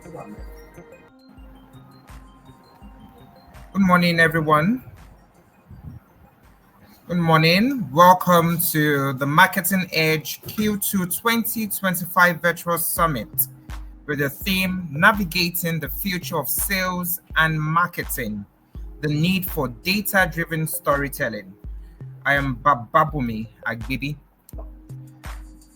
Good morning, everyone. Good morning. Welcome to the Marketing Edge Q2 2025 Virtual Summit with the theme Navigating the Future of Sales and Marketing, the Need for Data-Driven Storytelling. I am Bababumi Agbibi.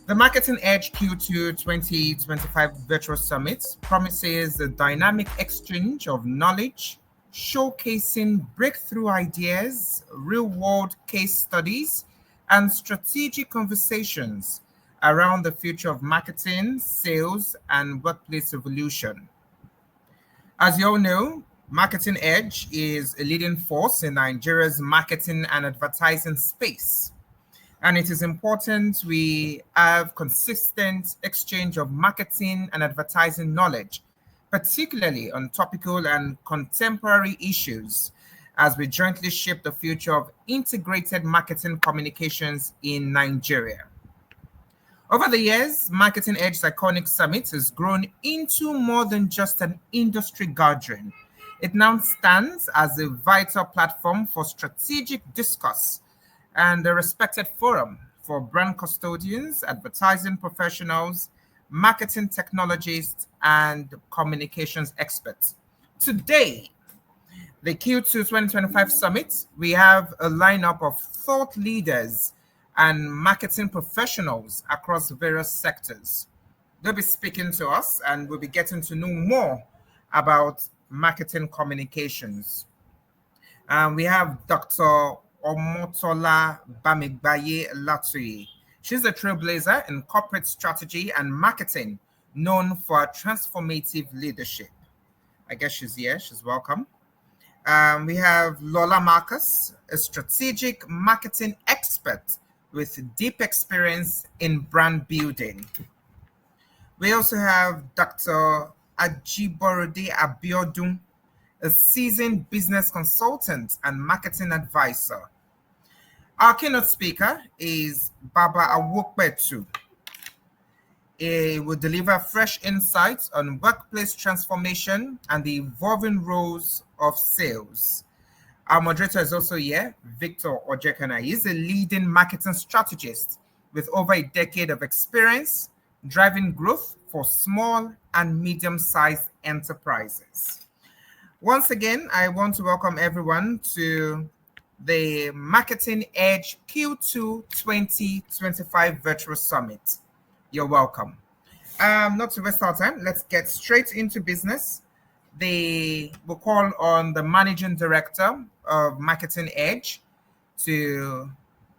The Marketing Edge Q2 2025 Virtual Summit promises a dynamic exchange of knowledge, showcasing breakthrough ideas, real world case studies, and strategic conversations around the future of marketing, sales, and workplace evolution. As you all know, Marketing Edge is a leading force in Nigeria's marketing and advertising space. And it is important we have consistent exchange of marketing and advertising knowledge, particularly on topical and contemporary issues, as we jointly shape the future of integrated marketing communications in Nigeria. Over the years, Marketing Edge's iconic summit has grown into more than just an industry gathering. It now stands as a vital platform for strategic discourse and a respected forum for brand custodians, advertising professionals, marketing technologists, and communications experts. Today, the Q2 2025 Summit, we have a lineup of thought leaders and marketing professionals across various sectors. They'll be speaking to us and we'll be getting to know more about marketing communications. We have Dr. Omotola Bamigbaiye Elatuyi. She's a trailblazer in corporate strategy and marketing, known for her transformative leadership. I guess she's here. She's welcome. We have Lola Marcus, a strategic marketing expert with deep experience in brand building. We also have Dr. Ajiborode Abiodun, a seasoned business consultant and marketing advisor. Our keynote speaker is Baba Awopetu. He will deliver fresh insights on workplace transformation and the evolving roles of sales. Our moderator is also here, Victor Ojekana. He's a leading marketing strategist with over a decade of experience driving growth for small and medium-sized enterprises. Once again, I want to welcome everyone to the Marketing Edge Q2 2025 Virtual Summit. You're welcome. Not to waste our time, let's get straight into business. We'll call on the Managing Director of Marketing Edge to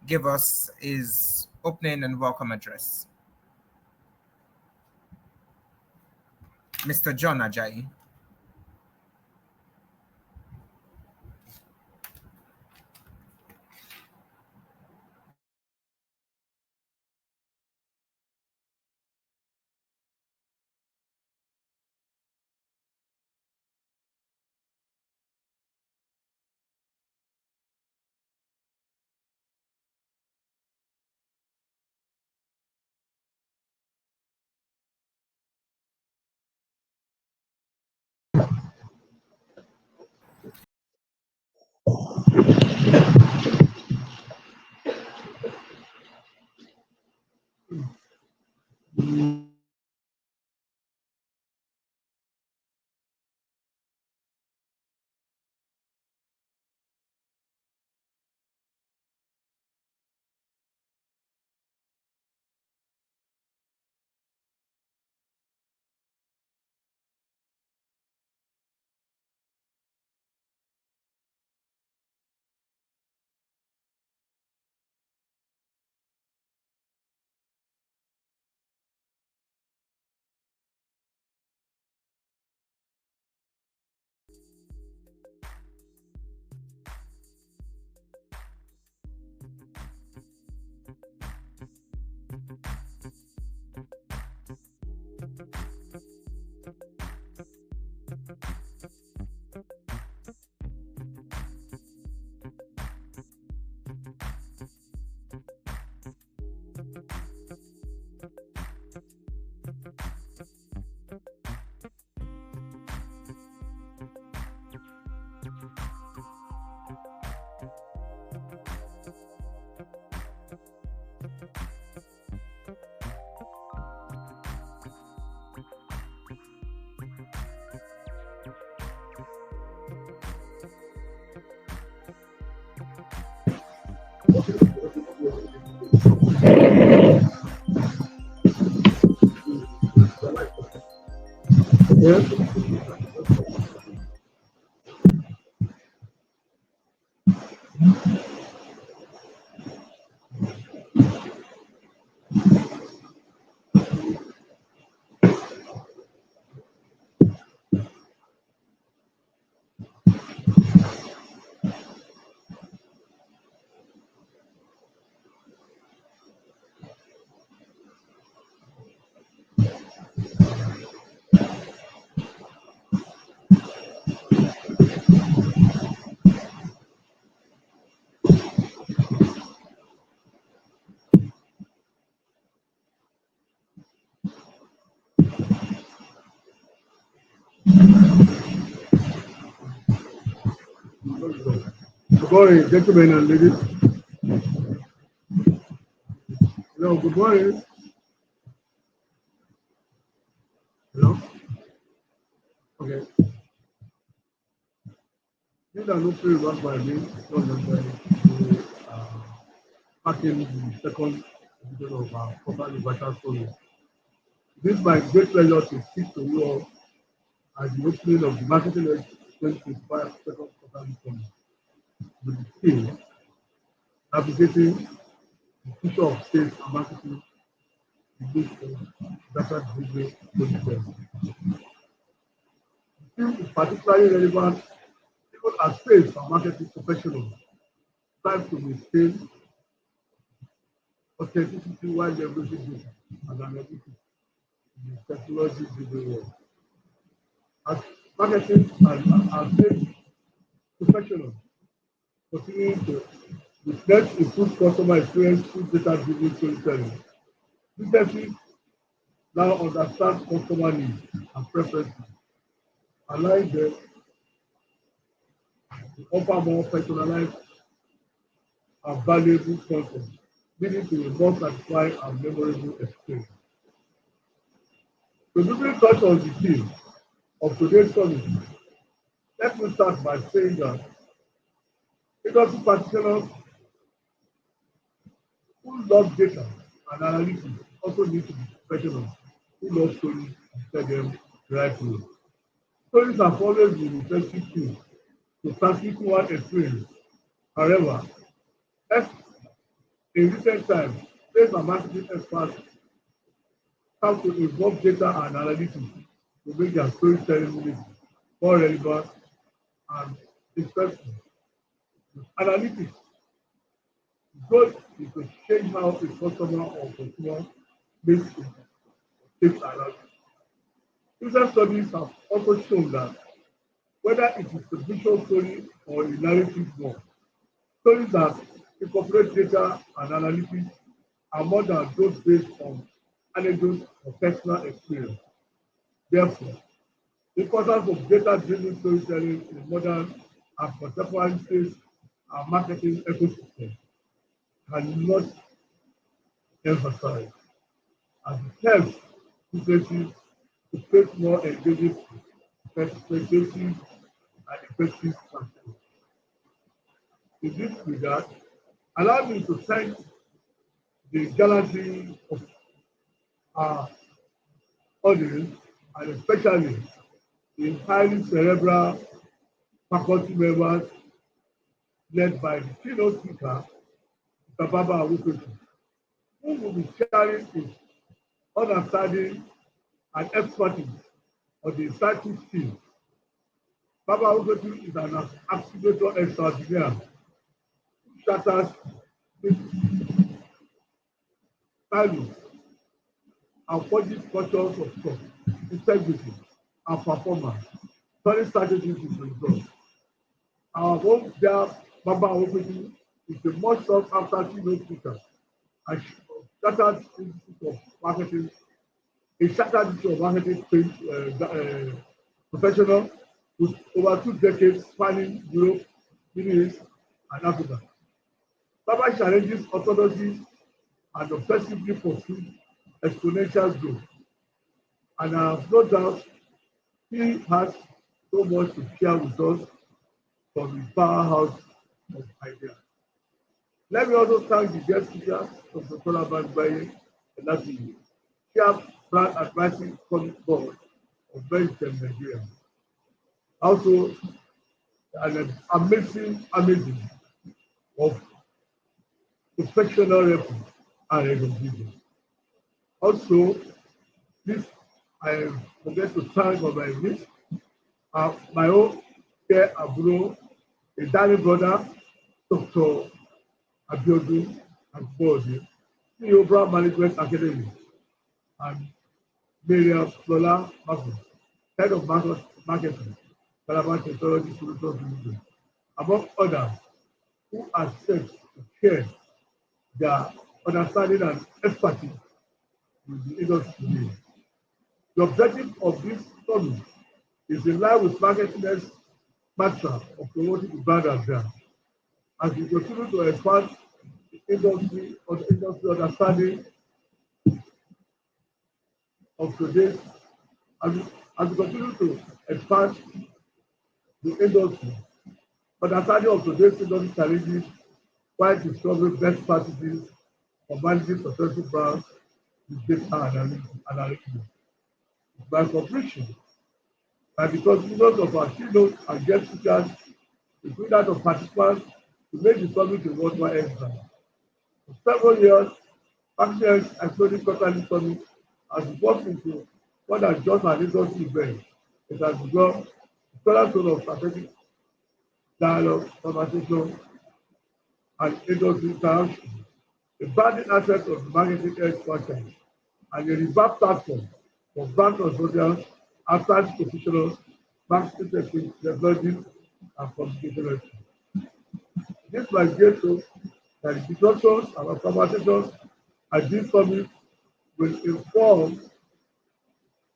give us his opening and welcome address. Mr. John Ajayi. Yeah. Good morning, gentlemen and ladies. Hello, good morning. Hello. Okay. These are no free work by me. Not necessarily to packing the second episode of our properly vital story. This is my great pleasure to speak to you all at the opening of the Marketing Edge 2025 second quarterly summit with the theme navigating the future of sales and marketing in this data-driven storytelling. The theme is particularly relevant even as sales and marketing professionals strive to maintain authenticity while leveraging data and analytics in the technology-driven world. As marketing and as sales professionals continue to reflect improved customer experience through data-driven storytelling, businesses now understand customer needs and preferences, allowing them to offer more personalized and valuable content, leading to a more satisfying and memorable experience. To briefly touch on the theme of today's summit, let me start by saying that industry practitioners who love data and analytics also need to be professionals who love stories and tell them the right way. Stories have always been effective tools to transmit one experience. However, in recent times, sales and marketing experts have to involve data and analytics to make their storytelling minutes more relevant and effective. Analytics goal is to change how a customer or consumer makes takes analysis. User studies have also shown that whether it is a visual story or a narrative one, stories that incorporate data and analytics are more than those based on anecdotes or personal experience. Therefore, the importance of data-driven storytelling in modern and contemporary sales and marketing ecosystem cannot emphasize as it helps businesses to create more engaging, persuasive, and effective campaigns. In this regard, allow me to thank the gallantry of our audience and especially the highly cerebral faculty members led by the keynote speaker, Mr. Baba Awopetu, who will be sharing his understanding and expertise on the insightful skills. Baba Awopetu is an activator extraordinaire who shatters silos and forges cultures of trust, integrity, and performance, turning strategies into results. Our home there, Baba Awopetu, is a much sought after keynote speaker and shattered institute of marketing, a shattered institute of marketing professional with over 2 decades spanning Europe, Middle East, and Africa. Baba challenges orthodoxy and obsessively pursues exponential growth, and I have no doubt he has so much to share with us from his powerhouse of ideas. Let me also thank the guest speaker, Dr. Omotola Bamigbaiye Elatuyi, Chair Brand Advisory Board of Benjamin Nigeria. Also, an amazing of professional reference and recognition. Also, this I forget to thank on my list my own dear Aburo, a darling brother, Dr. Abiodun Ajiborode, CEO Brand Management Academy, and Miriam Lola Marcus, Head of Marketing, Calabar Technology Solutions Limited, among others who accept to share their understanding and expertise with the industry today. The objective of this summit is in line with marketing's mantra of promoting the brand and brand. As we continue to expand the industry understanding of today's, as we, as we continue to expand the industry, understanding of today's industry challenges while discovering best practices for managing successful brands with data analytics. By completion, and because millions of our keynote and guest speakers, including that of participants, to make the summit a worldwide exercise. For several years, Actions Excluding Quarterly Summit has evolved into more than just an industry event. It has become a cornerstone of strategic dialogue, conversation, and industry interaction, a branding asset of the marketing edge franchise, and a revamped platform for brand consortiums, outside professionals, marketing techniques, technology, and communication experts. This might get to that the discussions and our conversations at this summit will inform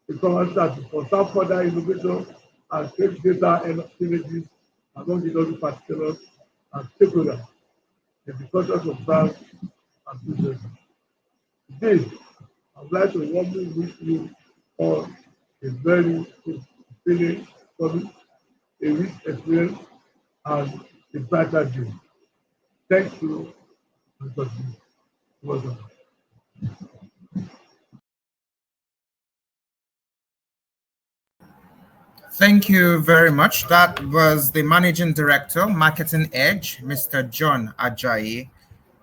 the conversation to concern further innovation and save data and synergies among the industry participants and stakeholders in the discussions of brands and businesses. Today, I would like to warmly wish you all a very fulfilling summit, a rich experience, and a brighter day. Thank you and God bless. Welcome. Thank you very much. That was the Managing Director, Marketing Edge, Mr. John Ajayi.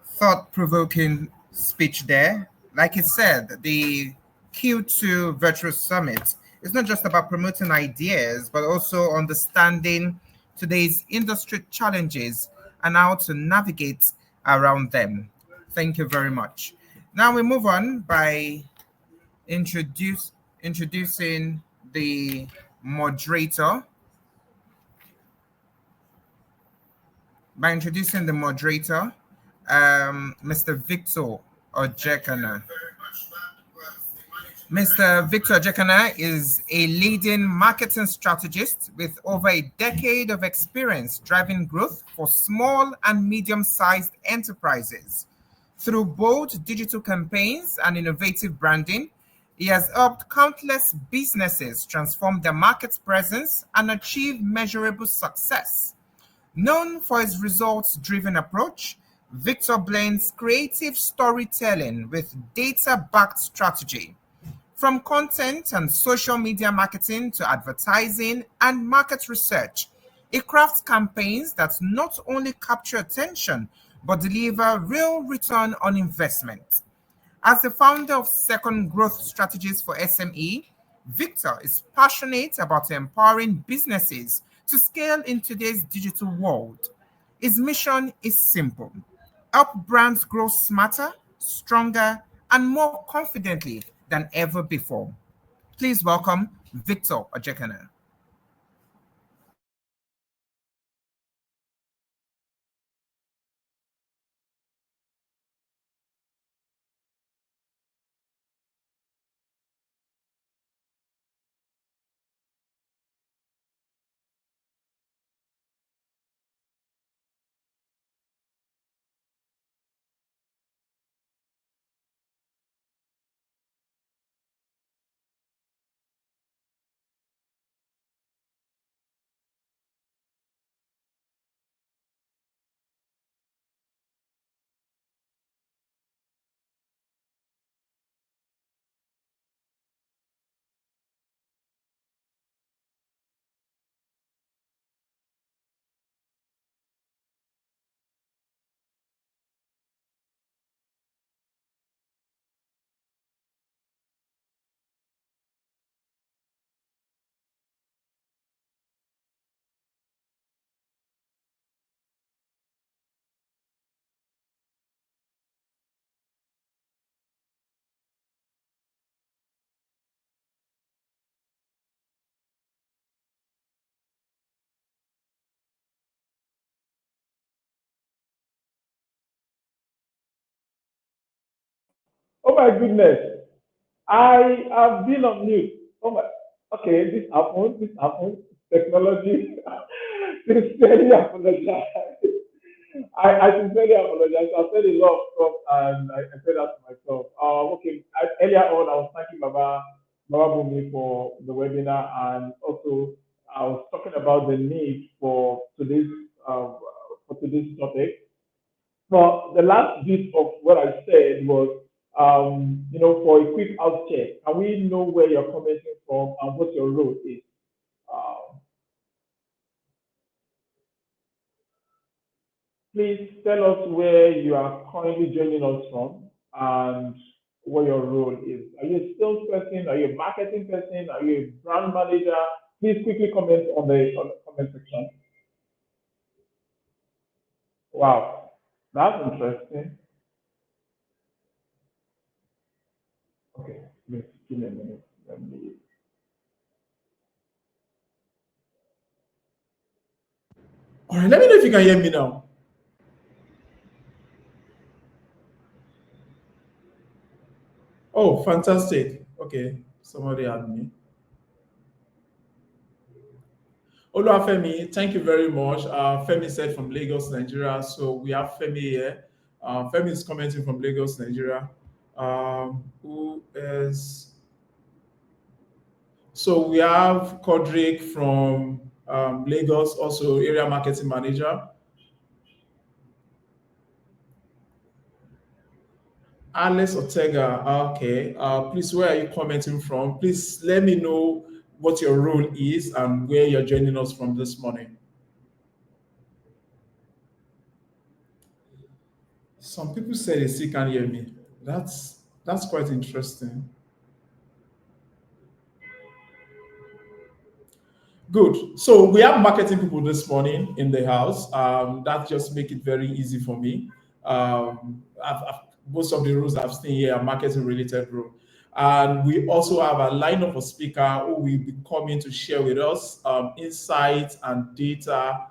Thought-provoking speech there. Like he said, the Q2 Virtual Summit is not just about promoting ideas, but also understanding today's industry challenges and how to navigate around them. Thank you very much. Now we move on by introducing the moderator. Mr. Victor Ojekana. Mr. Victor Ojekana is a leading marketing strategist with over a decade of experience driving growth for small and medium-sized enterprises. Through bold digital campaigns and innovative branding, he has helped countless businesses transform their market presence and achieve measurable success. Known for his results-driven approach, Victor blends creative storytelling with data-backed strategy. From content and social media marketing to advertising and market research, he crafts campaigns that not only capture attention but deliver real return on investment. As the founder of Second Growth Strategies for SME, Victor is passionate about empowering businesses to scale in today's digital world. His mission is simple: help brands grow smarter, stronger, and more confidently than ever before. Please welcome Victor Ojekana. Oh my goodness. I have been on mute. Oh my. Okay, this happened. This happened. Technology. Sincerely apologize. I sincerely apologize. I said a lot of stuff and I said that to myself. Okay. Earlier on, I was thanking Baba Bumi for the webinar, and also I was talking about the need uh, for today's topic. But the last bit of what I said was, for a quick out check, can we know where you're commenting from and what your role is? Um, Please tell us where you are currently joining us from and what your role is. Are you a salesperson? Are you a marketing person? Are you a brand manager? Please quickly comment on the comment section. Wow, that's interesting. Okay, please give me a minute. Let me. All right, let me know if you can hear me now. Oh, fantastic. Okay, somebody had me. Oluwafemi, thank you very much. Femi said from Lagos, Nigeria. So we have Femi here. Femi is commenting from Lagos, Nigeria. Who is So we have Kodrick from Lagos, also area marketing manager. Alex Ortega, okay. Please, where are you commenting from? Please let me know what your role is and where you're joining us from this morning. Some people say they still can't hear me. That's quite interesting. Good. So we have marketing people this morning in the house. That just make it very easy for me. Most of the rules I've seen here are marketing related rules. And we also have a lineup of speaker who will be coming to share with us insights and data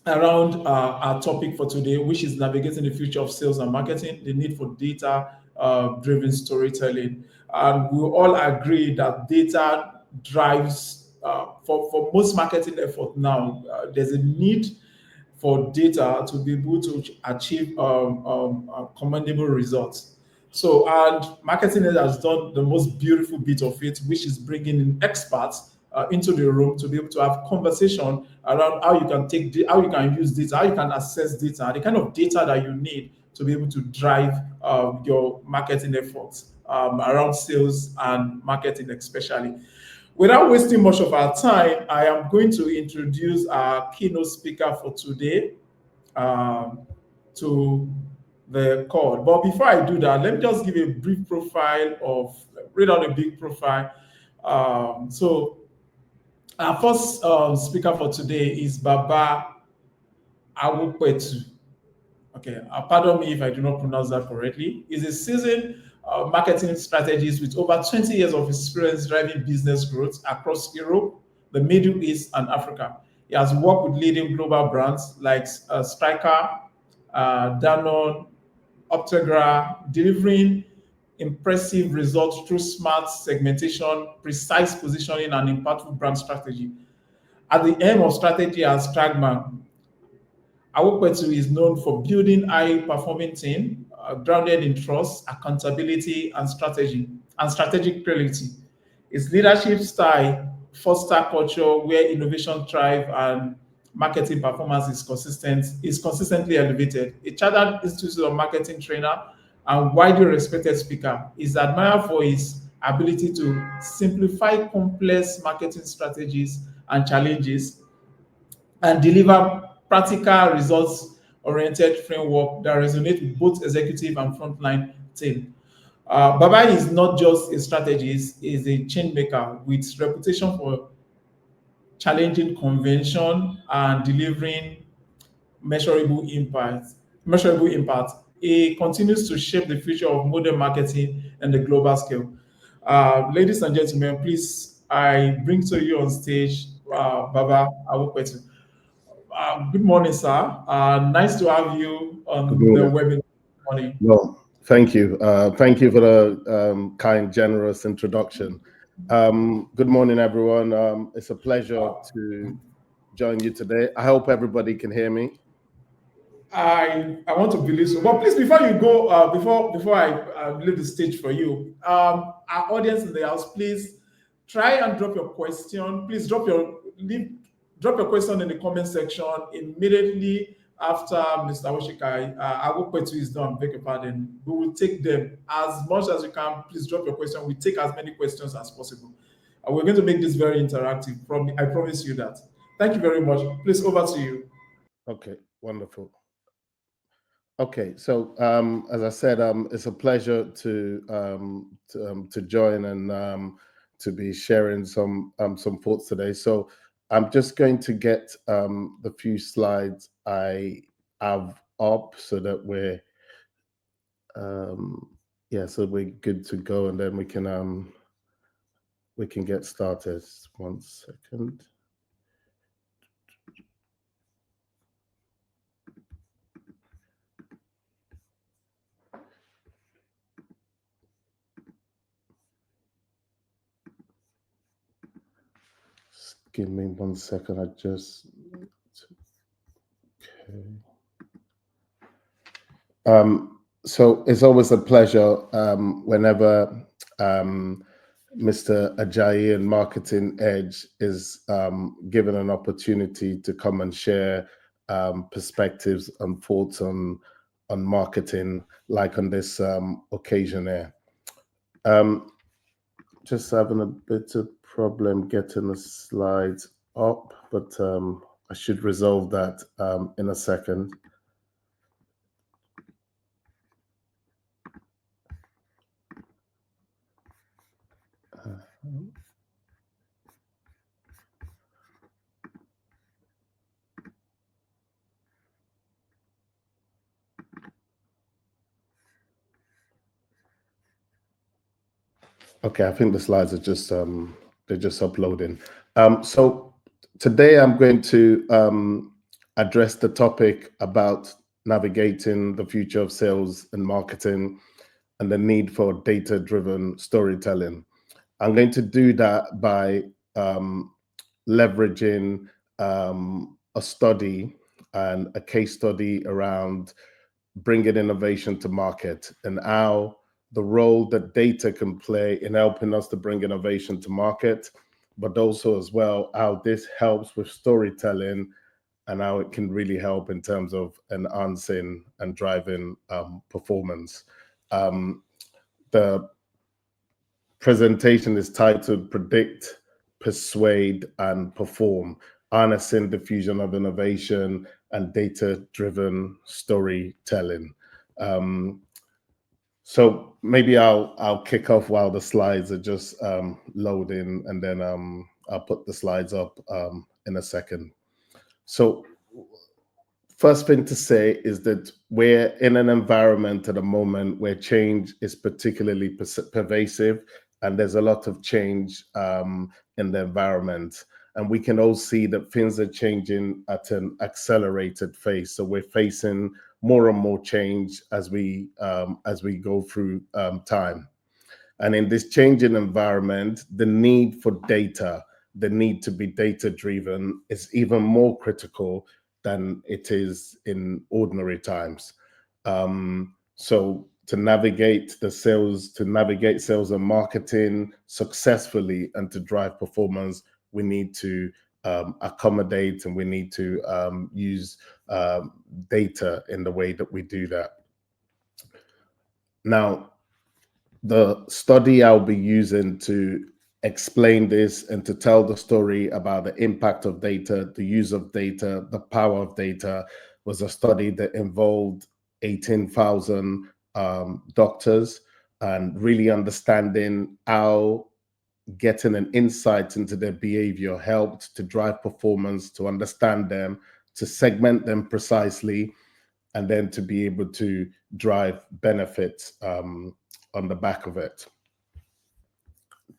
around our topic for today, which is navigating the future of sales and marketing, the need for data driven storytelling. And we all agree that data drives, for most marketing effort now, there's a need for data to be able to achieve commendable results. So, and marketing has done the most beautiful bit of it, which is bringing in experts into the room to be able to have conversation around how you can how you can use data, how you can access data, the kind of data that you need to be able to drive your marketing efforts around sales and marketing, especially. Without wasting much of our time, I am going to introduce our keynote speaker for today um, to the call. But before I do that, let me just give a brief profile read out a big profile. So our first speaker for today is Baba Awopetu. Okay, pardon me if I do not pronounce that correctly. He's a seasoned marketing strategist with over 20 years of experience driving business growth across Europe, the Middle East, and Africa. He has worked with leading global brands like Striker, Danone, Optegra, delivering impressive results through smart segmentation, precise positioning, and impactful brand strategy. At the aim of strategy as Stragmar, Awopetu is known for building high-performing team grounded in trust, accountability, and strategic clarity. His leadership style foster culture where innovation thrive and marketing performance is consistently elevated. A chartered institute of marketing trainer and widely respected speaker, is admired for his ability to simplify complex marketing strategies and challenges and deliver practical results oriented framework that resonate with both executive and frontline team. Baba is not just a strategist, he is a change maker with reputation for challenging convention and delivering measurable impact. Measurable impact. He continues to shape the future of modern marketing and the global scale. Ladies and gentlemen, please, I bring to you on stage Baba Awopetu. Good morning, sir. Nice to have you Good on the morning. webinar this morning. No. Thank you. Thank you for the kind, generous introduction. Good morning, everyone. It's a pleasure to join you today. I hope everybody can hear me. I want to believe so. But please, before you go, before I leave the stage for you, our audience in the house, please try and drop your question. Please drop your question in the comment section immediately after Mr. Oshikai Awopetu is done. Beg your pardon. We will take them as much as you can. Please drop your question. We take as many questions as possible. We're going to make this very interactive. I promise you that. Thank you very much. Please, over to you. Okay, wonderful. Okay, so as I said, it's a pleasure to join and to be sharing some thoughts today. So I'm just going to get the few slides I have up so that we're so we're good to go, and then we can get started. 1 second. Give me 1 second. I just okay. So it's always a pleasure whenever Mr. Ajayi and Marketing Edge is given an opportunity to come and share perspectives and thoughts on marketing, like on this occasion here. Just having a bit of problem getting the slides up, but I should resolve that in a second. Okay, I think the slides are just they're just uploading. So today I'm going to address the topic about navigating the future of sales and marketing and the need for data-driven storytelling. I'm going to do that by leveraging a study and a case study around bringing innovation to market and how the role that data can play in helping us to bring innovation to market, but also as well how this helps with storytelling and how it can really help in terms of enhancing and driving performance. The presentation is titled Predict, Persuade, and Perform, harnessing the fusion of innovation and data-driven storytelling. So maybe I'll kick off while the slides are just loading, and then I'll put the slides up in a second. So first thing to say is that we're in an environment at the moment where change is particularly pervasive, and there's a lot of change in the environment. And we can all see that things are changing at an accelerated pace. So we're facing more and more change as we go through time. And in this changing environment, the need for data, the need to be data-driven is even more critical than it is in ordinary times. So to navigate sales and marketing successfully and to drive performance, we need to accommodate and we need to use data in the way that we do that. Now, the study I'll be using to explain this and to tell the story about the impact of data, the use of data, the power of data was a study that involved 18,000 doctors, and really understanding how getting an insight into their behavior helped to drive performance, to understand them, to segment them precisely, and then to be able to drive benefits on the back of it.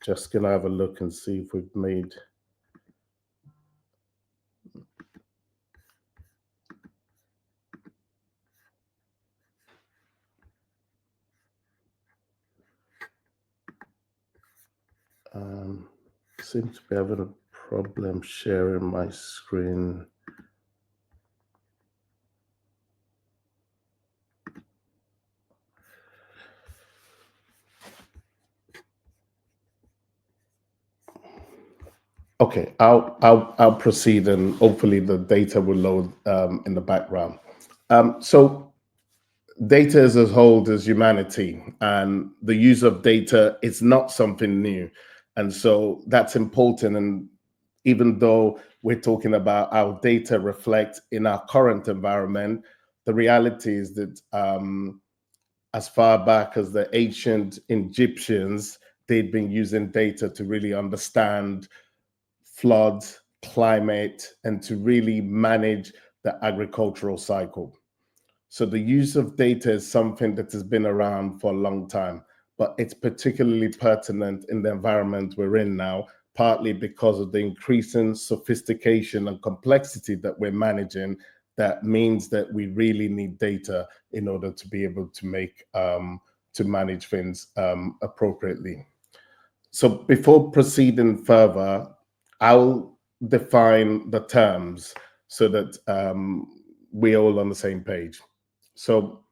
Just gonna have a look and see if we've made. Seem to be having a problem sharing my screen. Okay, I'll proceed, and hopefully the data will load in the background. So data as a whole is humanity, and the use of data is not something new, and so that's important. And even though we're talking about how data reflect in our current environment, the reality is that as far back as the ancient Egyptians, they'd been using data to really understand floods, climate, and to really manage the agricultural cycle. So the use of data is something that has been around for a long time, but it's particularly pertinent in the environment we're in now, partly because of the increasing sophistication and complexity that we're managing. That means that we really need data in order to be able to to manage things appropriately. So before proceeding further, I'll define the terms so that we're all on the same page. So,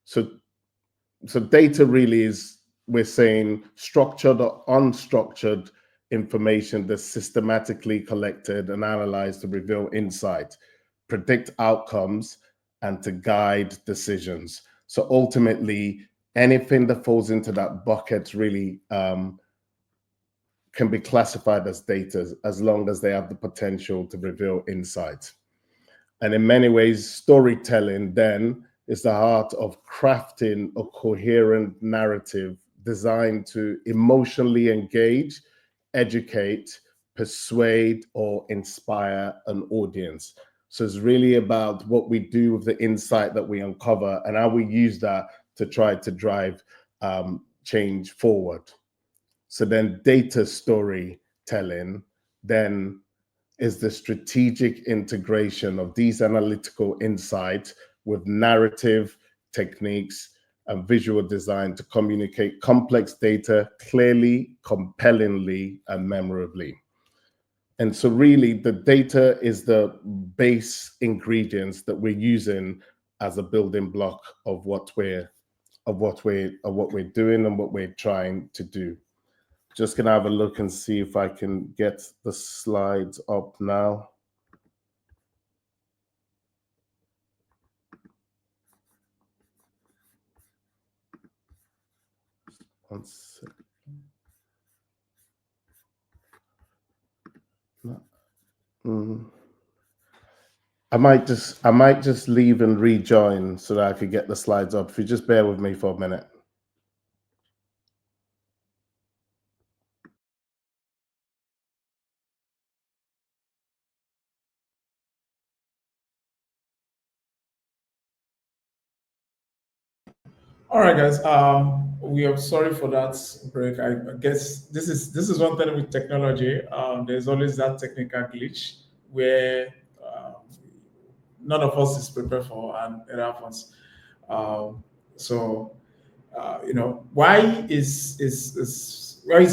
so, so data really is, we're saying, structured or unstructured information that's systematically collected and analyzed to reveal insight, predict outcomes, and to guide decisions. So ultimately, anything that falls into that bucket really can be classified as data as long as they have the potential to reveal insight. And in many ways, storytelling then is the heart of crafting a coherent narrative designed to emotionally engage, educate, persuade, or inspire an audience. So it's really about what we do with the insight that we uncover and how we use that to try to drive change forward. So then data storytelling then is the strategic integration of these analytical insights with narrative techniques and visual design to communicate complex data clearly, compellingly, and memorably. And so really the data is the base ingredients that we're using as a building block of what we're doing and what we're trying to do. Just gonna have a look and see if I can get the slides up now. One sec. I might just leave and rejoin so that I could get the slides up. If you just bear with me for a minute. All right, guys. We are sorry for that break. I guess this is one thing with technology. There's always that technical glitch where none of us is prepared for, and it happens. So, why is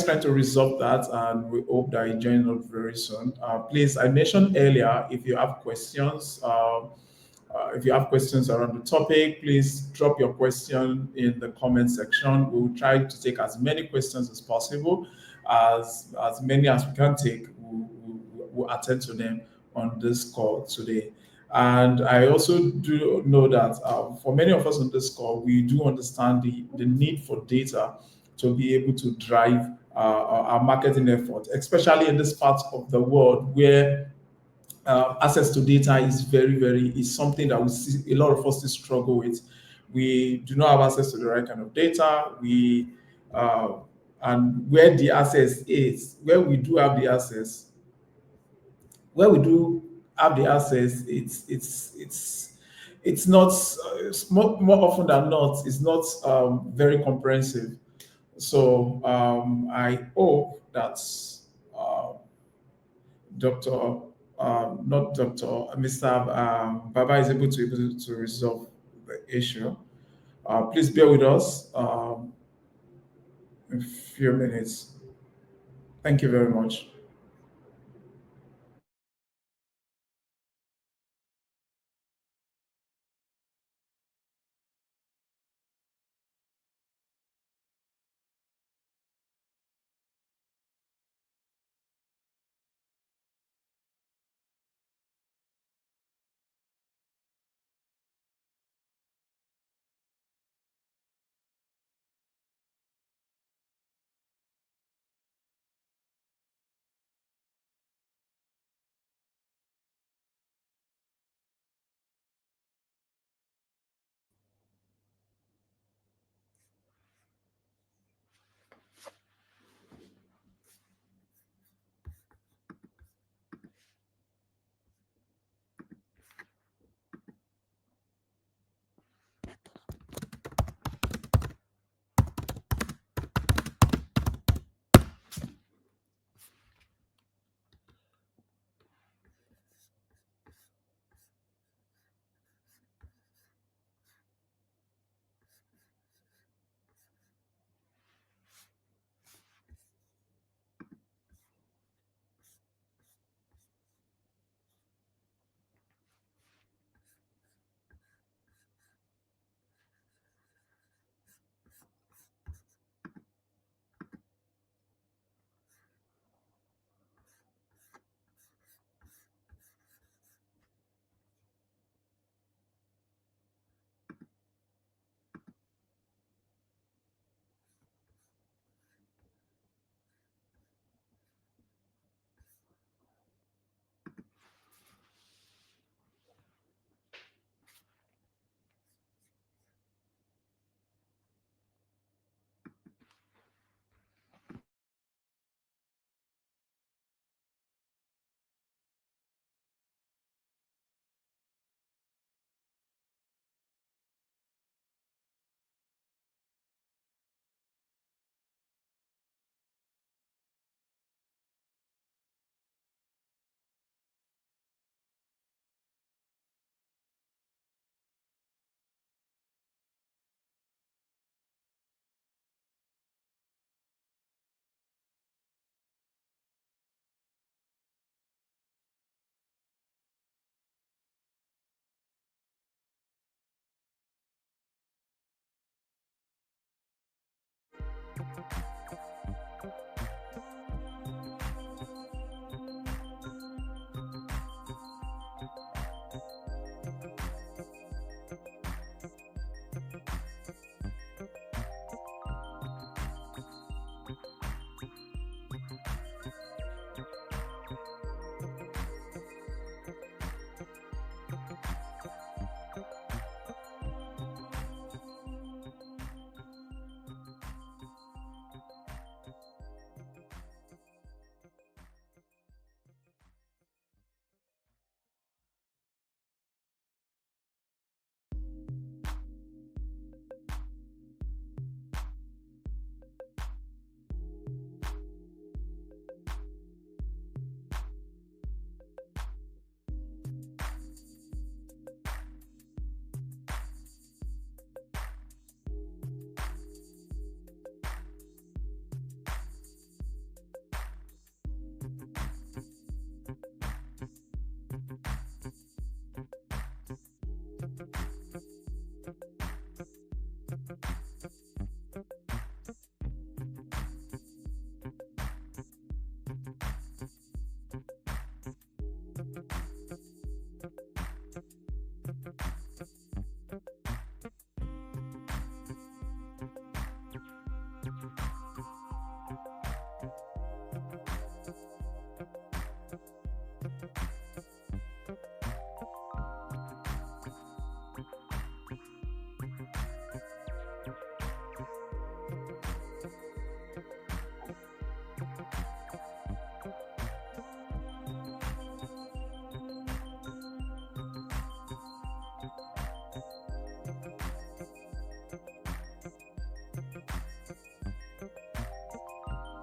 trying to resolve that, and we hope that you join us very soon. Please, I mentioned earlier, if you have questions. If you have questions around the topic, please drop your question in the comment section. We will try to take as many questions as possible, as many as we can take. We'll attend to them on this call today. And I also do know that for many of us on this call, we do understand the need for data to be able to drive our marketing effort, especially in this part of the world where access to data is is something that we see a lot of us still struggle with. We do not have access to the right kind of data. And where the access is, where we do have the access, it's not more often than not, it's not very comprehensive. So I hope that Dr. Not Dr. Mr. Baba is able to resolve the issue. Please bear with us a few minutes. Thank you very much.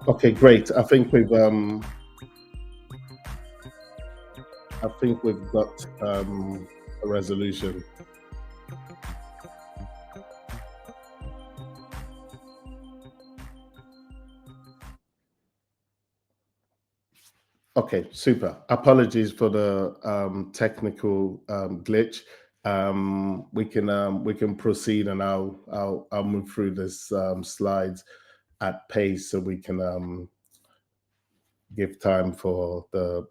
Okay, great. I think we've got a resolution. Okay, super. Apologies for the technical glitch. We can proceed, and I'll move through this slides at pace so we can give time for the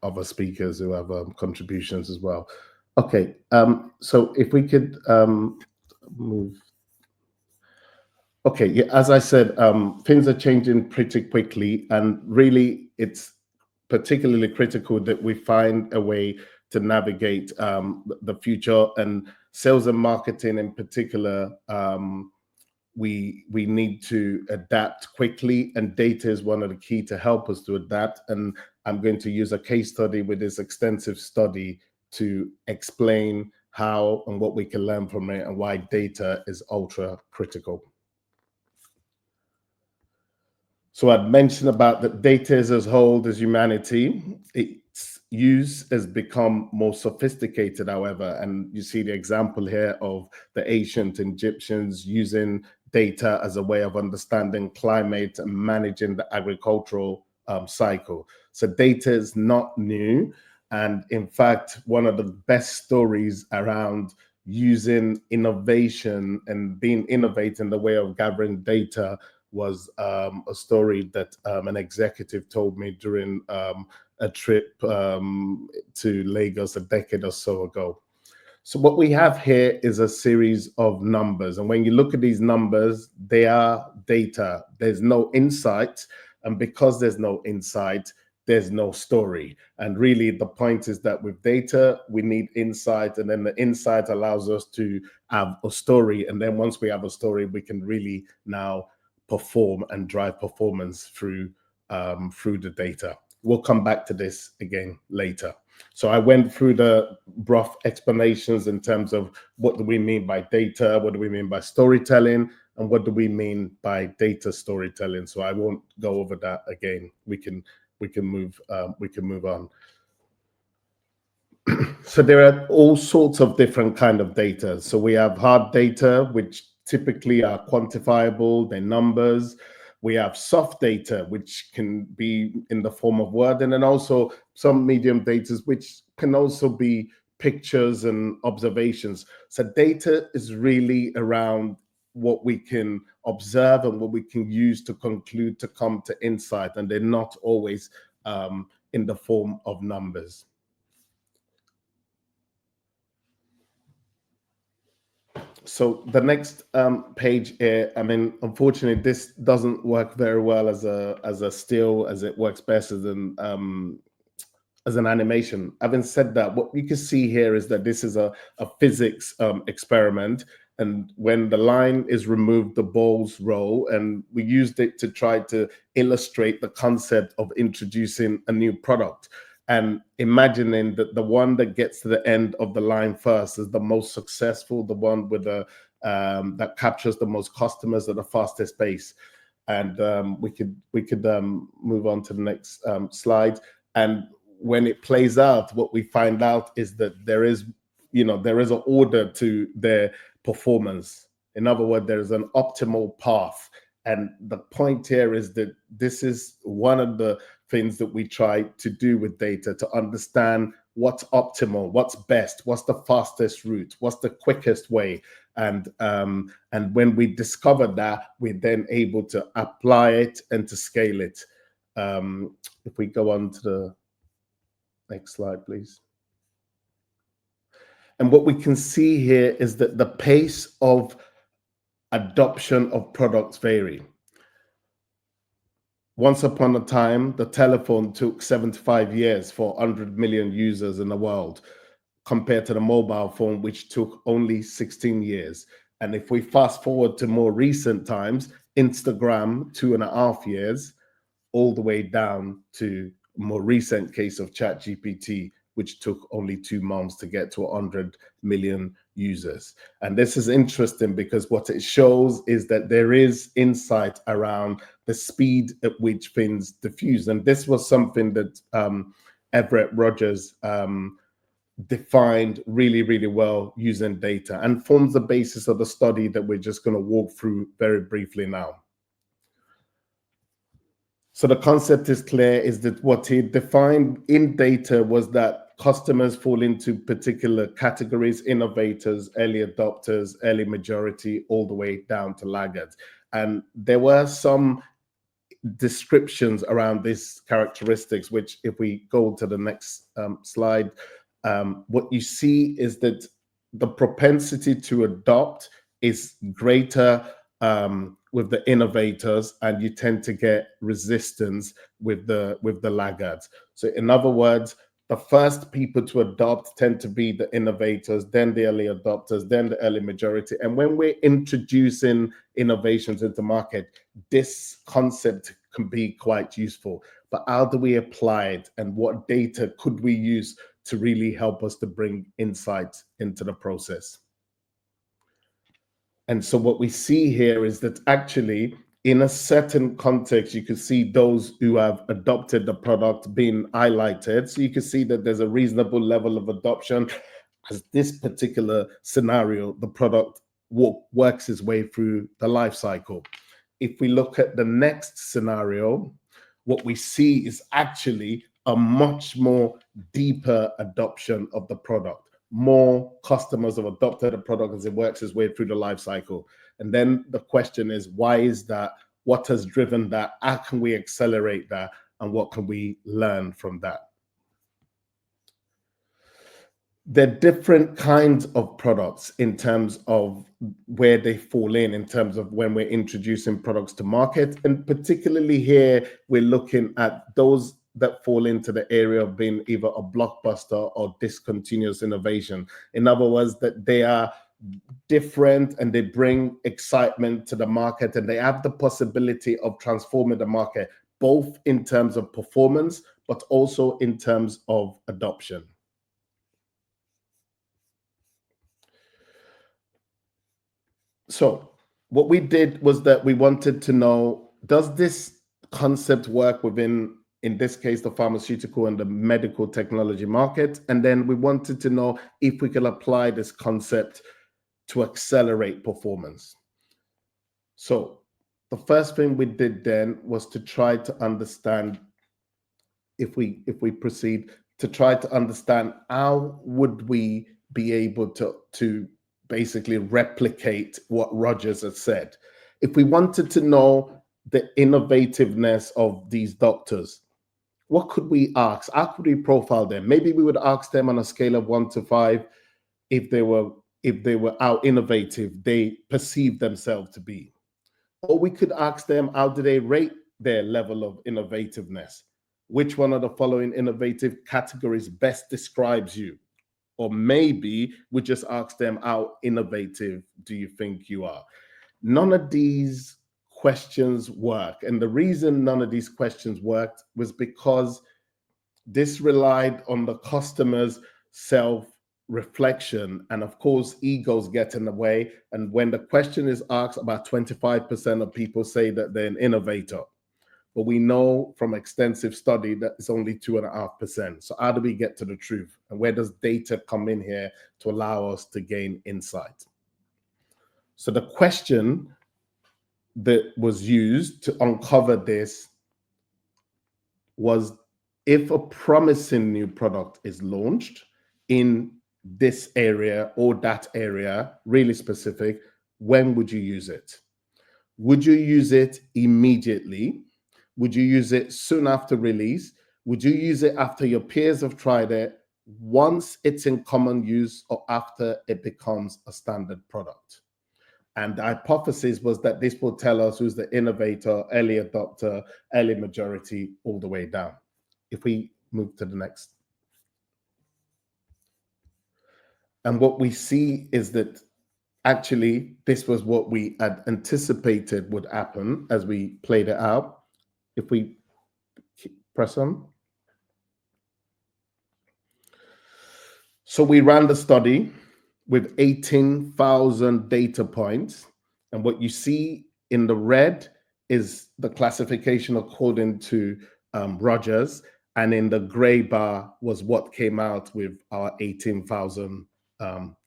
other speakers who have contributions as well. Okay, so if we could move. Okay, yeah, as I said, things are changing pretty quickly, and really it's particularly critical that we find a way to navigate the future, and sales and marketing in particular. We need to adapt quickly, and data is one of the key to help us to adapt. And I'm going to use a case study with this extensive study to explain how and what we can learn from it and why data is ultra critical. So I'd mentioned about that data is as old as humanity. Its use has become more sophisticated, however, and you see the example here of the ancient Egyptians using data as a way of understanding climate and managing the agricultural cycle. So data is not new. And in fact, one of the best stories around using innovation and being innovative in the way of gathering data was a story that an executive told me during a trip to Lagos a decade or so ago. So what we have here is a series of numbers. And when you look at these numbers, they are data. There's no insight. And because there's no insight, there's no story. And really the point is that with data, we need insight. And then the insight allows us to have a story. And then once we have a story, we can really now perform and drive performance through the data. We'll come back to this again later. So I went through the rough explanations in terms of what do we mean by data, what do we mean by storytelling, and what do we mean by data storytelling. So I won't go over that again. We can move on. So there are all sorts of different kind of data. So we have hard data, which typically are quantifiable, they're numbers. We have soft data, which can be in the form of word, and then also some medium data, which can also be pictures and observations. So data is really around what we can observe and what we can use to conclude, to come to insight, and they're not always in the form of numbers. So the next page here, I mean, unfortunately, this doesn't work very well as a still, as it works best as an animation. Having said that, what you can see here is that this is a physics experiment, and when the line is removed, the balls roll, and we used it to try to illustrate the concept of introducing a new product. And imagining that the one that gets to the end of the line first is the most successful, the one with the that captures the most customers at the fastest pace. And we could move on to the next slide. And when it plays out, what we find out is that there is an order to their performance. In other words, there is an optimal path. And the point here is that this is one of the things that we try to do with data, to understand what's optimal, what's best, what's the fastest route, what's the quickest way. And when we discover that, we're then able to apply it and to scale it. If we go on to the next slide, please. And what we can see here is that the pace of adoption of products vary. Once upon a time, the telephone took 75 years for 100 million users in the world, compared to the mobile phone, which took only 16 years. And if we fast forward to more recent times, Instagram, 2.5 years, all the way down to more recent case of ChatGPT, which took only 2 months to get to 100 million users. And this is interesting because what it shows is that there is insight around the speed at which things diffuse. And this was something that Everett Rogers defined really, really well using data, and forms the basis of the study that we're just going to walk through very briefly now. So the concept is clear, is that what he defined in data was that customers fall into particular categories: innovators, early adopters, early majority, all the way down to laggards. And there were some descriptions around these characteristics, which if we go to the next slide, what you see is that the propensity to adopt is greater with the innovators, and you tend to get resistance with the laggards. So in other words, the first people to adopt tend to be the innovators, then the early adopters, then the early majority. And when we're introducing innovations into market, this concept can be quite useful. But how do we apply it, and what data could we use to really help us to bring insight into the process? And so what we see here is that actually, in a certain context, you could see those who have adopted the product being highlighted. So you can see that there's a reasonable level of adoption. As this particular scenario, the product works its way through the life cycle. If we look at the next scenario, what we see is actually a much more deeper adoption of the product. More customers have adopted the product as it works its way through the life cycle. And then the question is, why is that? What has driven that? How can we accelerate that? And what can we learn from that? There are different kinds of products in terms of where they fall in terms of when we're introducing products to market. And particularly here, we're looking at those that fall into the area of being either a blockbuster or discontinuous innovation. In other words, that they are different and they bring excitement to the market, and they have the possibility of transforming the market, both in terms of performance, but also in terms of adoption. So what we did was that we wanted to know, does this concept work within, in this case, the pharmaceutical and the medical technology market? And then we wanted to know if we could apply this concept to accelerate performance. So the first thing we did then was to try to understand, if we proceed, to try to understand how would we be able to basically replicate what Rogers had said. If we wanted to know the innovativeness of these doctors, what could we ask? How could we profile them? Maybe we would ask them on a scale of 1 to 5 if they were how innovative they perceive themselves to be. Or we could ask them, how do they rate their level of innovativeness? Which one of the following innovative categories best describes you? Or maybe we just ask them, how innovative do you think you are? None of these questions work. And the reason none of these questions worked was because this relied on the customer's self-reflection. And of course, egos get in the way. And when the question is asked, about 25% of people say that they're an innovator. But we know from extensive study that it's only 2.5%. So how do we get to the truth? And where does data come in here to allow us to gain insight? So the question that was used to uncover this was, if a promising new product is launched in this area or that area, really specific, when would you use it? Would you use it immediately? Would you use it soon after release? Would you use it after your peers have tried it, once it's in common use, or after it becomes a standard product? And the hypothesis was that this will tell us who's the innovator, early adopter, early majority, all the way down. If we move to the next. And what we see is that actually this was what we had anticipated would happen as we played it out. If we press on. So we ran the study with 18,000 data points. And what you see in the red is the classification according to Rogers. And in the gray bar was what came out with our 18,000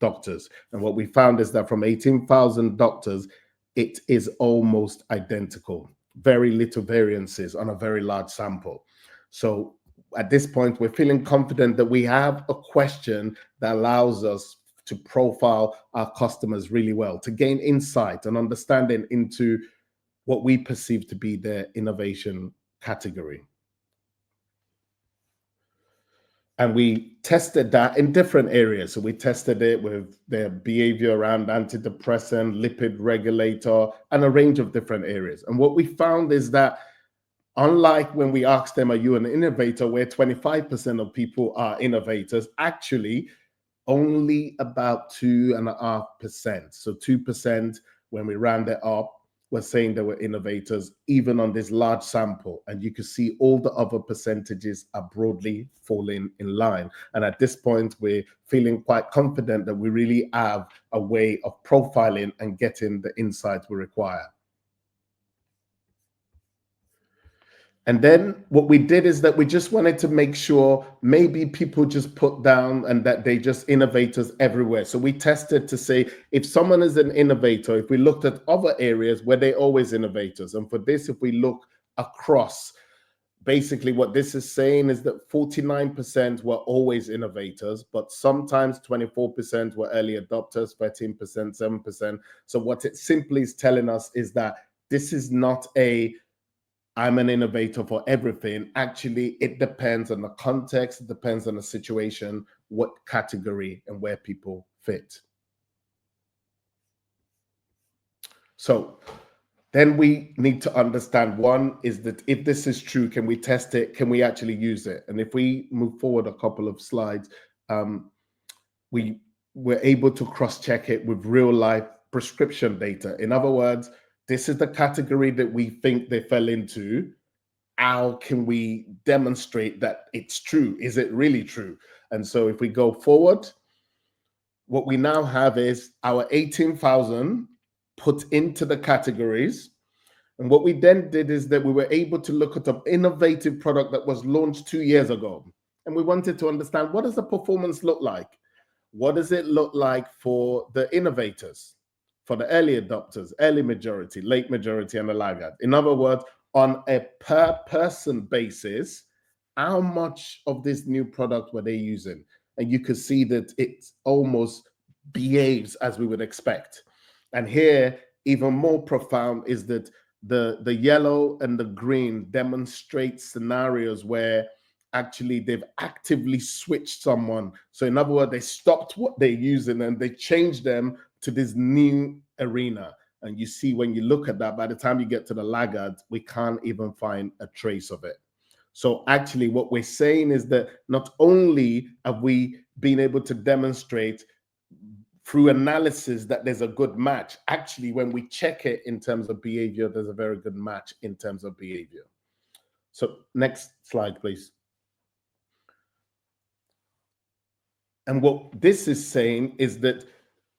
doctors. And what we found is that from 18,000 doctors, it is almost identical. very little variances on a very large sample. So at this point, we're feeling confident that we have a question that allows us to profile our customers really well, to gain insight and understanding into what we perceive to be their innovation category. And we tested that in different areas. So we tested it with their behavior around antidepressant, lipid regulator, and a range of different areas. And what we found is that unlike when we asked them, are you an innovator, where 25% of people are innovators, actually only about 2.5%. So 2%, when we round it up, were saying they were innovators, even on this large sample. And you can see all the other percentages are broadly falling in line. And at this point, we're feeling quite confident that we really have a way of profiling and getting the insights we require. And then what we did is that we just wanted to make sure maybe people just put down and that they just innovators everywhere. So we tested to say, if someone is an innovator, if we looked at other areas where they're always innovators. And for this, if we look across, basically what this is saying is that 49% were always innovators, but sometimes 24% were early adopters, 13%, 7%. So what it simply is telling us is that this is not a I'm an innovator for everything. Actually, it depends on the context, it depends on the situation, what category and where people fit. So then we need to understand, one is that if this is true, can we test it? Can we actually use it? And if we move forward a couple of slides, we were able to cross-check it with real life prescription data. In other words, this is the category that we think they fell into. How can we demonstrate that it's true? Is it really true? And so if we go forward, what we now have is our 18,000 put into the categories. And what we then did is that we were able to look at an innovative product that was launched 2 years ago. And we wanted to understand, what does the performance look like? What does it look like for the innovators, for the early adopters, early majority, late majority, and the laggard? In other words, on a per person basis, how much of this new product were they using? And you could see that it almost behaves as we would expect. And here, even more profound is that the yellow and the green demonstrate scenarios where actually they've actively switched someone. So in other words, they stopped what they're using and they changed them to this new arena. And you see, when you look at that, by the time you get to the laggard, we can't even find a trace of it. So actually what we're saying is that not only have we been able to demonstrate through analysis that there's a good match, actually when we check it in terms of behavior, there's a very good match in terms of behavior. So next slide, please. And what this is saying is that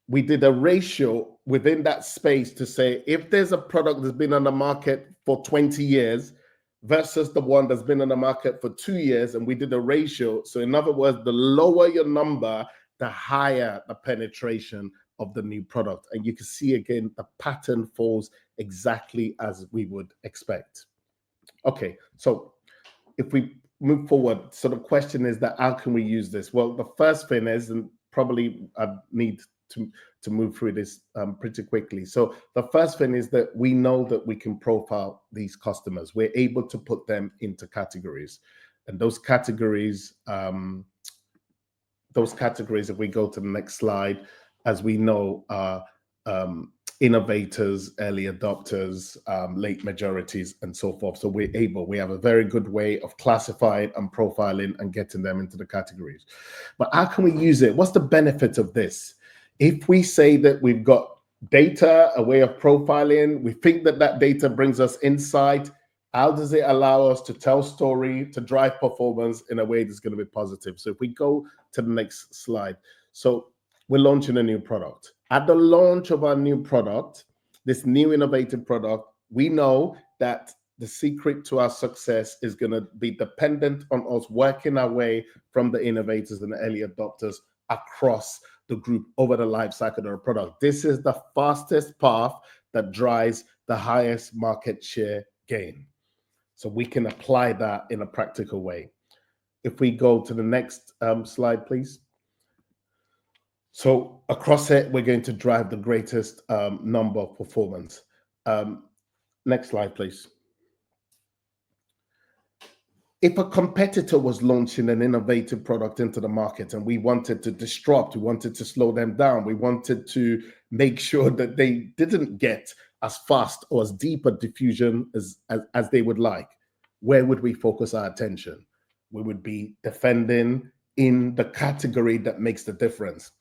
we did a ratio within that space to say, if there's a product that's been on the market for 20 years versus the one that's been on the market for 2 years, and we did a ratio. So in other words, the lower your number, the higher the penetration of the new product. And you can see again, the pattern falls exactly as we would expect. Okay, so if we move forward, so the question is that how can we use this? Well, the first thing is, and probably I need to move through this pretty quickly. So the first thing is that we know that we can profile these customers. We're able to put them into categories. And those categories, if we go to the next slide, as we know, are innovators, early adopters, late majorities, and so forth. So we have a very good way of classifying and profiling and getting them into the categories. But how can we use it? What's the benefit of this? If we say that we've got data, a way of profiling, we think that that data brings us insight, how does it allow us to tell story, to drive performance in a way that's going to be positive? So if we go to the next slide. So we're launching a new product. At the launch of our new product, this new innovative product, we know that the secret to our success is going to be dependent on us working our way from the innovators and the early adopters across the group over the life cycle of the product. This is the fastest path that drives the highest market share gain. So we can apply that in a practical way. If we go to the next slide, please. So across it, we're going to drive the greatest number of performance. Next slide, please. If a competitor was launching an innovative product into the market and we wanted to disrupt, we wanted to slow them down, we wanted to make sure that they didn't get as fast or as deep a diffusion as they would like, where would we focus our attention? We would be defending in the category that makes the difference.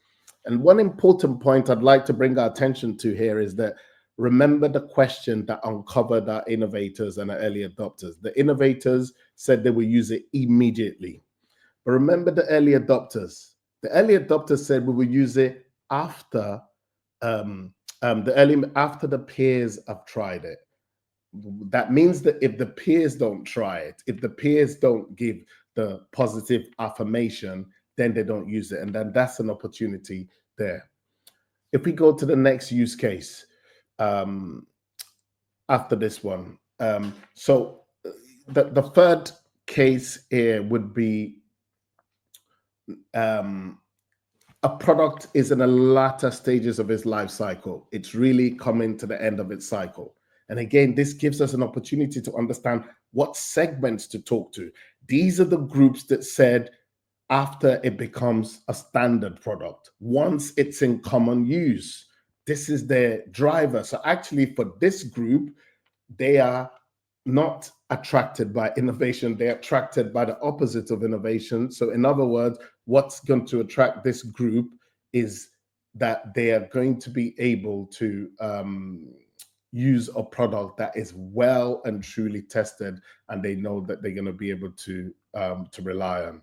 And one important point I'd like to bring our attention to here is that remember the question that uncovered our innovators and our early adopters. The innovators said they will use it immediately. But remember the early adopters. The early adopters said we will use it after after the peers have tried it. That means that if the peers don't try it, if the peers don't give the positive affirmation, then they don't use it. And then that's an opportunity there. If we go to the next use case, after this one. So the third case here would be a product is in the latter stages of its life cycle. It's really coming to the end of its cycle. And again, this gives us an opportunity to understand what segments to talk to. These are the groups that said after it becomes a standard product, once it's in common use, this is their driver. So actually for this group, they are not attracted by innovation. They're attracted by the opposite of innovation. So in other words, what's going to attract this group is that they are going to be able to use a product that is well and truly tested, and they know that they're going to be able to rely on.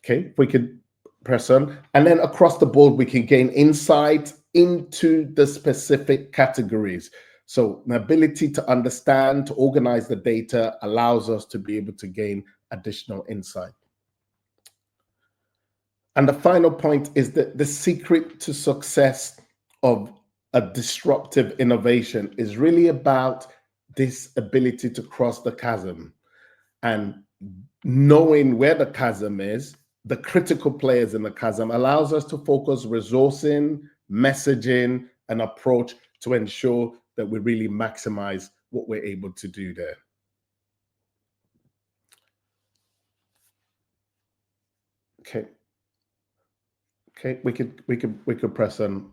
Okay, if we could press on. And then across the board, we can gain insight into the specific categories. So the ability to understand, to organize the data allows us to be able to gain additional insight. And the final point is that the secret to success of a disruptive innovation is really about this ability to cross the chasm, and knowing where the chasm is, the critical players in the chasm, allows us to focus resourcing, messaging, and approach to ensure that we really maximize what we're able to do there. Okay, we could press on.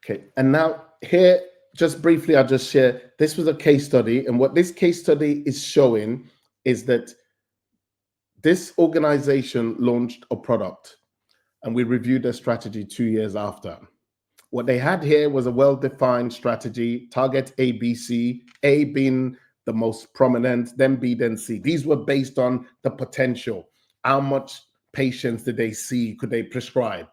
Okay, and now here, just briefly, I'll just share, this was a case study, and what this case study is showing is that this organization launched a product, and we reviewed their strategy 2 years after. What they had here was a well-defined strategy, target A, B, C, A being the most prominent, then B, then C. These were based on the potential. How much patients did they see? Could they prescribe?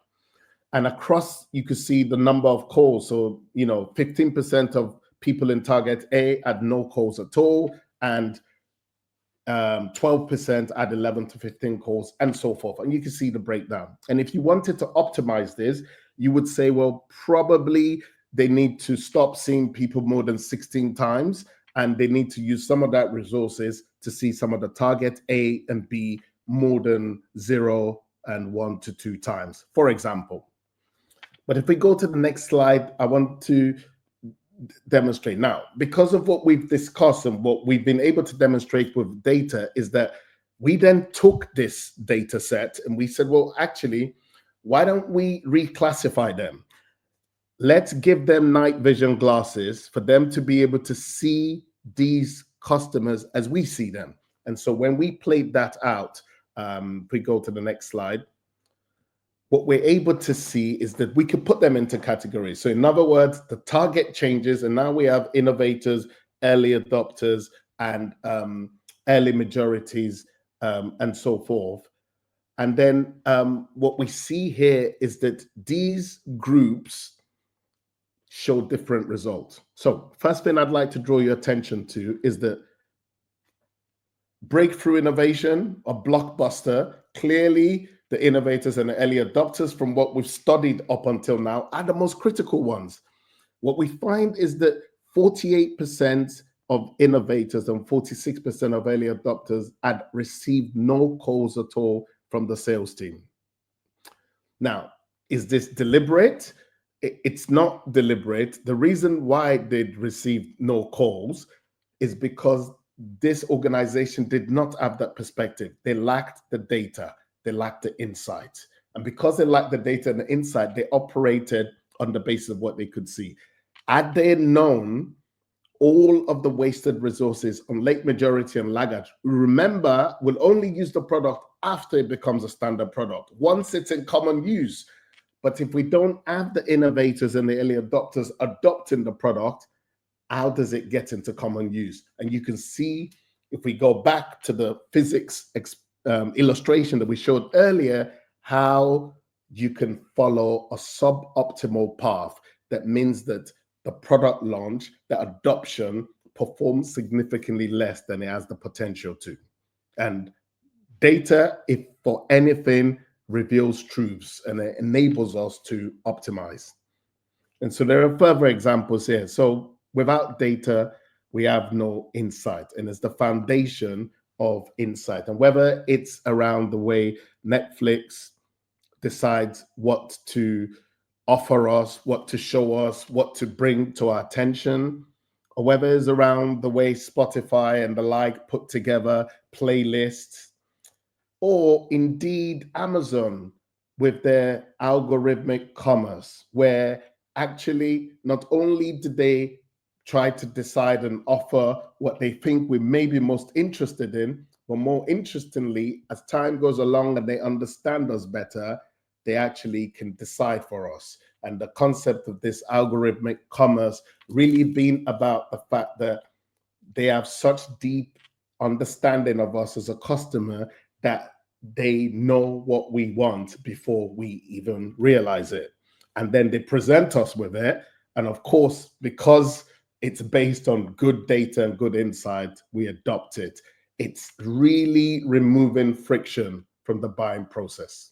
And across, you could see the number of calls. So, 15% of people in target A had no calls at all, and 12% had 11 to 15 calls, and so forth. And you can see the breakdown. And if you wanted to optimize this, you would say, well, probably they need to stop seeing people more than 16 times, and they need to use some of that resources to see some of the target A and B more than 0 and 1 to 2 times, for example. But if we go to the next slide, I want to demonstrate now, because of what we've discussed and what we've been able to demonstrate with data, is that we then took this data set and we said, well, actually, why don't we reclassify them? Let's give them night vision glasses for them to be able to see these customers as we see them. And so when we played that out, if we go to the next slide, what we're able to see is that we could put them into categories. So in other words, the target changes, and now we have innovators, early adopters, and early majorities, and so forth. And then what we see here is that these groups show different results. So first thing I'd like to draw your attention to is that breakthrough innovation, a blockbuster, clearly the innovators and the early adopters, from what we've studied up until now, are the most critical ones. What we find is that 48% of innovators and 46% of early adopters had received no calls at all from the sales team. Now, is this deliberate? It's not deliberate. The reason why they'd received no calls is because this organization did not have that perspective. They lacked the data, they lacked the insight. And because they lacked the data and the insight, they operated on the basis of what they could see. Had they known all of the wasted resources on late majority and laggards, remember, we'll only use the product after it becomes a standard product, once it's in common use. But if we don't have the innovators and the early adopters adopting the product, how does it get into common use? And you can see, if we go back to the physics illustration that we showed earlier, how you can follow a suboptimal path. That means that the product launch, the adoption performs significantly less than it has the potential to. And data, if for anything, reveals truths and it enables us to optimize. And so there are further examples here. So without data, we have no insight, and it's the foundation of insight. And whether it's around the way Netflix decides what to offer us, what to show us, what to bring to our attention, or whether it's around the way Spotify and the like put together playlists, or indeed Amazon with their algorithmic commerce, where actually not only do they try to decide and offer what they think we may be most interested in, but more interestingly, as time goes along and they understand us better, they actually can decide for us. And the concept of this algorithmic commerce really being about the fact that they have such deep understanding of us as a customer that they know what we want before we even realize it. And then they present us with it. And of course, because it's based on good data and good insight, we adopt it. It's really removing friction from the buying process.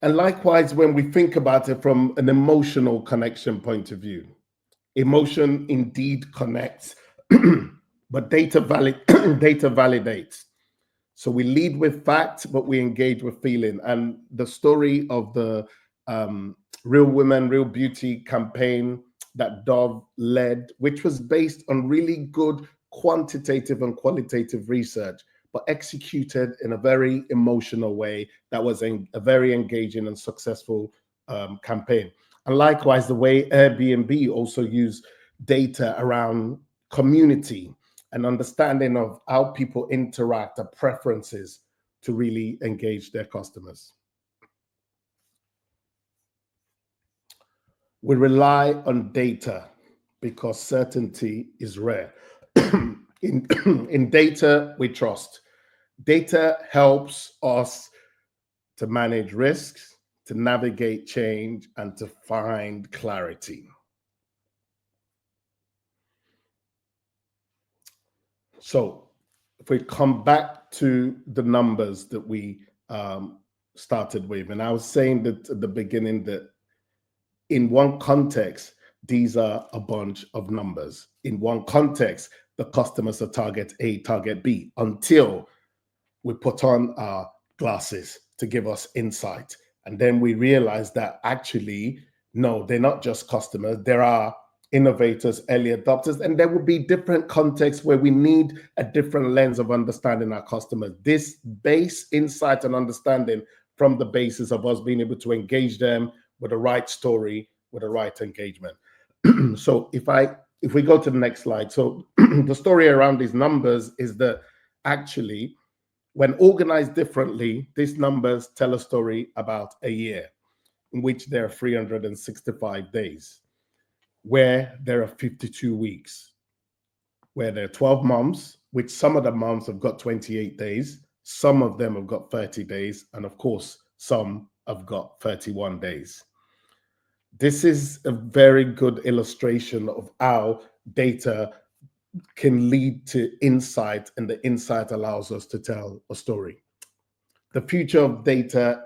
And likewise, when we think about it from an emotional connection point of view, emotion indeed connects, but data validates. So we lead with fact, but we engage with feeling. And the story of the Real Women, Real Beauty campaign that Dove led, which was based on really good quantitative and qualitative research, but executed in a very emotional way, that was a very engaging and successful campaign. And likewise, the way Airbnb also used data around community and understanding of how people interact, their preferences, to really engage their customers. We rely on data because certainty is rare. In data, we trust. Data helps us to manage risks, to navigate change, and to find clarity. So if we come back to the numbers that we started with, and I was saying that at the beginning that in one context, these are a bunch of numbers. In one context, the customers are target A, target B, until we put on our glasses to give us insight. And then we realize that actually, no, they're not just customers. There are innovators, early adopters, and there will be different contexts where we need a different lens of understanding our customers. This base insight and understanding from the basis of us being able to engage them with the right story, with the right engagement. So if we go to the next slide, so the story around these numbers is that actually, when organized differently, these numbers tell a story about a year in which there are 365 days, where there are 52 weeks, where there are 12 months, which some of the months have got 28 days, some of them have got 30 days, and of course, some have got 31 days. This is a very good illustration of how data can lead to insight, and the insight allows us to tell a story. The future of data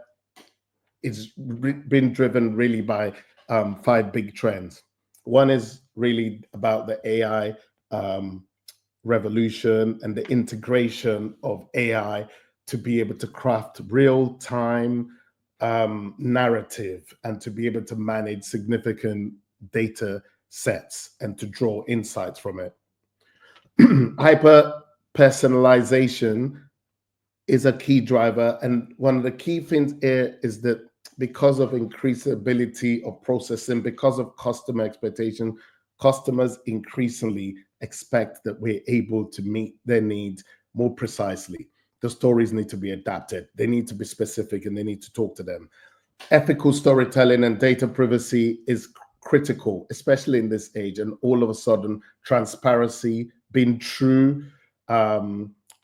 is been driven really by 5 big trends. One is really about the AI revolution and the integration of AI to be able to craft real-time narrative and to be able to manage significant data sets and to draw insights from it. Hyper personalization is a key driver. And one of the key things here is that because of increased ability of processing, because of customer expectation, customers increasingly expect that we're able to meet their needs more precisely. The stories need to be adapted. They need to be specific and they need to talk to them. Ethical storytelling and data privacy is critical, especially in this age. And all of a sudden, transparency, being true,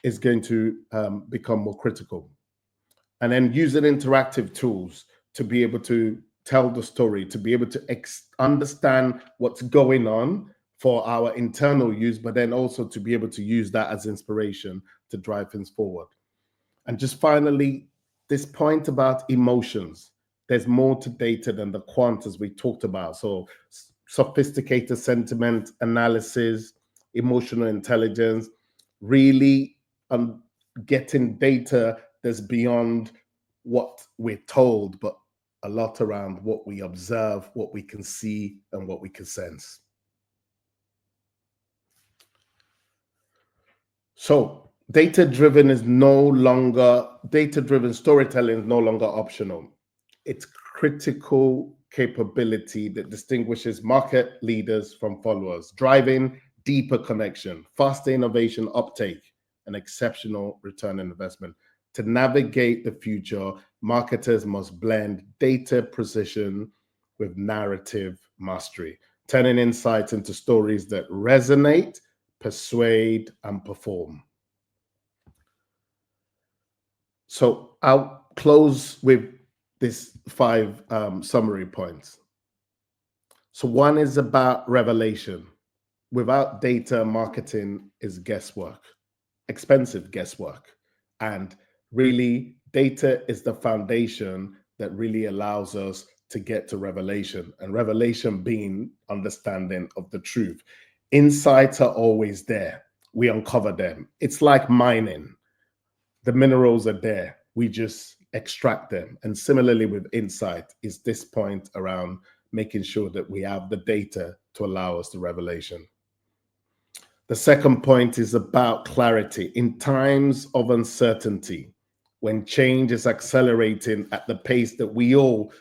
is going to become more critical. And then using interactive tools to be able to tell the story, to be able to understand what's going on for our internal use, but then also to be able to use that as inspiration to drive things forward. And just finally, this point about emotions. There's more to data than the quant, as we talked about. So sophisticated sentiment analysis, emotional intelligence, really getting data that's beyond what we're told, but a lot around what we observe, what we can see, and what we can sense. So data-driven storytelling is no longer optional. It's critical capability that distinguishes market leaders from followers, driving deeper connection, faster innovation uptake, and exceptional return on investment. To navigate the future, marketers must blend data precision with narrative mastery, turning insights into stories that resonate, persuade, and perform. So I'll close with these 5 summary points. So one is about revelation. Without data, marketing is guesswork, expensive guesswork. And really, data is the foundation that really allows us to get to revelation, and revelation being understanding of the truth. Insights are always there. We uncover them. It's like mining. The minerals are there. We just extract them. And similarly with insight is this point around making sure that we have the data to allow us the revelation. The second point is about clarity. In times of uncertainty, when change is accelerating at the pace that we all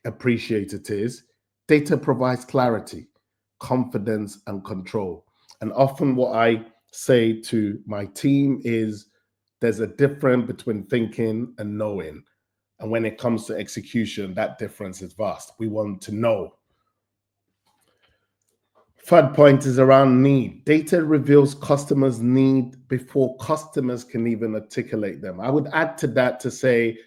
appreciate it is, data provides clarity, confidence, and control. And often what I say to my team is there's a difference between thinking and knowing. And when it comes to execution, that difference is vast. We want to know. Third point is around need. Data reveals customers' need before customers can even articulate them. I would add to that to say,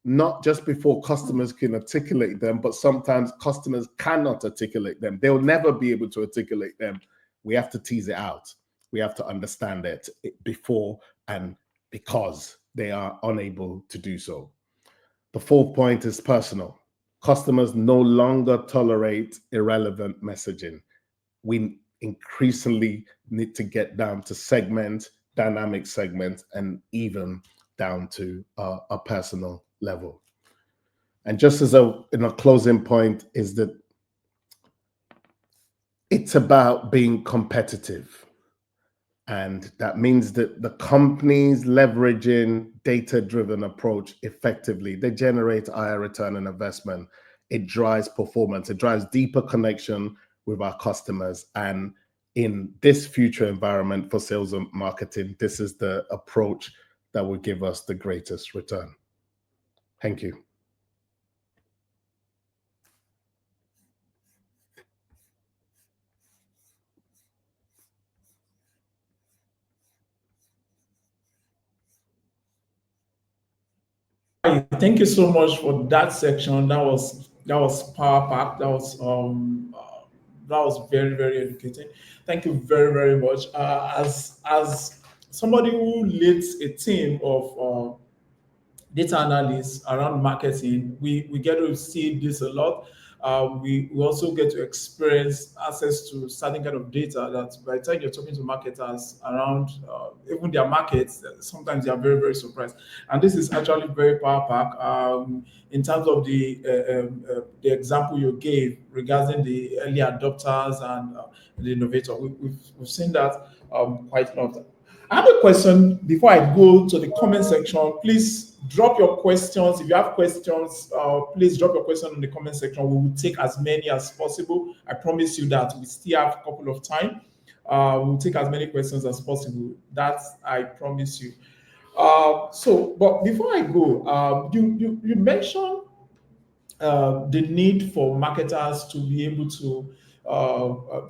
not just before customers can articulate them, but sometimes customers cannot articulate them. They'll never be able to articulate them. We have to tease it out. We have to understand it before and because they are unable to do so. The fourth point is personal. Customers no longer tolerate irrelevant messaging. We increasingly need to get down to segment, dynamic segment, and even down to a personal level. And just as a closing point is that it's about being competitive. And that means that the companies leveraging data-driven approach effectively, they generate higher return on investment. It drives performance. It drives deeper connection with our customers. And in this future environment for sales and marketing, this is the approach that will give us the greatest return. Thank you. Thank you so much for that section. That was power packed. That was very, very educating. Thank you very, very much. As somebody who leads a team of data analysts around marketing, we get to see this a lot. we also get to experience access to certain kind of data that by the time you're talking to marketers around even their markets, sometimes they are very, very surprised. And this is actually very power pack in terms of the example you gave regarding the early adopters and the innovator. We've seen that quite a lot. I have a question before I go to the comment section. Please drop your questions. If you have questions, please drop your question in the comment section. We will take as many as possible. I promise you that we still have a couple of time. We'll take as many questions as possible. That I promise you. But before I go, you mentioned the need for marketers to be able to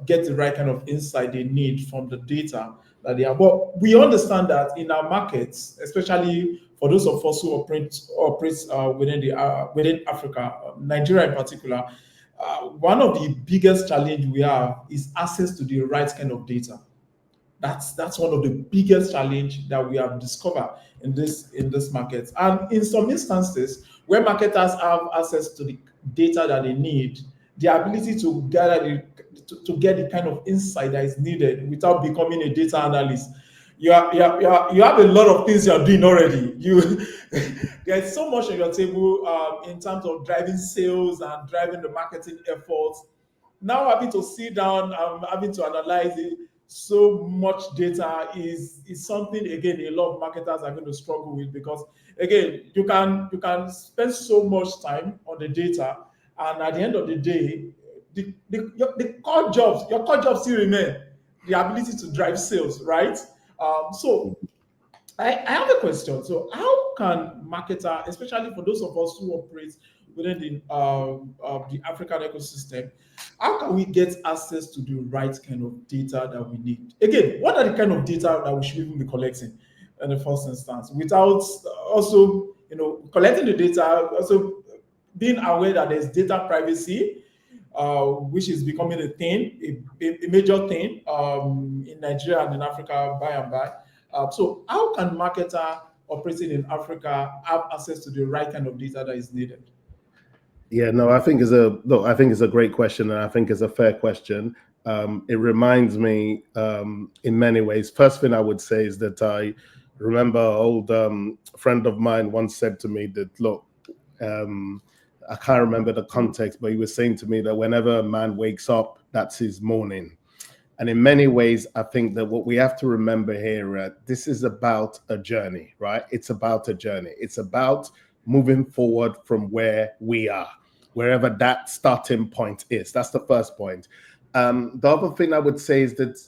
get the right kind of insight they need from the data that they have. But we understand that in our markets, especially for those of us who operate within Africa, Nigeria in particular, one of the biggest challenge we have is access to the right kind of data. That's one of the biggest challenge that we have discovered in this market. And in some instances, where marketers have access to the data that they need, the ability to gather to get the kind of insight that is needed without becoming a data analyst. You have a lot of things you are doing already. There's so much on your table in terms of driving sales and driving the marketing efforts. Now having to sit down and having to analyze it, so much data is something again a lot of marketers are going to struggle with, because again you can spend so much time on the data, and at the end of the day your core jobs still remain the ability to drive sales, right? So I have a question. So how can marketer, especially for those of us who operate within the African ecosystem, how can we get access to the right kind of data that we need? Again, what are the kind of data that we should even be collecting in the first instance, without also collecting the data, also being aware that there's data privacy, which is becoming a thing, a major thing in Nigeria and in Africa by and by. So how can marketer operating in Africa have access to the right kind of data that is needed? Yeah, no, I think it's a great question, and I think it's a fair question. It reminds me, in many ways. First thing I would say is that I remember an old friend of mine once said to me that, look, I can't remember the context, but he was saying to me that whenever a man wakes up, that's his morning. And in many ways, I think that what we have to remember here, this is about a journey, right? It's about a journey. It's about moving forward from where we are, wherever that starting point is. That's the first point. The other thing I would say is that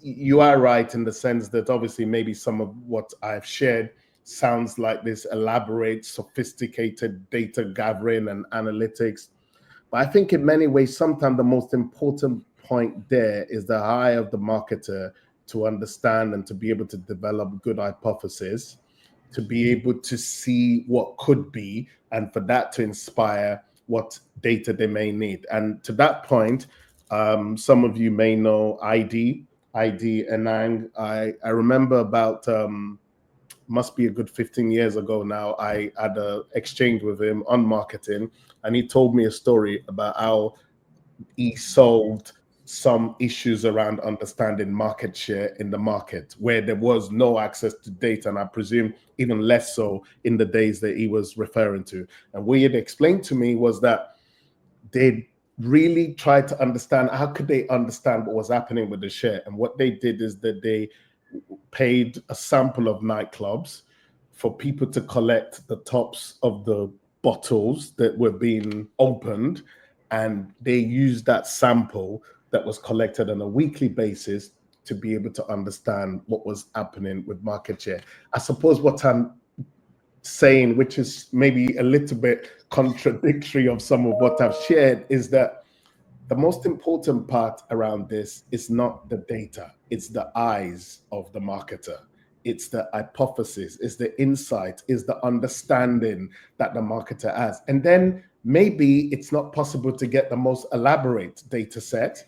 you are right in the sense that obviously maybe some of what I've shared sounds like this elaborate, sophisticated data gathering and analytics. But I think in many ways, sometimes the most important point there is the eye of the marketer to understand and to be able to develop good hypotheses, to be able to see what could be, and for that to inspire what data they may need. And to that point, some of you may know ID Enang. I remember about must be a good 15 years ago now, I had an exchange with him on marketing, and he told me a story about how he solved some issues around understanding market share in the market where there was no access to data, and I presume even less so in the days that he was referring to. And what he had explained to me was that they really tried to understand how could they understand what was happening with the share. And what they did is that they paid a sample of nightclubs for people to collect the tops of the bottles that were being opened, and they used that sample that was collected on a weekly basis to be able to understand what was happening with market share. I suppose what I'm saying, which is maybe a little bit contradictory of some of what I've shared, is that the most important part around this is not the data, it's the eyes of the marketer. It's the hypothesis, it's the insight, it's the understanding that the marketer has. And then maybe it's not possible to get the most elaborate data set,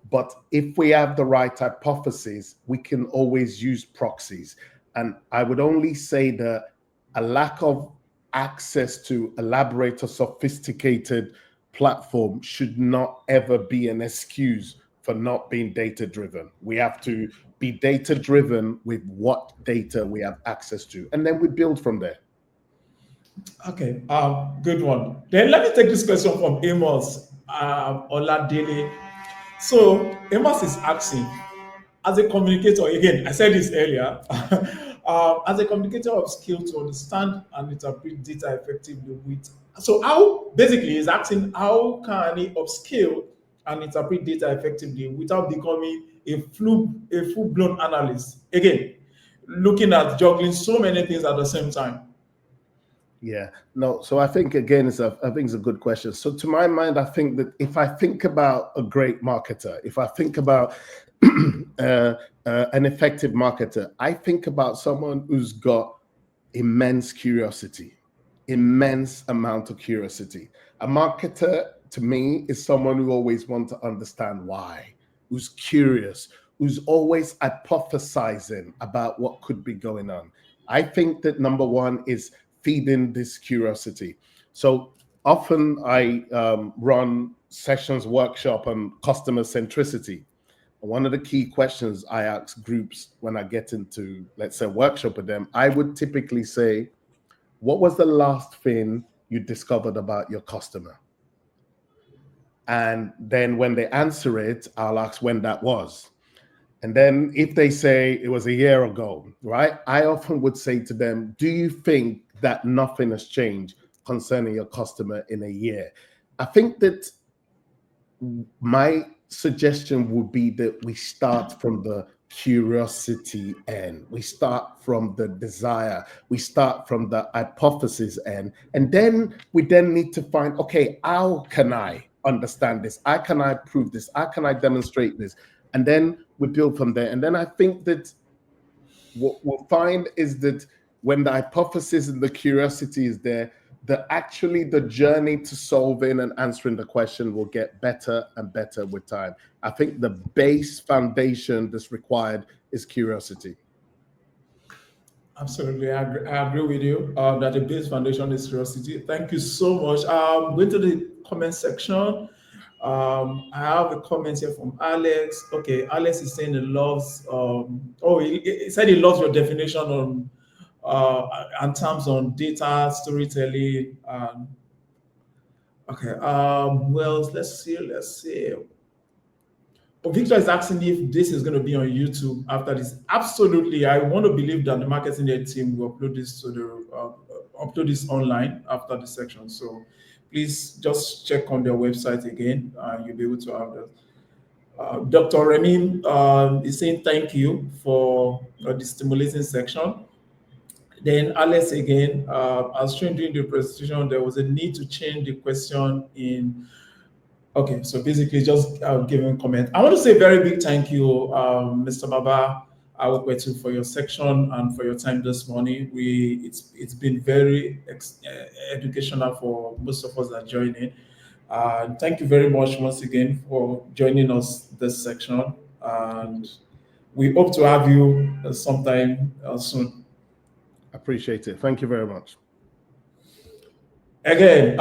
but if we have the right hypothesis, we can always use proxies. And I would only say that a lack of access to elaborate or sophisticated platform should not ever be an excuse for not being data driven. We have to be data driven with what data we have access to, and then we build from there. Okay, good one. Then let me take this question from Amos Oladele. So Amos is asking, as a communicator, again, I said this earlier, as a communicator of skill to understand and interpret data effectively with, so how, basically he's asking how can he upskill and interpret data effectively without becoming a full-blown analyst? Again, looking at juggling so many things at the same time. Yeah, no. So I think again, I think it's a good question. So to my mind, I think that if I think about a great marketer, if I think about an effective marketer, I think about someone who's got immense curiosity, immense amount of curiosity. A marketer to me is someone who always wants to understand why, who's curious, who's always hypothesizing about what could be going on. I think that number one is feeding this curiosity. So often I run sessions, workshop on customer centricity. One of the key questions I ask groups when I get into, let's say, workshop with them, I would typically say, what was the last thing you discovered about your customer? And then when they answer it, I'll ask when that was. And then if they say it was a year ago, right? I often would say to them, do you think that nothing has changed concerning your customer in a year? I think that my suggestion would be that we start from the curiosity end. We start from the desire. We start from the hypothesis end. And then we need to find, okay, how can I understand this? How can I prove this? How can I demonstrate this? And then we build from there. And then I think that what we'll find is that when the hypothesis and the curiosity is there, the journey to solving and answering the question will get better and better with time. I think the base foundation that's required is curiosity. Absolutely, I agree with you that the base foundation is curiosity. Thank you so much. Going to the comment section. I have a comment here from Alex. Okay, Alex is saying he loves. He said he loves your definition on in terms on data storytelling. Okay. Well, let's see. Oh, Victor is asking if this is going to be on YouTube after this. Absolutely, I want to believe that the marketing ed team will upload this to the upload this online after the section. So please just check on their website again, and you'll be able to have that. Dr. Remy is saying thank you for the stimulating section. Then Alex again, as shown during the presentation, there was a need to change the question in. Okay, so basically just giving a comment. I want to say a very big thank you, Mr. Baba Awopetu, for your section and for your time this morning. It's been very educational for most of us that join in. Thank you very much once again for joining us this section, and we hope to have you sometime soon. Appreciate it. Thank you very much. Again,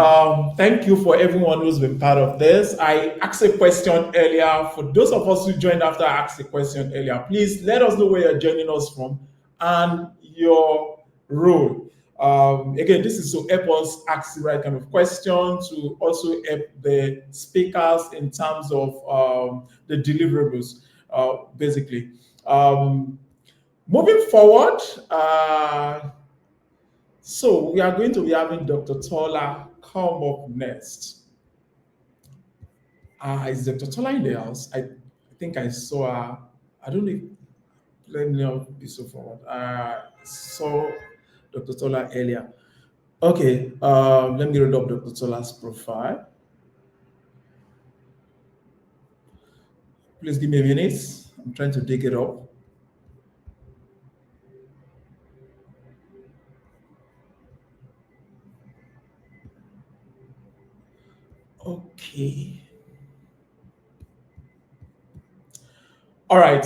thank you for everyone who's been part of this. I asked a question earlier. For those of us who joined after I asked a question earlier, please let us know where you're joining us from and your role. Again, this is to help us ask the right kind of question, to also help the speakers in terms of the deliverables, basically. Moving forward, so we are going to be having Dr. Tola come up next. Is Dr. Tola in the house? I think I saw her. I don't know if, let me not be so forward. I saw Dr. Tola earlier. Okay, let me read up Dr. Tola's profile. Please give me a minute. I'm trying to dig it up. Okay. All right.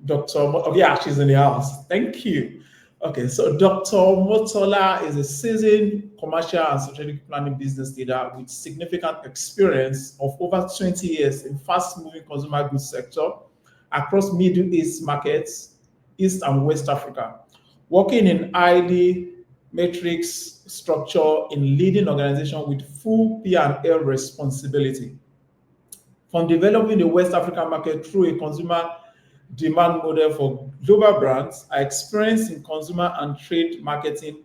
Dr. Yeah, she's in the house. Thank you. Okay, so Dr. Omotola is a seasoned commercial and strategic planning business leader with significant experience of over 20 years in fast-moving consumer goods sector across Middle East markets, East and West Africa, working in highly matrix structure in leading organization with full P&L responsibility. From developing the West African market through a consumer demand model for global brands, our experience in consumer and trade marketing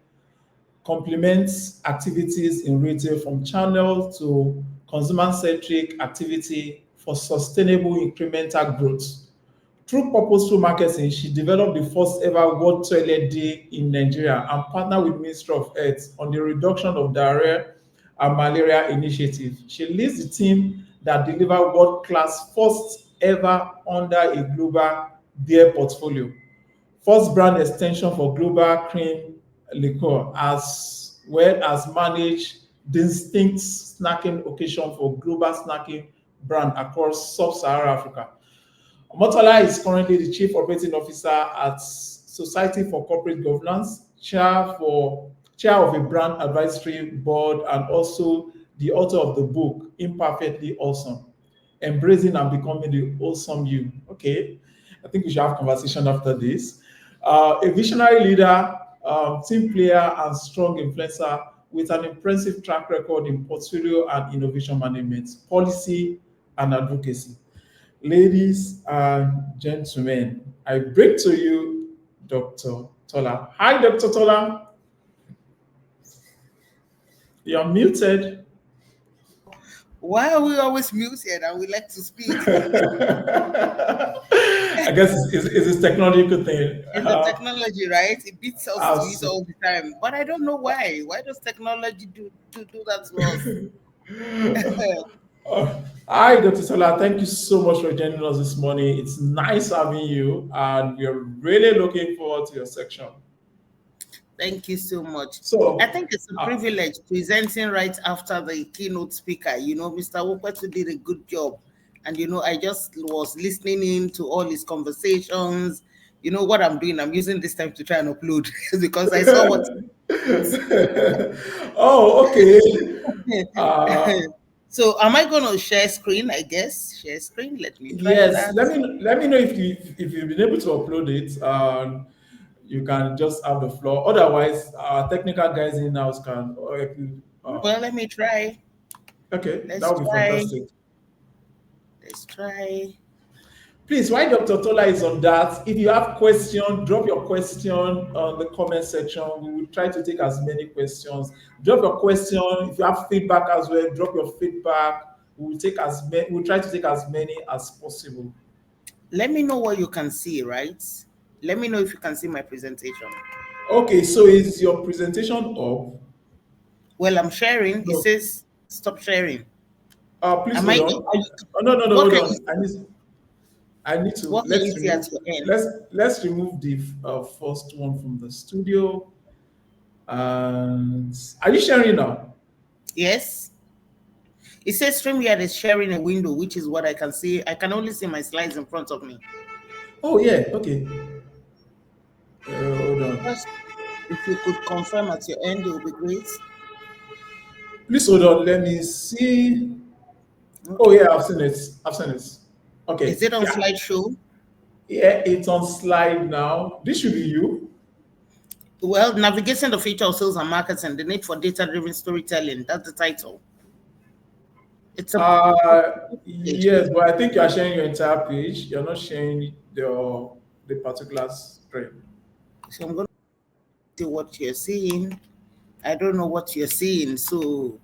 complements activities in retail from channel to consumer-centric activity for sustainable incremental growth. Through purposeful marketing, she developed the first ever World Toilet Day in Nigeria and partnered with Ministry of Health on the reduction of diarrhea and malaria initiative. She leads the team that delivered world-class first ever under a global beer portfolio. First brand extension for global cream liqueur, as well as manage distinct snacking occasion for global snacking brand across sub-Saharan Africa. Omotola is currently the Chief Operating Officer at Society for Corporate Governance, chair of a brand advisory board, and also the author of the book Imperfectly Awesome: Embracing and Becoming the Awesome You. Okay, I think we should have conversation after this. A visionary leader, team player, and strong influencer with an impressive track record in portfolio and innovation management, policy, and advocacy. Ladies and gentlemen, I bring to you Dr. Tola. Hi, Dr. Tola. You're muted. Why are we always muted and we like to speak? I guess it's a technological thing. It's the technology, right? It beats us to it Absolutely. all the time. But I don't know why. Why does technology do that to us? Hi, Dr. Tola. Thank you so much for joining us this morning. It's nice having you, and we're really looking forward to your section. Thank you so much. So, I think it's a privilege presenting right after the keynote speaker. Mr. Awopetu did a good job. And, I just was listening in to all his conversations. You know what I'm doing? I'm using this time to try and upload because I saw what. oh, okay. So am I going to share screen? I guess share screen. Let me try Yes, that. let me know if you've been able to upload it. You can just have the floor. Otherwise, our technical guys in house can help you. Well, let me try. Okay, Let's that would be try. fantastic. Let's try. Please, while Dr. Tola is on that, if you have questions, drop your question on the comment section. We will try to take as many questions. Drop your question. If you have feedback as well, drop your feedback. We'll try to take as many as possible. Let me know what you can see, right? Let me know if you can see my presentation. Okay, so is your presentation up? Well, I'm sharing. No. It says stop sharing. Please hold on. No, What hold can on. I need to what can you see at your end? let's remove the first one from the studio. And are you sharing now? Yes. It says StreamYard is sharing a window, which is what I can see. I can only see my slides in front of me. Oh yeah, okay. Hold on. First, if you could confirm at your end, it would be great. Please hold on. Let me see. Okay. Oh yeah, I've seen it. Okay. Is it on Yeah. slideshow? Yeah, it's on slide now. This should be you. Well, navigating the future of sales and marketing, the need for data-driven storytelling. That's the title. It's a Yes, but I think you are sharing your entire page. You're not sharing the particular screen. So I'm going to see what you're seeing. I don't know what you're seeing. So,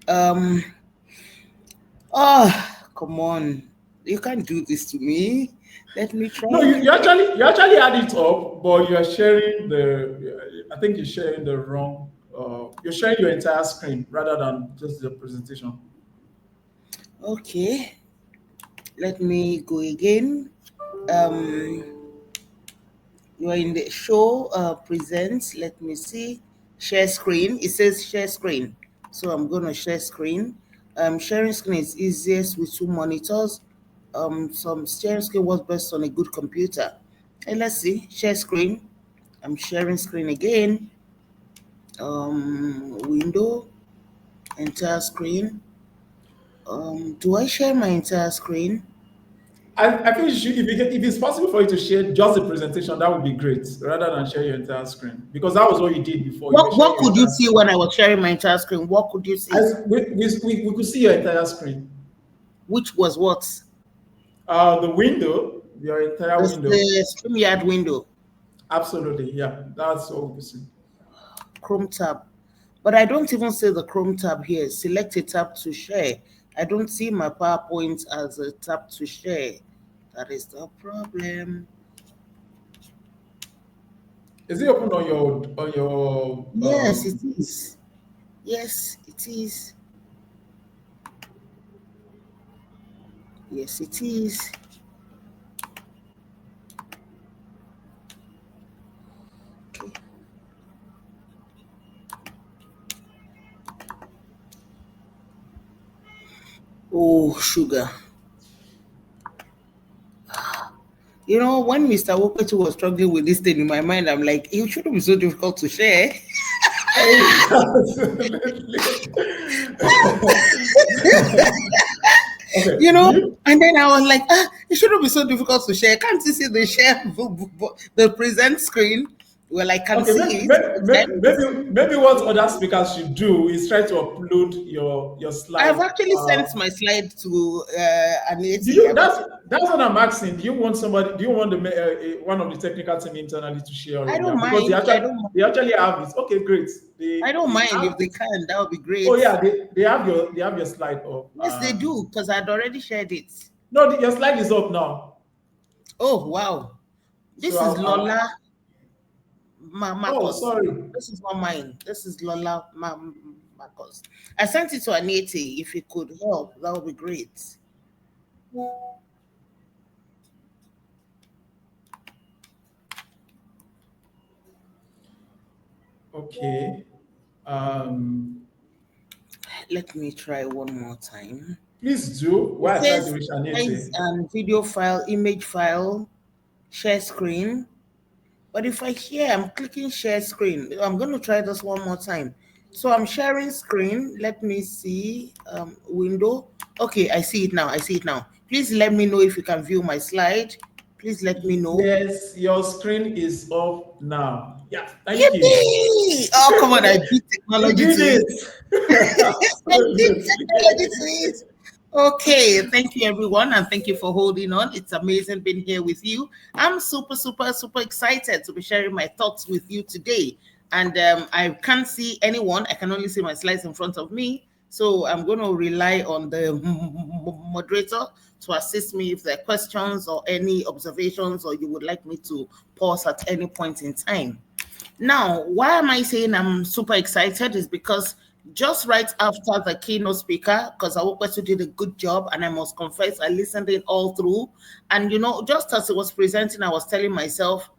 come on. You can't do this to me. Let me try. No, you actually had it up, but you're sharing I think you're sharing the wrong. You're sharing your entire screen rather than just the presentation. Okay. Let me go again. You are in the show presents. Let me see. Share screen. It says share screen. So I'm going to share screen. Sharing screen is easiest with 2 monitors. Some sharing screen works best on a good computer. And let's see. Share screen. I'm sharing screen again. Window, entire screen. Do I share my entire screen? I think if it's possible for you to share just the presentation, that would be great, rather than share your entire screen. Because that was what you did before. You were What sharing your could you entire see screen. when I was sharing my entire screen? What could you see? We could see your entire screen. Which was what? The window, your entire window. The StreamYard window, Absolutely, yeah. That's what we could see. Chrome tab. But I don't even see the Chrome tab here. Select a tab to share. I don't see my PowerPoint as a tab to share. That is the problem. Is it open on your Yes, it is. Yes, it is. Yes, it is. Okay. Oh, sugar. You know, when Mr. Awopetu was struggling with this thing in my mind, I'm like, it shouldn't be so difficult to share. absolutely. Okay. You know, and then I was like, it shouldn't be so difficult to share. Can't you see the share, the present screen? Well, I can Okay, see it. maybe what other speakers should do is try to upload your I've slide. actually sent my slide to Do Aneti. you that's what I'm asking. Do you want somebody? Do you want one of the technical team internally to share I already now? don't Because mind. I don't. they actually have it. Okay, great. I don't They mind have if they it. can. That would be Oh great. yeah, they have your slide up. Yes, they do because I'd already shared it. No, your slide is up now. Oh wow, So this is Lola oh, Marcos. sorry. This is not mine. This is Lola Marcos. I sent it to Aneti. If it could help, that would be great. Okay. Let me try one more time. Please do. It While I try to says reach slides Anete. and video file, image file, share screen. But if I hear, I'm clicking share screen. I'm going to try this one more time. So I'm sharing screen. Let me see window. Okay, I see it now. I see it now. Please let me know if you can view my slide. Please let me know. Yes, your screen is off now. Yeah, thank you. Yippee! Oh, come on. I beat You technology did to it. it. I beat Absolutely. technology to it. Okay, thank you everyone, and thank you for holding on. It's amazing being here with you. I'm super, super, super excited to be sharing my thoughts with you today. And I can't see anyone, I can only see my slides in front of me. So I'm going to rely on the moderator to assist me if there are questions or any observations, or you would like me to pause at any point in time. Now, why am I saying I'm super excited is because just right after the keynote speaker, because Awopetu did a good job, and I must confess, I listened in all through. And, you know, just as it was presenting, I was telling myself,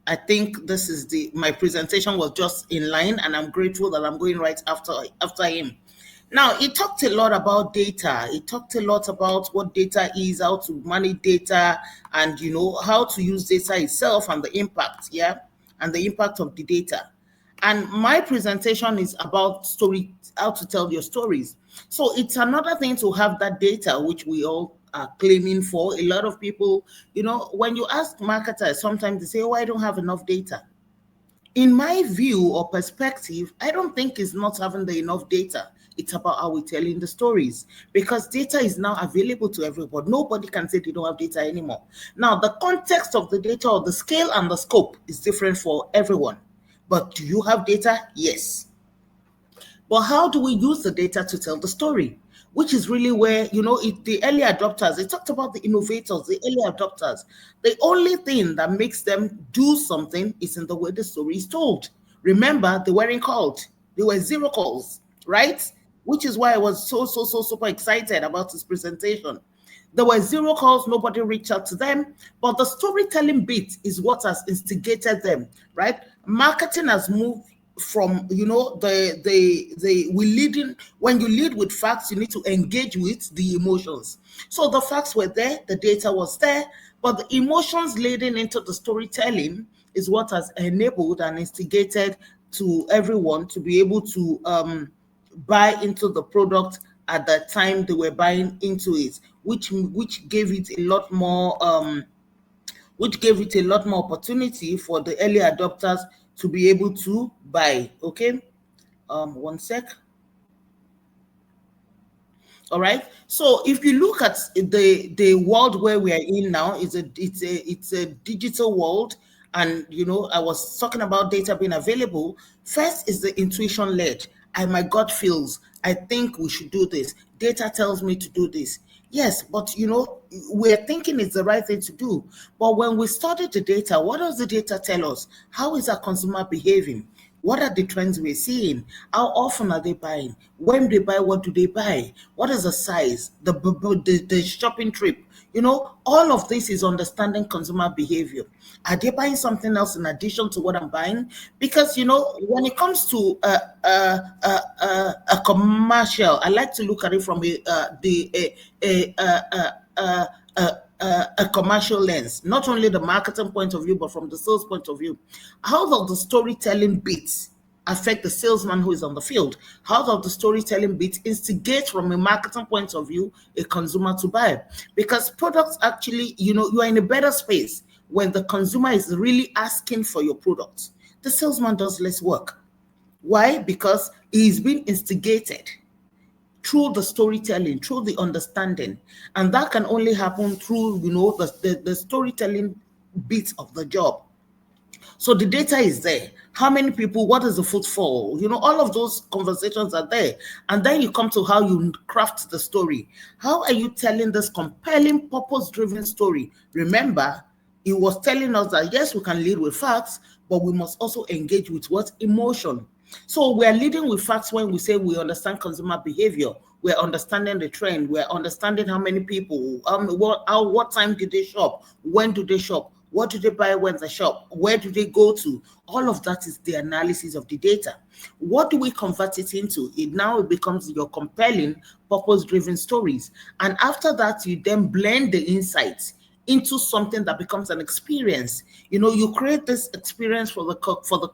I think this is my presentation was just in line, and I'm grateful that I'm going right after him. Now, he talked a lot about data. He talked a lot about what data is, how to manage data, and, you know, how to use data itself and the impact, and the impact of the data. And my presentation is about how to tell your stories. So it's another thing to have that data, which we all are claiming for. A lot of people, you know, when you ask marketers, sometimes they say, oh, I don't have enough data. In my view or perspective, I don't think it's not having the enough data. It's about how we're telling the stories, because data is now available to everybody. Nobody can say they don't have data anymore. Now, the context of the data or the scale and the scope is different for everyone. But do you have data? Yes. But how do we use the data to tell the story? Which is really where, you know, the early adopters, they talked about the innovators, the early adopters. The only thing that makes them do something is in the way the story is told. Remember, they weren't called. There were zero calls, right? Which is why I was so super excited about this presentation. There were zero calls, nobody reached out to them, but the storytelling bit is what has instigated them, right? Marketing has moved from, you know, we leading. When you lead with facts, you need to engage with the emotions. So the facts were there, the data was there, but the emotions leading into the storytelling is what has enabled and instigated to everyone to be able to buy into the product at the time they were buying into it, which gave it a lot more opportunity for the early adopters to be able to buy. Okay, one sec. All right. So if you look at the world where we are in now, it's a digital world, and I was talking about data being available. First is the intuition led. My gut feels. I think we should do this. Data tells me to do this. Yes, but we're thinking it's the right thing to do. But when we study the data, what does the data tell us? How is our consumer behaving? What are the trends we're seeing? How often are they buying? When they buy, what do they buy? What is the size? The shopping trip? All of this is understanding consumer behavior. Are they buying something else in addition to what I'm buying? Because when it comes to a commercial, I like to look at it from a commercial lens, not only the marketing point of view, but from the sales point of view. How does the storytelling bits affect the salesman who is on the field? How does the storytelling bit instigate from a marketing point of view a consumer to buy? Because products actually, you are in a better space when the consumer is really asking for your product. The salesman does less work. Why? Because he's been instigated through the storytelling, through the understanding. And that can only happen through, the storytelling bit of the job. So the data is there. How many people, what is the footfall? All of those conversations are there. And then you come to how you craft the story. How are you telling this compelling, purpose-driven story? Remember, he was telling us that, yes, we can lead with facts, but we must also engage with what? Emotion. So we're leading with facts when we say we understand consumer behavior. We're understanding the trend. We're understanding how many people, what time did they shop? When do they shop? What do they buy when they shop? Where do they go to? All of that is the analysis of the data. What do we convert it into? It becomes your compelling, purpose-driven stories. And after that, you then blend the insights into something that becomes an experience. You create this experience for the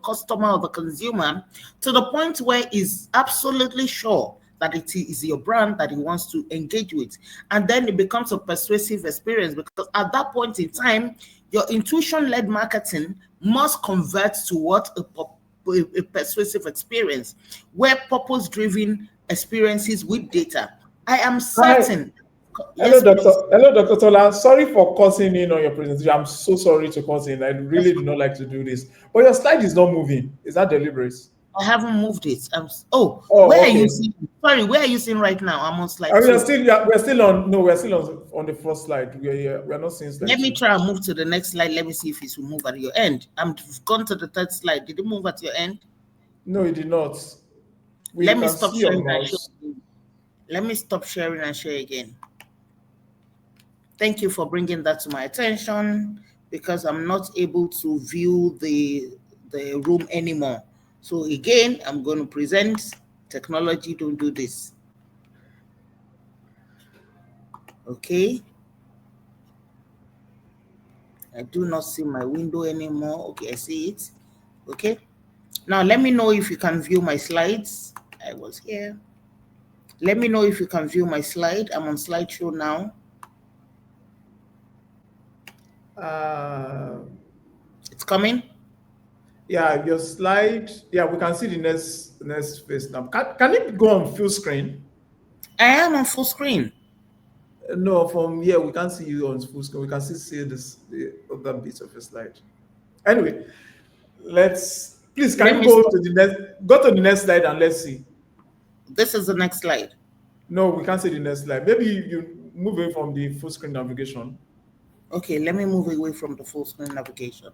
customer or the consumer to the point where he's absolutely sure that it is your brand that he wants to engage with. And then it becomes a persuasive experience, because at that point in time, your intuition-led marketing must convert to what? A persuasive experience, where purpose-driven experiences with data. I am certain. Hello, Dr. Tola. Sorry for cutting in on your presentation. I'm so sorry to cut in. I really do not like to do this. But your slide is not moving. Is that deliberate? I haven't moved it. Where okay. Are you seeing? Sorry, where are you seeing right now? I'm on slide 2. We're still on the first slide. We're not seeing slide. Let me try and move to the next slide. Let me see if it will move at your end. I'm gone to the third slide. Did it move at your end? No, it did not. Let me stop sharing and share. Let me stop sharing and share again. Thank you for bringing that to my attention, because I'm not able to view the room anymore. So again, I'm going to present. Technology, don't do this. Okay. I do not see my window anymore. Okay, I see it. Okay. Now let me know if you can view my slides. I was here. Let me know if you can view my slide. I'm on slideshow now. It's coming. Yeah, your slide. Yeah, we can see the next phase now. Can it go on full screen? I am on full screen. No, from here we can't see you on full screen. We can still see the other bits of your slide. Anyway, please can you go to the next slide and let's see. This is the next slide. No, we can't see the next slide. Maybe you move away from the full screen navigation. Okay, let me move away from the full screen navigation.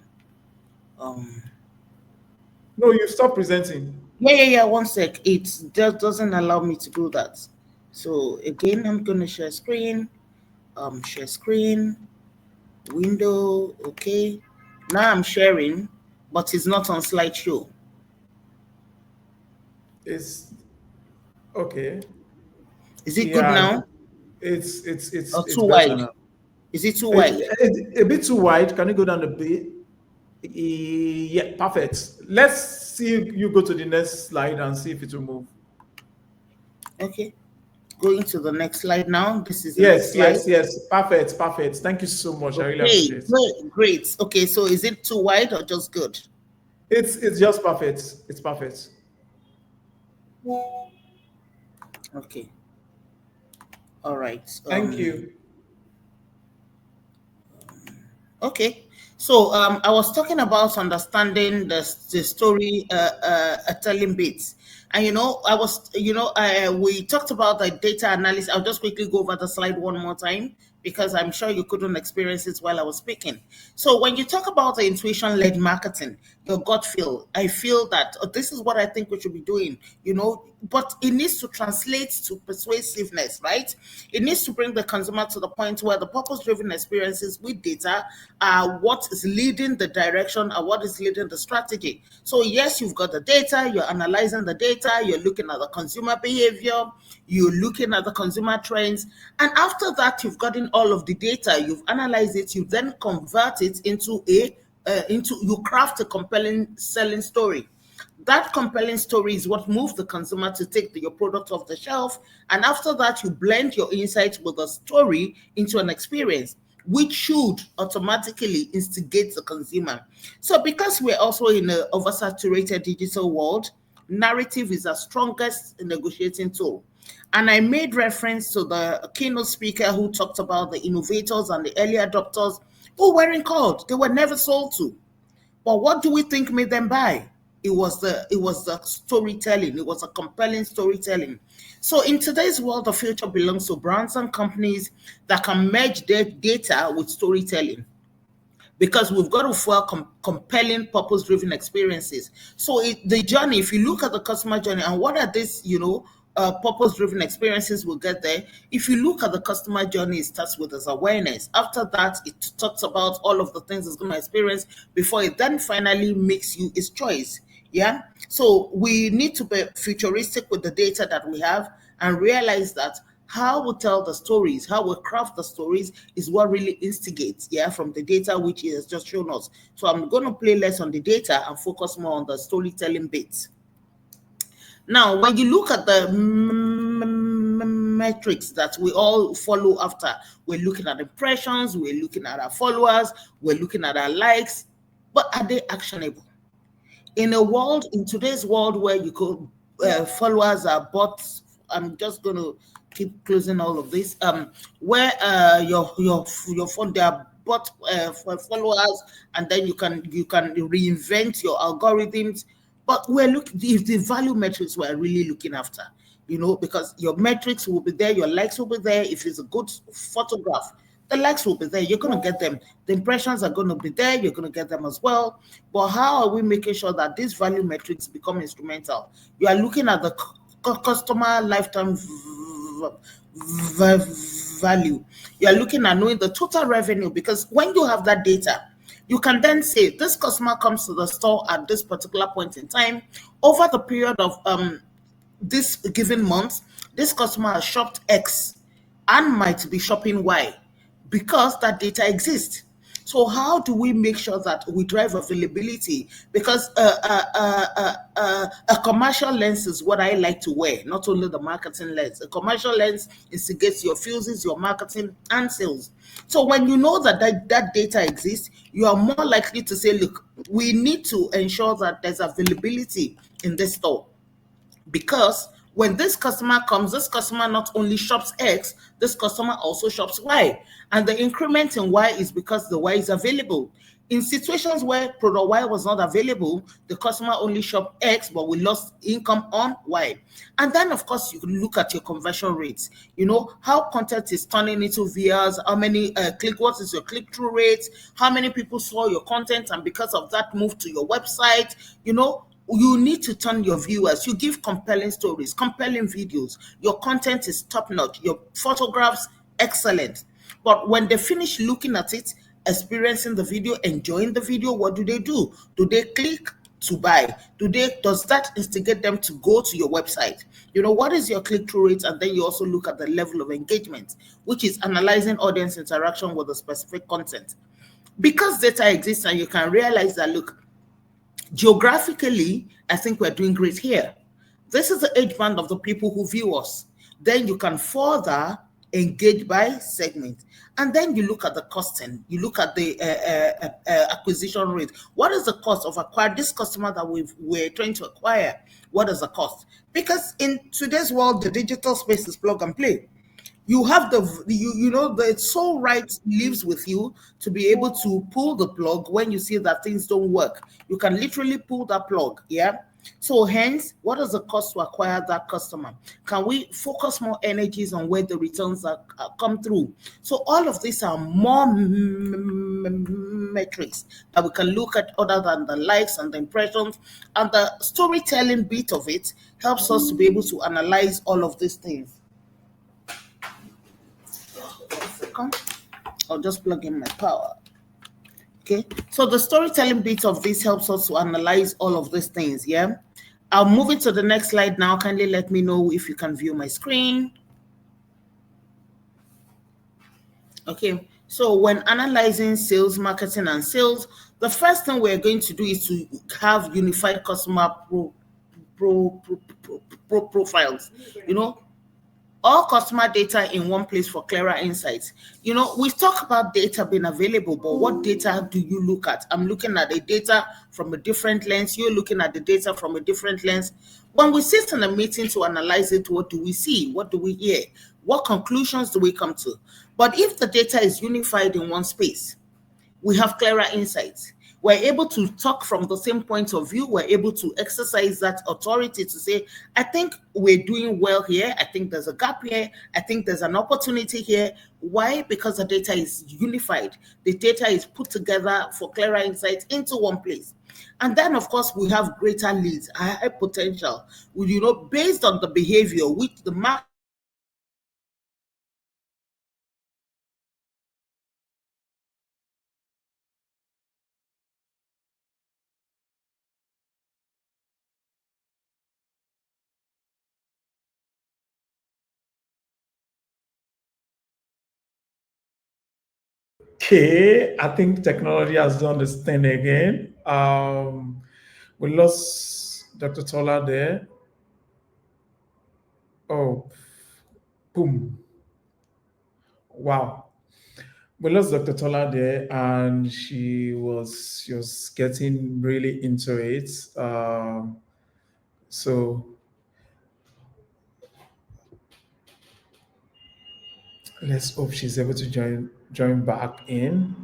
No, you stop presenting. Yeah. 1 sec. It just doesn't allow me to do that. So again, I'm going to share screen. Share screen. Window. Okay. Now I'm sharing, but it's not on slideshow. It's okay. Is it good now? It's too wide. Is it too wide? A bit too wide. Can you go down a bit? Yeah, perfect. Let's see you go to the next slide and see if it will move. Okay. Going to the next slide now. This is the next Yes, slide. yes. Perfect, perfect. Thank you so much. I really Okay, appreciate it. great. Okay, so is it too wide or just good? It's just perfect. It's perfect. Okay. All right. Thank you. Okay. So I was talking about understanding the story telling bits. And we talked about the data analysis. I'll just quickly go over the slide one more time because I'm sure you couldn't experience it while I was speaking. So when you talk about the intuition-led marketing, your gut feel, I feel that this is what I think we should be doing, but it needs to translate to persuasiveness, right? It needs to bring the consumer to the point where the purpose-driven experiences with data are what is leading the direction and what is leading the strategy. So yes, you've got the data, you're analyzing the data, you're looking at the consumer behavior, you're looking at the consumer trends, and after that, you've gotten all of the data, you've analyzed it, you then convert it into you craft a compelling selling story. That compelling story is what moves the consumer to take your product off the shelf. And after that, you blend your insights with a story into an experience, which should automatically instigate the consumer. So because we're also in an oversaturated digital world, narrative is our strongest negotiating tool. And I made reference to the keynote speaker who talked about the innovators and the early adopters who weren't called. They were never sold to. But what do we think made them buy? It was the storytelling. It was a compelling storytelling. So in today's world, the future belongs to brands and companies that can merge their data with storytelling, because we've got to fuel compelling purpose-driven experiences. So the journey, if you look at the customer journey and what are these, purpose-driven experiences will get there. If you look at the customer journey, it starts with this awareness. After that, it talks about all of the things it's going to experience before it then finally makes you its choice. Yeah. So we need to be futuristic with the data that we have and realize that how we tell the stories, how we craft the stories is what really instigates, from the data which he has just shown us. So I'm going to play less on the data and focus more on the storytelling bits. Now, when you look at the metrics that we all follow after, we're looking at impressions, we're looking at our followers, we're looking at our likes, but are they actionable? In today's world where you could followers are bots, I'm just going to keep closing all of this. Where your phone, they are bot for followers, and then you can reinvent your algorithms. But we're looking if the value metrics we're really looking after, because your metrics will be there, your likes will be there. If it's a good photograph, the likes will be there. You're going to get them. The impressions are going to be there. You're going to get them as well. But how are we making sure that these value metrics become instrumental? You are looking at the customer lifetime value. You are looking at knowing the total revenue, because when you have that data, you can then say this customer comes to the store at this particular point in time. Over the period of this given month, this customer has shopped X and might be shopping Y, because that data exists. So how do we make sure that we drive availability? Because a commercial lens is what I like to wear, not only the marketing lens. A commercial lens instigates your fuses, your marketing, and sales. So when you know that data exists, you are more likely to say, look, we need to ensure that there's availability in this store. Because when this customer comes, this customer not only shops X, this customer also shops Y. And the increment in Y is because the Y is available. In situations where product Y was not available, the customer only shopped X, but we lost income on Y. And then, of course, you can look at your conversion rates. How content is turning into viewers, how many what is your click-through rate, how many people saw your content, and because of that, moved to your website. You need to turn your viewers. You give compelling stories, compelling videos. Your content is top-notch. Your photographs, excellent. But when they finish looking at it, experiencing the video, enjoying the video, what do? Do they click to buy? Does that instigate them to go to your website? What is your click-through rate? And then you also look at the level of engagement, which is analyzing audience interaction with a specific content. because data exists and you can realize that, look, geographically, I think we're doing great here. This is the age band of the people who view us. Then you can further engage by segment. And then you look at the costing, you look at the acquisition rate. What is the cost of acquiring this customer that we're trying to acquire? What is the cost? Because in today's world, the digital space is plug and play. You have the soul right lives with you to be able to pull the plug when you see that things don't work. You can literally pull that plug. Yeah. So hence, what is the cost to acquire that customer? Can we focus more energies on where the returns are come through? So all of these are more metrics that we can look at other than the likes and the impressions, and the storytelling bit of it helps us to be able to analyze all of these things. I'll just plug in my power. Okay, so the storytelling bit of this helps us to analyze all of these things. Yeah, I'll move it to the next slide now. Kindly let me know if you can view my screen. Okay, so when analyzing sales, marketing, and sales, the first thing we're going to do is to have unified customer profiles. All customer data in one place for clearer insights. We talk about data being available, but what data do you look at? I'm looking at the data from a different lens. You're looking at the data from a different lens. When we sit in a meeting to analyze it, what do we see? What do we hear? What conclusions do we come to? But if the data is unified in one space, we have clearer insights. We're able to talk from the same point of view. We're able to exercise that authority to say, I think we're doing well here. I think there's a gap here. I think there's an opportunity here. Why? Because the data is unified. The data is put together for clearer insights into one place. And then, of course, we have greater leads, high potential, based on the behavior which the market Okay, I think technology has done this thing again. We lost Dr. Tola there. Oh, boom. Wow. We lost Dr. Tola there, and she was getting really into it. So let's hope she's able to join back in.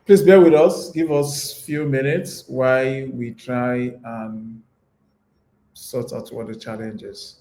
Please bear with us. Give us a few minutes while we try and sort out what the challenge is.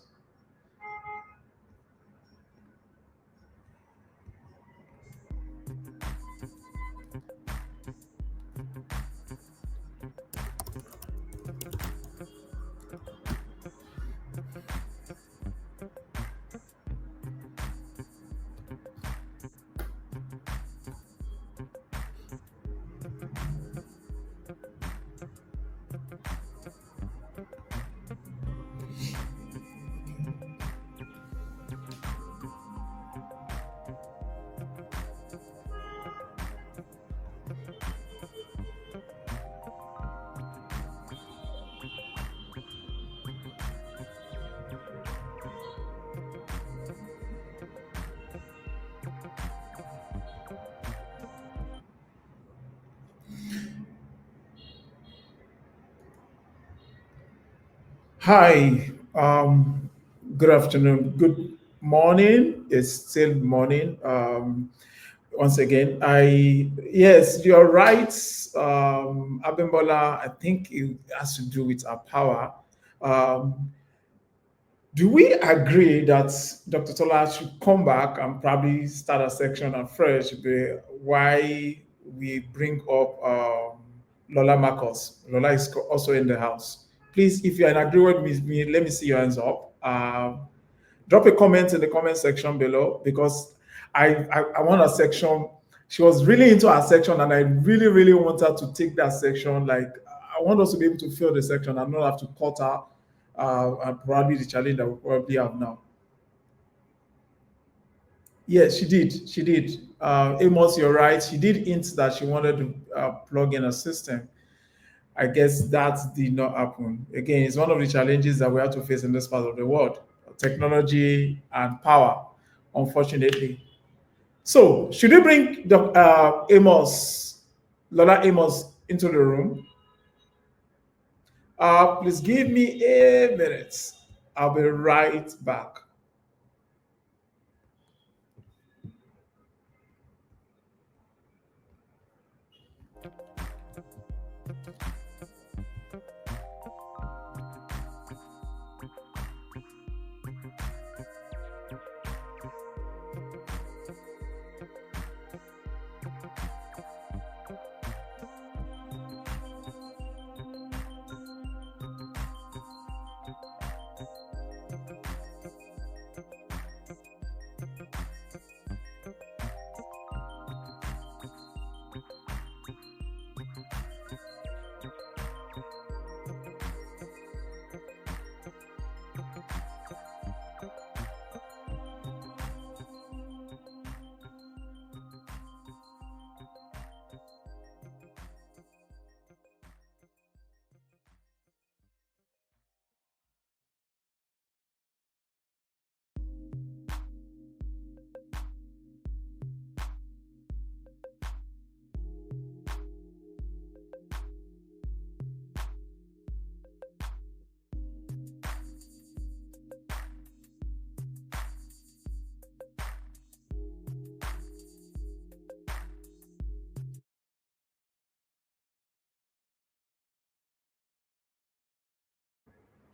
Hi, good afternoon, good morning. It's still morning. Once again, yes, you're right. Abimbola, I think it has to do with our power. Do we agree that Dr. Tola should come back and probably start a section afresh why we bring up Lola Marcos? Lola is also in the house. Please, if you're in agreement with me, let me see your hands up. Drop a comment in the comment section below, because I want a section. She was really into our section, and I really, really want her to take that section. Like, I want us to be able to fill the section and not have to cut her. And probably the challenge that we probably have now. Yes, she did. She did. Amos, you're right. She did hint that she wanted to plug in a system. I guess that did not happen. Again, it's one of the challenges that we have to face in this part of the world: technology and power, unfortunately. So, should we bring Lola Amos, into the room? Please give me a minute. I'll be right back.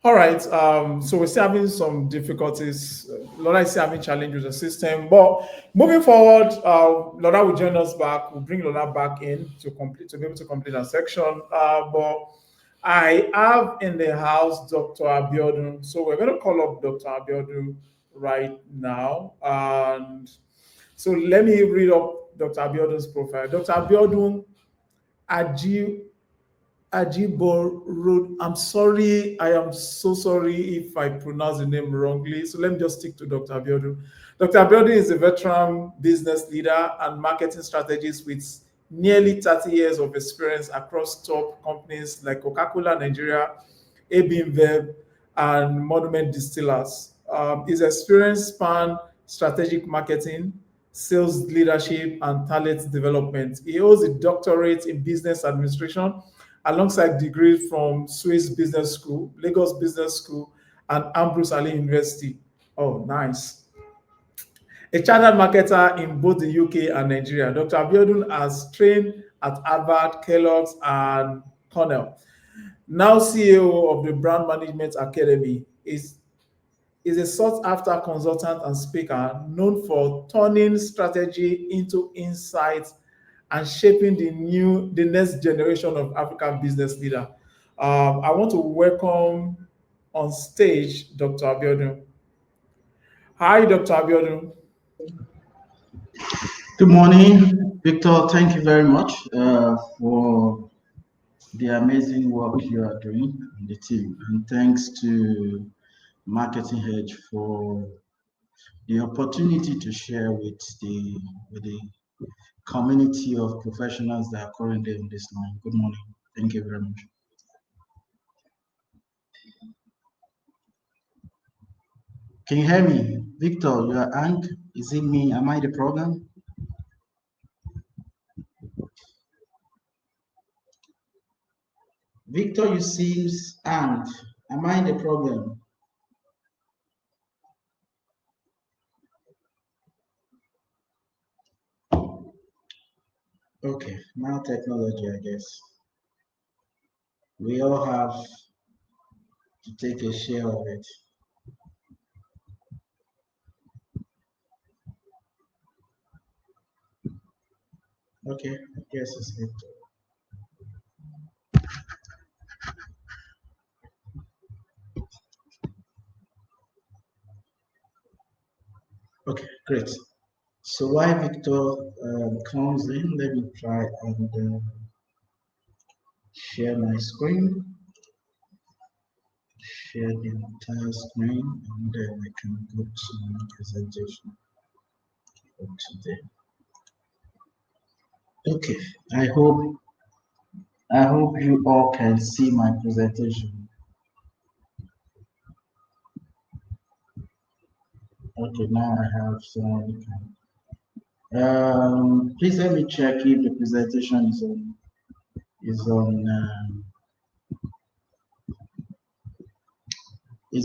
All right. So we're still having some difficulties. Laura is still having challenge with the system. But moving forward, Laura will join us back. We'll bring Laura back in to be able to complete our section. But I have in the house Dr. Abiodun. So we're going to call up Dr. Abiodun right now. And so let me read up Dr. Abiodun's profile. Dr. Abiodun Ajiborode. I'm sorry. I am so sorry if I pronounce the name wrongly. So let me just stick to Dr. Abiodun. Dr. Abiodun is a veteran business leader and marketing strategist with nearly 30 years of experience across top companies like Coca-Cola Nigeria, AB InBev, and Monument Distillers. His experience span strategic marketing, sales leadership, and talent development. He holds a doctorate in business administration alongside degrees from Swiss Business School, Lagos Business School, and Ambrose Ali University. Oh, nice. A chartered marketer in both the UK and Nigeria, Dr. Abiodun has trained at Harvard, Kellogg's, and Cornell. Now CEO of the Brand Management Academy, is a sought-after consultant and speaker known for turning strategy into insights and shaping the next generation of African business leader. I want to welcome on stage Dr. Abiodun. Hi, Dr. Abiodun. Good morning, Victor. Thank you very much for the amazing work you are doing in the team. And thanks to Marketing Hedge for the opportunity to share with the community of professionals that are currently in this line. Good morning. Thank you very much. Can you hear me? Victor, your hand, is it me? Am I the problem? Victor, you seems and am I the problem? Okay, now technology, I guess. We all have to take a share of it. Okay, I guess it's Victor. Okay, great. So while Victor comes in, let me try and share my screen, share the entire screen, and then I can go to my presentation. today. Okay, I hope you all can see my presentation. Okay, now I have some. Please let me check if the presentation is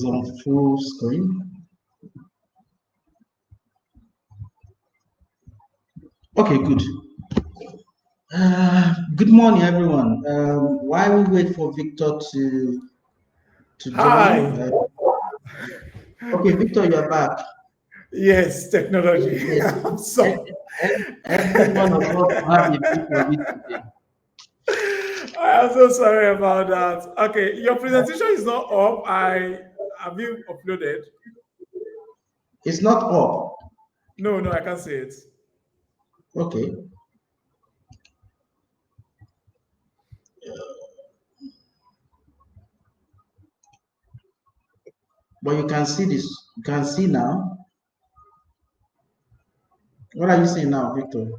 on full screen. Okay, good. Good morning, everyone. While we wait for Victor to join, Hi. okay, Victor, you're back. Yes, technology. Yes, I'm sorry. every one of us have a bit of it today. I am so sorry about that. Okay, your presentation is not up. I have you uploaded? It's not up. No, no, I can't see it. Okay. But you can see this. You can see now. What are you saying now, Victor?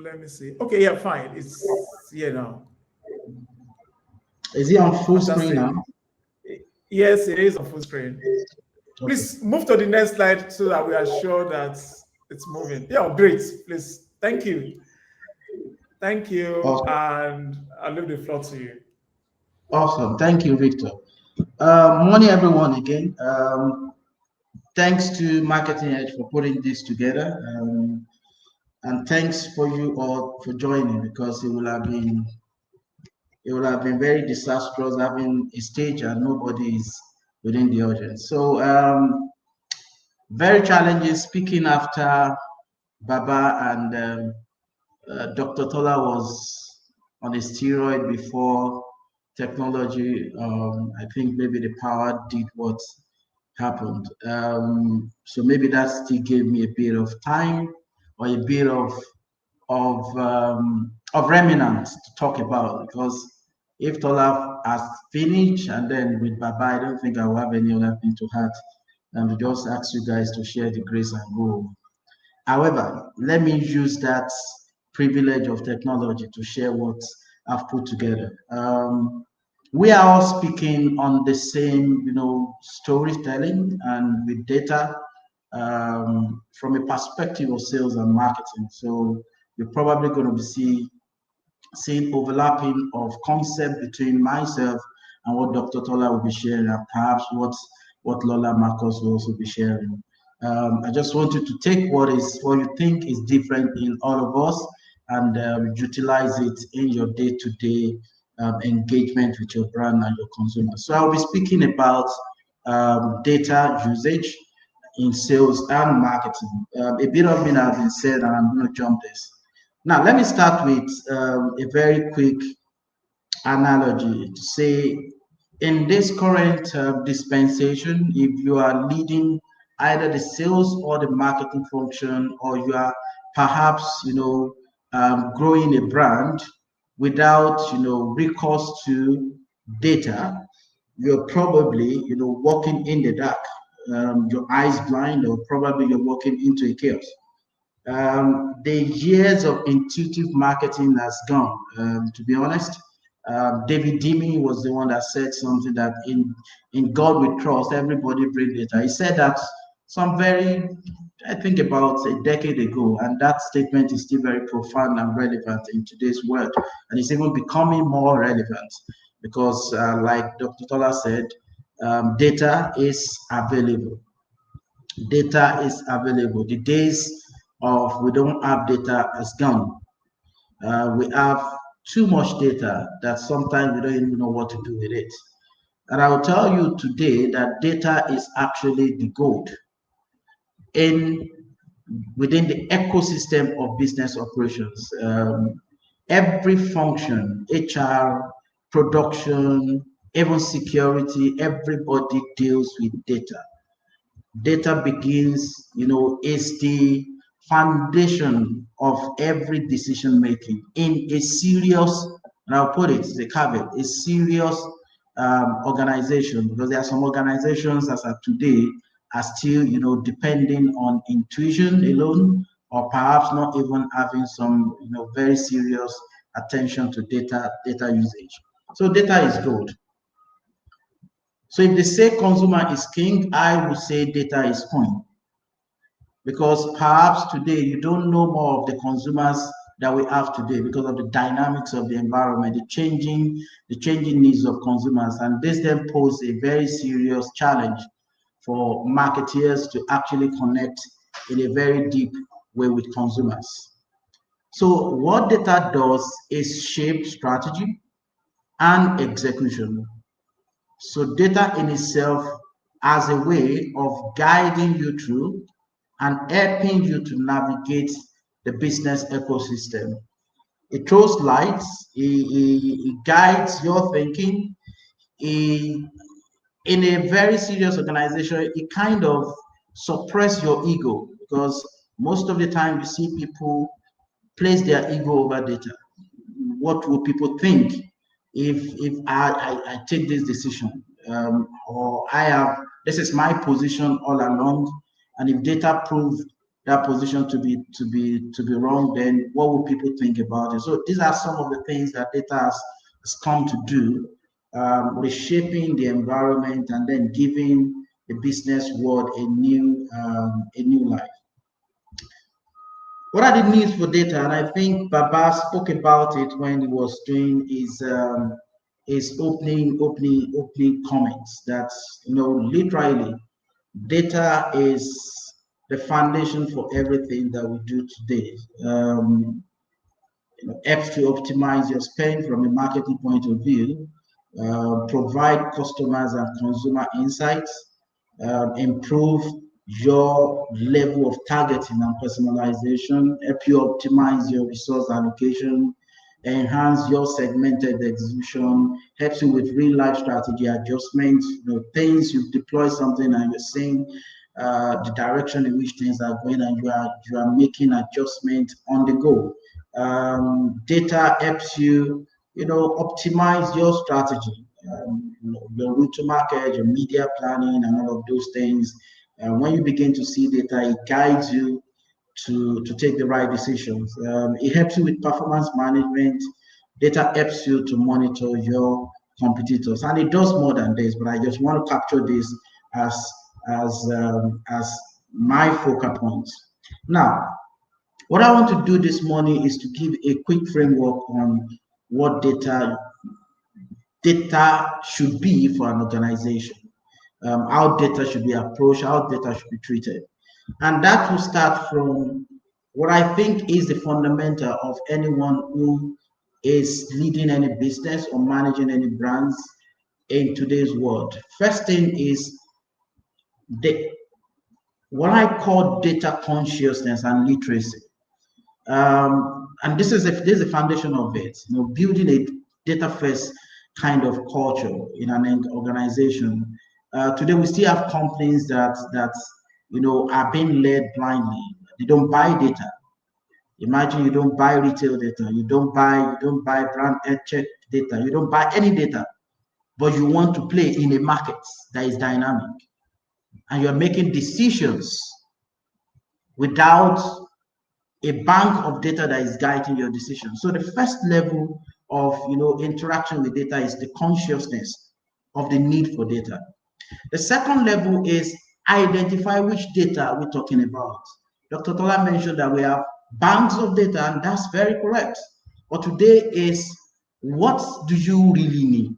Let me see. Okay, yeah, fine. It's here now. Is it on full screen Fantastic. now? Yes, it is on full screen. Okay. Please move to the next slide so that we are sure that it's moving. Yeah, great. Please. Thank you. Thank you. Awesome. And I'll leave the floor to you. Awesome. Thank you, Victor. Morning, everyone, again. Thanks to Marketing Edge for putting this together. And thanks for you all for joining, because it would have been very disastrous having a stage and nobody is within the audience. So very challenging speaking after Baba and Dr. Tola was on a steroid before technology. I think maybe the power did what happened. So maybe that still gave me a bit of time or a bit of remnants to talk about, because if Tola has finished and then with Baba, I don't think I will have any other thing to add. And to just ask you guys to share the grace and go. However, let me use that privilege of technology to share what I've put together. We are all speaking on the same, storytelling and with data from a perspective of sales and marketing. So you're probably going to be seeing overlapping of concept between myself and what Dr. Tola will be sharing, and perhaps what Lola Marcos will also be sharing. I just want you to take what you think is different in all of us and utilize it in your day-to-day engagement with your brand and your consumers. So I'll be speaking about data usage in sales and marketing. A bit of it has been said, and I'm going to jump this. Now, let me start with a very quick analogy to say, in this current dispensation, if you are leading either the sales or the marketing function, or you are perhaps, growing a brand without, recourse to data, you're probably, walking in the dark, your eyes blind, or probably you're walking into a chaos. The years of intuitive marketing has gone. To be honest, David Dimi was the one that said something that in God we trust, everybody bring data. He said that I think about a decade ago, and that statement is still very profound and relevant in today's world, and it's even becoming more relevant because, like Dr. Tola said, data is available. Data is available. The days of we don't have data is gone. We have too much data that sometimes we don't even know what to do with it. And I will tell you today that data is actually the gold in within the ecosystem of business operations. Every function, HR, production, even security, everybody deals with data. Data begins, is the foundation of every decision making in a serious, and I'll put it, the caveat, a serious organization, because there are some organizations as of today are still, depending on intuition alone, or perhaps not even having some, very serious attention to data usage. So data is gold. So if they say consumer is king, I would say data is queen. Because perhaps today you don't know more of the consumers that we have today because of the dynamics of the environment, the changing needs of consumers. And this then poses a very serious challenge for marketeers to actually connect in a very deep way with consumers. So what data does is shape strategy and execution. So data in itself as a way of guiding you through and helping you to navigate the business ecosystem. It throws lights, it guides your thinking. In a very serious organization, it kind of suppress your ego, because most of the time you see people place their ego over data. What will people think if I take this decision, or this is my position all along, and if data prove that position to be wrong, then what will people think about it? So these are some of the things that data has come to do, reshaping the environment and then giving the business world a new life. What are the needs for data? And I think Baba spoke about it when he was doing his opening comments, that literally data is the foundation for everything that we do today. Helps to optimize your spend from a marketing point of view, provide customers and consumer insights, improve your level of targeting and personalization, help you optimize your resource allocation, enhance your segmented execution, helps you with real life strategy adjustments, things you deploy something and you're seeing the direction in which things are going, and you are making adjustments on the go. Data helps you, optimize your strategy, your route to market, your media planning, and all of those things. When you begin to see data, it guides you to take the right decisions. It helps you with performance management. Data helps you to monitor your competitors, and it does more than this. But I just want to capture this as my focal points. Now, what I want to do this morning is to give a quick framework on what data should be for an organization, how data should be approached, how data should be treated. And that will start from what I think is the fundamental of anyone who is leading any business or managing any brands in today's world. First thing is what I call data consciousness and literacy. And this is the foundation of it. Building a data first kind of culture in an organization. Today we still have companies that are being led blindly. They don't buy data. Imagine you don't buy retail data, you don't buy brand check data, you don't buy any data, but you want to play in a market that is dynamic, and you're making decisions without a bank of data that is guiding your decision. So the first level of interaction with data is the consciousness of the need for data. The second level is identify which data we're talking about. Dr. Tola mentioned that we have banks of data, and that's very correct. But today is, what do you really need?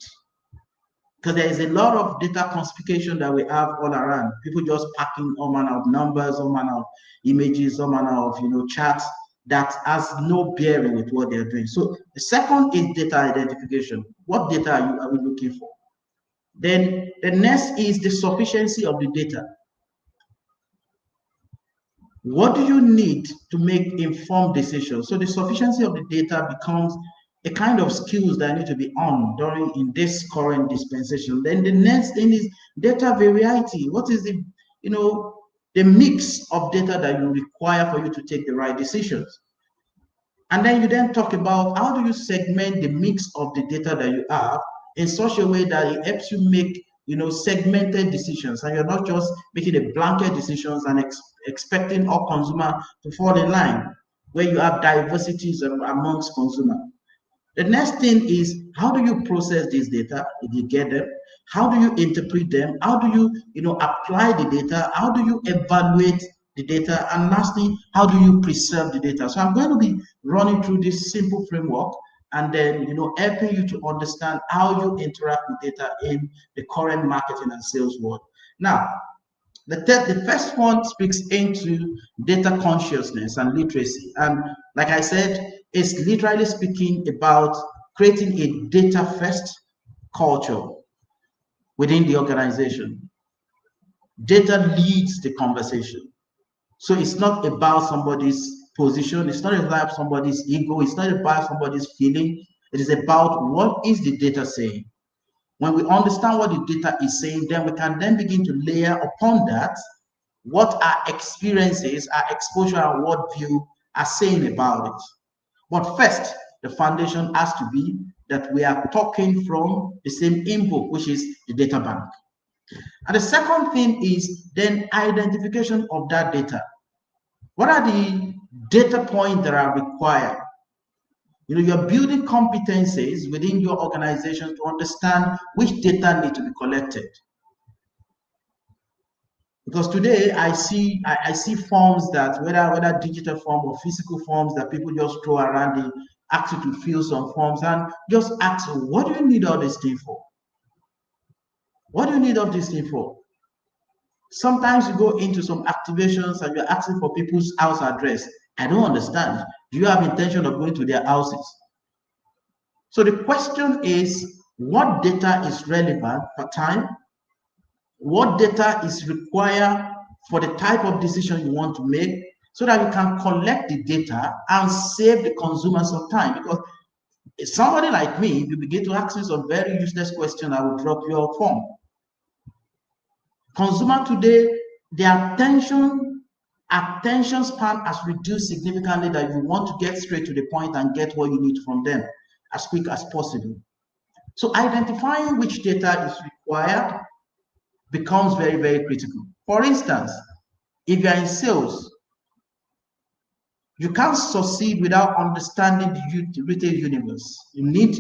Because there is a lot of data classification that we have all around. People just packing all manner of numbers, all manner of images, all manner of charts that has no bearing with what they're doing. So the second is data identification. What data are we looking for? Then the next is the sufficiency of the data. What do you need to make informed decisions? So the sufficiency of the data becomes a kind of skills that need to be on in this current dispensation. Then the next thing is data variety. What is the mix of data that you require for you to take the right decisions? And then you then talk about how do you segment the mix of the data that you have in such a way that it helps you make segmented decisions, and you're not just making a blanket decisions and expecting all consumer to fall in line, where you have diversities amongst consumer. The next thing is, how do you process this data if you get them? How do you interpret them? How do you apply the data? How do you evaluate the data? And lastly, how do you preserve the data? So I'm going to be running through this simple framework, and then helping you to understand how you interact with data in the current marketing and sales world. Now, the first one speaks into data consciousness and literacy. And like I said, it's literally speaking about creating a data first culture within the organization. Data leads the conversation. So it's not about somebody's position, it's not about somebody's ego, it's not about somebody's feeling. It is about what is the data saying. When we understand what the data is saying, then we can then begin to layer upon that what our experiences, our exposure, our worldview are saying about it. But first, the foundation has to be that we are talking from the same input, which is the data bank. And the second thing is then identification of that data. What are the data points that are required? You're building competencies within your organization to understand which data need to be collected. Because today I see forms that, whether digital form or physical forms, that people just throw around. They ask you to fill some forms and just ask, what do you need all this thing for? What do you need all this thing for? Sometimes you go into some activations and you're asking for people's house address. I don't understand. Do you have intention of going to their houses? So the question is, what data is relevant per time? What data is required for the type of decision you want to make, so that you can collect the data and save the consumer some time? Because if somebody like me, if you begin to ask me some very useless question, I will drop your phone. Consumer today, their attention span has reduced significantly, that you want to get straight to the point and get what you need from them as quick as possible. So identifying which data is required becomes very, very critical. For instance, if you're in sales, you can't succeed without understanding the retail universe. You need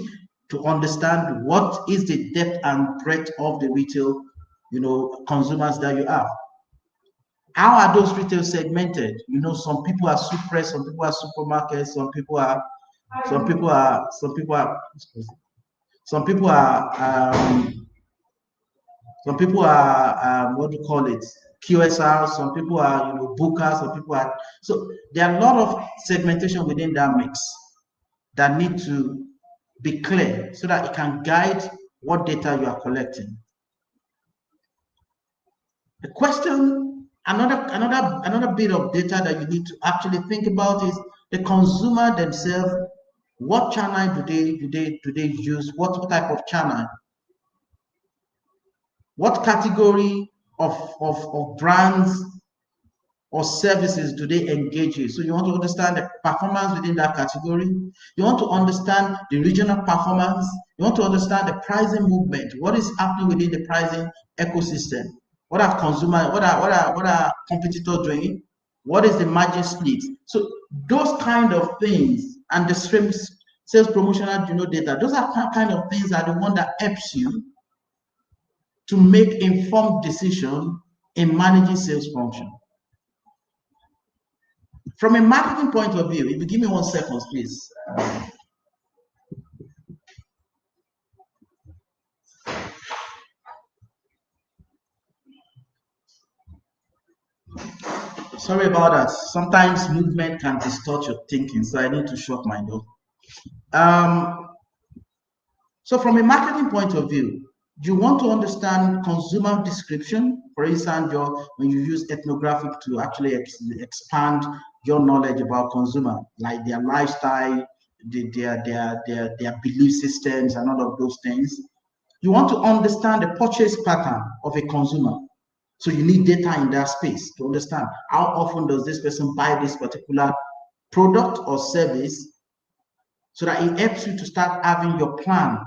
to understand what is the depth and breadth of the retail, consumers that you have. How are those retail segmented? Some people are super, some people are supermarkets, some people are what do you call it, QSR, some people are bookers, some people are, so there are a lot of segmentation within that mix that need to be clear, so that it can guide what data you are collecting. The question, another bit of data that you need to actually think about is the consumer themselves. What channel do they use? What type of channel? What category of brands or services do they engage in? So you want to understand the performance within that category. You want to understand the regional performance. You want to understand the pricing movement. What is happening within the pricing ecosystem? What are competitors doing? What is the margin split? So those kind of things, and the sales promotional data, those are kind of things that the one that helps you to make informed decision in managing sales function. From a marketing point of view, if you give me 1 second, please. Sorry about that. Sometimes movement can distort your thinking, so I need to shut my door. So from a marketing point of view, you want to understand consumer description. For instance, when you use ethnographic to actually expand your knowledge about consumer, like their lifestyle, their belief systems, and all of those things. You want to understand the purchase pattern of a consumer. So you need data in that space to understand how often does this person buy this particular product or service, so that it helps you to start having your plan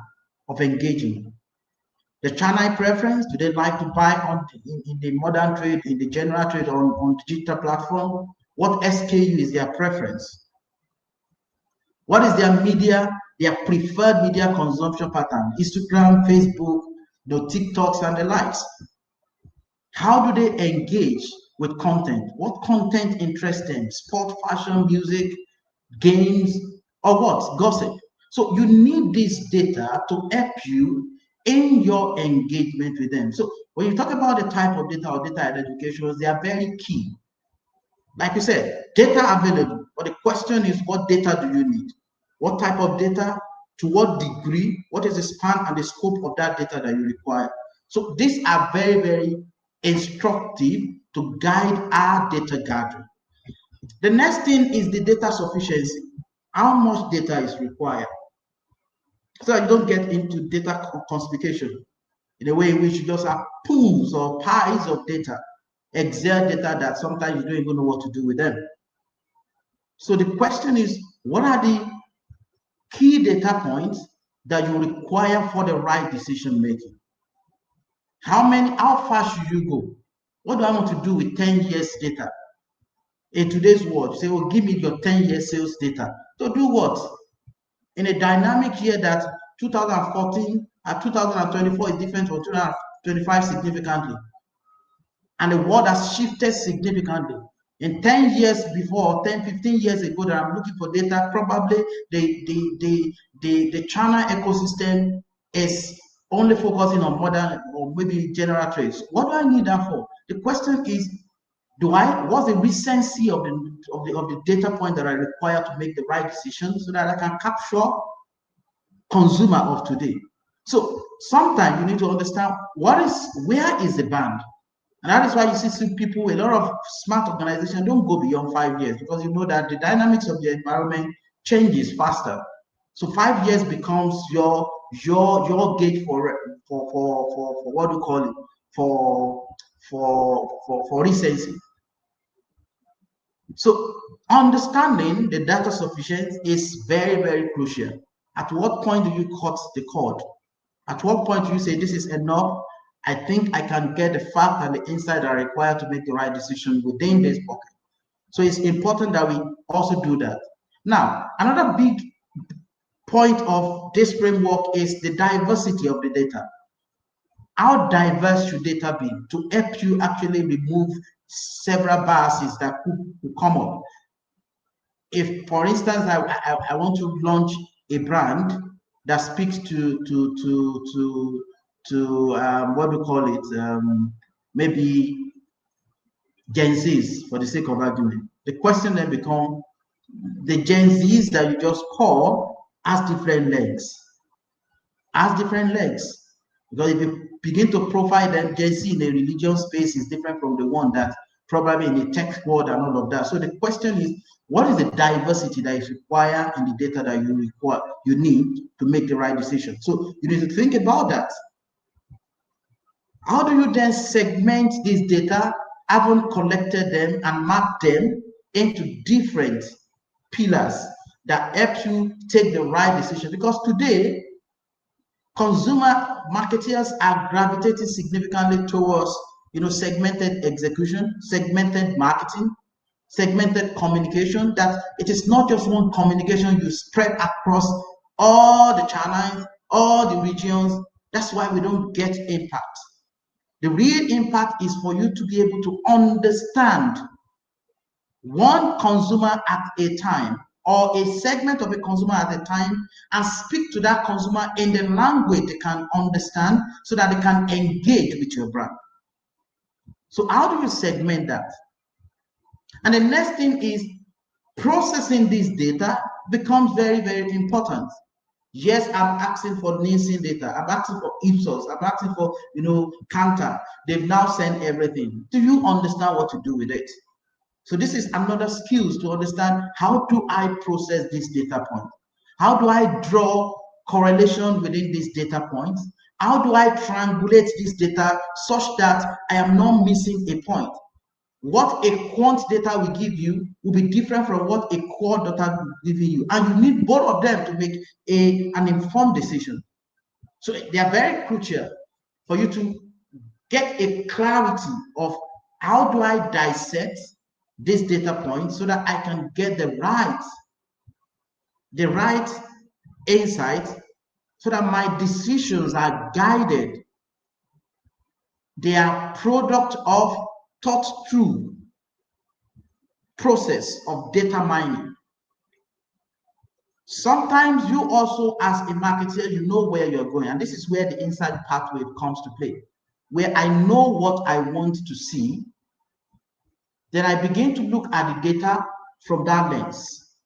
of engaging. The channel preference, do they like to buy in the modern trade, in the general trade, on digital platform? What SKU is their preference? What is their media, their preferred media consumption pattern? Instagram, Facebook, TikToks and the likes. How do they engage with content? What content interests them? Sport, fashion, music, games, or what? Gossip. So you need this data to help you in your engagement with them. So when you talk about the type of data or data identifications, they are very key. Like you said, data available, but the question is, what data do you need? What type of data? To what degree? What is the span and the scope of that data that you require? So these are very, very instructive to guide our data gathering. The next thing is the data sufficiency. How much data is required? So you don't get into data conspication in a way in which you just have pools or piles of data, Excel data that sometimes you don't even know what to do with them. So the question is, what are the key data points that you require for the right decision making? How far should you go? What do I want to do with 10 years data? In today's world, say, well, give me your 10 years sales data. To do what? In a dynamic year that 2014 and 2024 is different from 2025 significantly. And the world has shifted significantly. In 10 years before, 10, 15 years ago that I'm looking for data, probably the China ecosystem is only focusing on modern or maybe general trades. What do I need that for? The question is, what's the recency of the data point that I require to make the right decision so that I can capture consumer of today? So sometimes you need to understand where is the band. And that is why you see people, a lot of smart organizations don't go beyond 5 years, because you know that the dynamics of the environment changes faster. So 5 years becomes your gauge for what do you call it, for recency. So understanding the data sufficiency is very, very crucial. At what point do you cut the cord? At what point do you say this is enough? I think I can get the fact and the insight that are required to make the right decision within this bucket. So it's important that we also do that. Now, another big point of this framework is the diversity of the data. How diverse should data be to help you actually remove several biases that could come up? If, for instance, I want to launch a brand that speaks to what we call it, maybe Gen Zs, for the sake of argument. The question then becomes, the Gen Zs that you just call has different legs. Because if you begin to profile them, Gen Z in a religious space is different from the one that probably in the tech world and all of that. So the question is, what is the diversity that is required in the data that you need to make the right decision? So you need to think about that. How do you then segment this data, having collected them and map them into different pillars that help you take the right decision? Because today, consumer marketers are gravitating significantly towards segmented execution, segmented marketing, segmented communication, that it is not just one communication you spread across all the channels, all the regions. That's why we don't get impact. The real impact is for you to be able to understand one consumer at a time, or a segment of a consumer at a time, and speak to that consumer in the language they can understand so that they can engage with your brand. So how do you segment that? And the next thing is, processing this data becomes very, very important. Yes, I'm asking for Nielsen data. I'm asking for Ipsos. I'm asking for, Kantar. They've now sent everything. Do you understand what to do with it? So this is another skills to understand, how do I process this data point? How do I draw correlation within these data points? How do I triangulate this data such that I am not missing a point? What a quant data will give you will be different from what a qual data will give you. And you need both of them to make an informed decision. So they are very crucial. for you to get a clarity of how do I dissect this data point so that I can get the right insight so that my decisions are guided. They are product of thought through process of data mining. Sometimes you also, as a marketer, you know where you're going, and this is where the insight pathway comes to play, where I know what I want to see, then I begin to look at the data from that lens,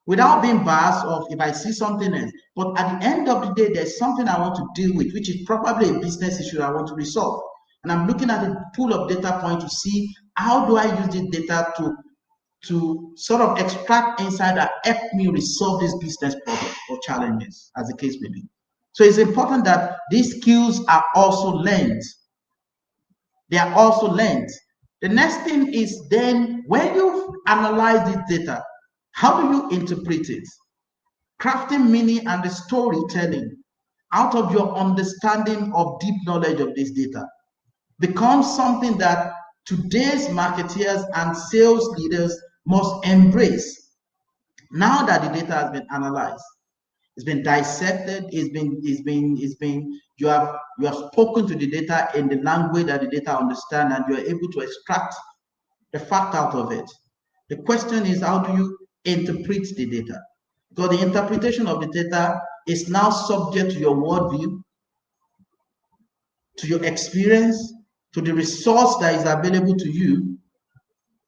without being biased of if I see something else. But at the end of the day, there's something I want to deal with, which is probably a business issue I want to resolve. And I'm looking at a pool of data points to see how do I use this data to sort of extract insight that help me resolve this business problem or challenges, as the case may be. So it's important that these skills are also learned. They are also learned. The next thing is then when you've analyzed this data, how do you interpret it? Crafting meaning and the storytelling out of your understanding of deep knowledge of this data becomes something that today's marketeers and sales leaders must embrace. Now that the data has been analyzed, it's been dissected, you have spoken to the data in the language that the data understand, and you are able to extract the fact out of it. The question is, how do you interpret the data? Because the interpretation of the data is now subject to your worldview, to your experience, to the resource that is available to you,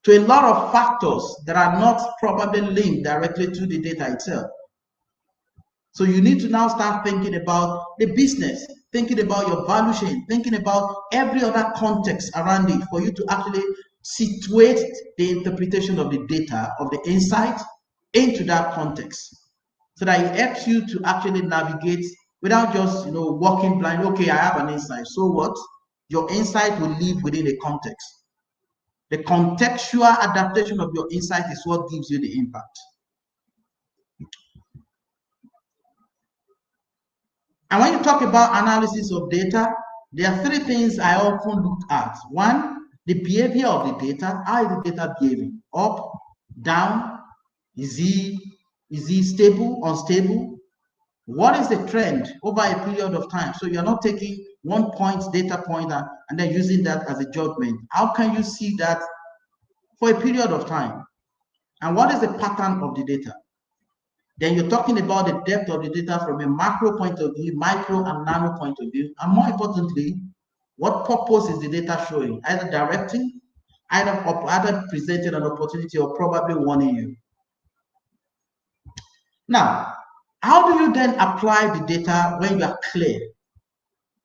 to a lot of factors that are not probably linked directly to the data itself. So you need to now start thinking about the business, thinking about your value chain, thinking about every other context around it for you to actually situate the interpretation of the data, of the insight into that context, so that it helps you to actually navigate without just walking blind. Okay, I have an insight. So what? Your insight will live within a context. The contextual adaptation of your insight is what gives you the impact. And when you talk about analysis of data, there are three things I often look at. One, the behavior of the data. How is the data behaving? Up, down? Is he stable, unstable? What is the trend over a period of time? So you're not taking one data point and then using that as a judgment. How can you see that for a period of time? And what is the pattern of the data? Then you're talking about the depth of the data from a macro point of view, micro and nano point of view. And more importantly, what purpose is the data showing? Either directing, either presenting an opportunity, or probably warning you. Now, how do you then apply the data when you are clear?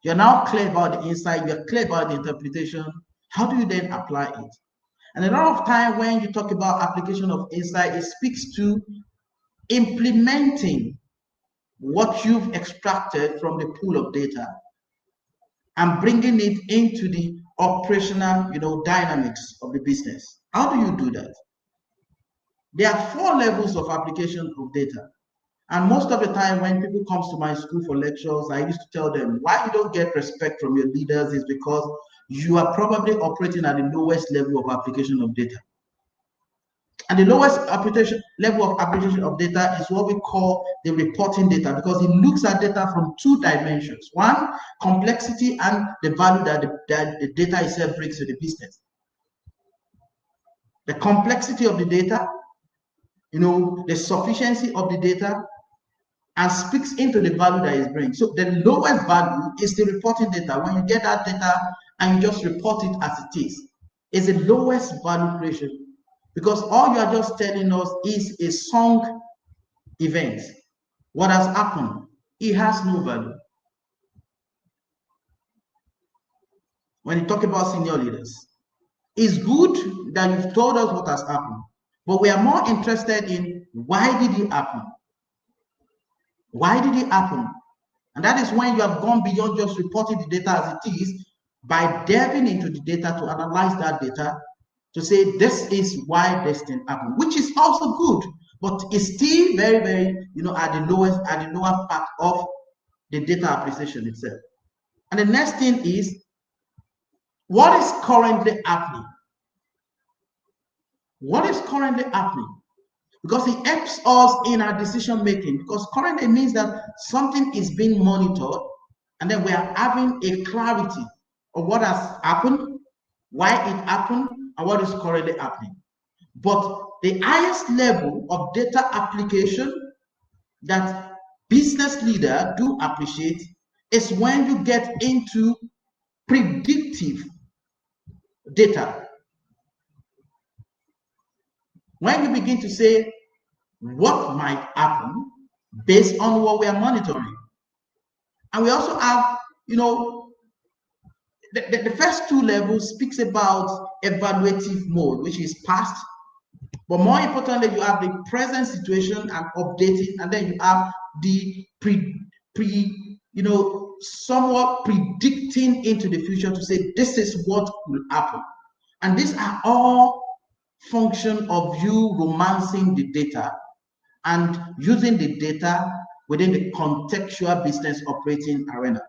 You're now clear about the insight, you're clear about the interpretation. How do you then apply it? And a lot of time when you talk about application of insight, it speaks to implementing what you've extracted from the pool of data and bringing it into the operational, dynamics of the business. How do you do that? There are 4 levels of application of data. And most of the time when people come to my school for lectures, I used to tell them why you don't get respect from your leaders is because you are probably operating at the lowest level of application of data. And the lowest level of application of data is what we call the reporting data, because it looks at data from 2 dimensions. One, complexity and the value that the data itself brings to the business. The complexity of the data, the sufficiency of the data, and speaks into the value that it brings. So the lowest value is the reporting data. When you get that data and you just report it as it is the lowest value creation. Because all you are just telling us is a sung event. What has happened? It has no value. When you talk about senior leaders, it's good that you've told us what has happened, but we are more interested in why did it happen? Why did it happen? And that is when you have gone beyond just reporting the data as it is, by delving into the data to analyze that data, to say this is why this thing happened, which is also good, but it's still very, very, at the lower part of the data appreciation itself. And the next thing is, what is currently happening? What is currently happening? Because it helps us in our decision making, because currently means that something is being monitored, and then we are having a clarity of what has happened, why it happened, and what is currently happening. But the highest level of data application that business leaders do appreciate is when you get into predictive data. When you begin to say what might happen based on what we are monitoring. And we also have, the first two levels speaks about evaluative mode, which is past. But more importantly, you have the present situation and updating, and then you have the somewhat predicting into the future to say this is what will happen. And these are all function of you romancing the data and using the data within the contextual business operating arena.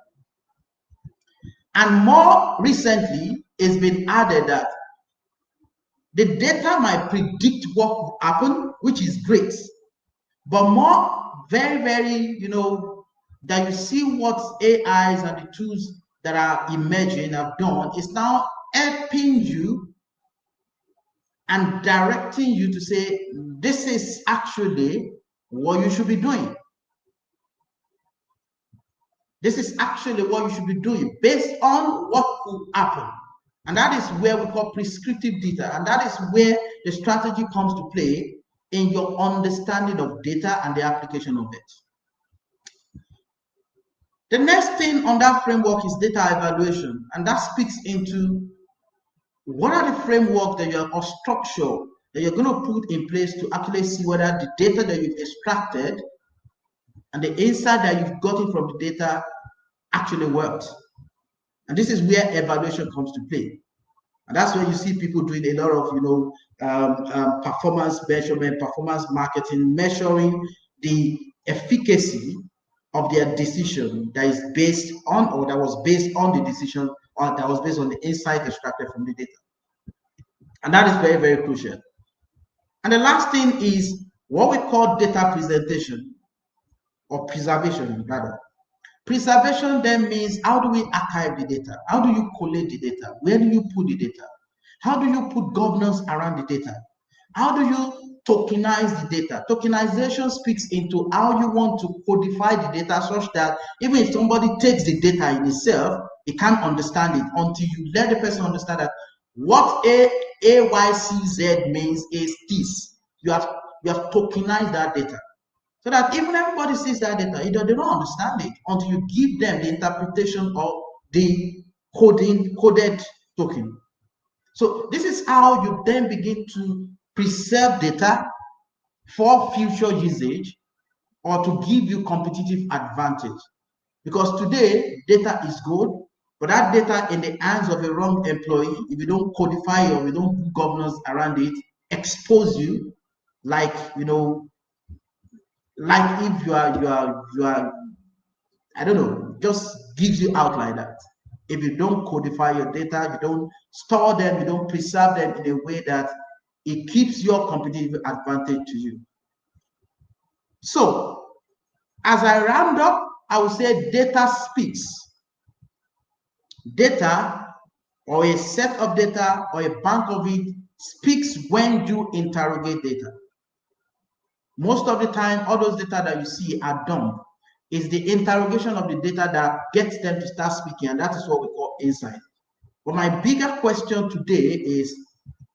And more recently, it's been added that the data might predict what will happen, which is great. But more, very, very, that you see what AIs and the tools that are emerging have done is now helping you and directing you to say, this is actually what you should be doing. This is actually what you should be doing based on what will happen. And that is where we call prescriptive data. And that is where the strategy comes to play in your understanding of data and the application of it. The next thing on that framework is data evaluation. And that speaks into what are the framework that you're, or structure that you're going to put in place to actually see whether the data that you've extracted and the insight that you've gotten from the data actually works. And this is where evaluation comes to play. And that's where you see people doing a lot of, performance measurement, performance marketing, measuring the efficacy of their decision that is based on, or that was based on the decision, or that was based on the insight extracted from the data. And that is very, very crucial. And the last thing is what we call data presentation, or preservation, rather. Preservation then means, how do we archive the data? How do you collate the data? Where do you put the data? How do you put governance around the data? How do you tokenize the data? Tokenization speaks into how you want to codify the data such that even if somebody takes the data in itself, he can't understand it until you let the person understand that what AYCZ means is this. You have tokenized that data. So that even everybody sees that data, they don't understand it until you give them the interpretation of the coded token. So this is how you then begin to preserve data for future usage or to give you competitive advantage. Because today, data is good, but that data in the hands of a wrong employee, if you don't codify or you don't put governance around it, expose you like, like if you are, I don't know, just gives you out like that. If you don't codify your data, you don't store them, you don't preserve them in a way that it keeps your competitive advantage to you. So, as I round up, I would say data speaks. Data, or a set of data, or a bank of it, speaks when you interrogate data. Most of the time, all those data that you see are dumb. It's the interrogation of the data that gets them to start speaking, and that is what we call insight. But my bigger question today is,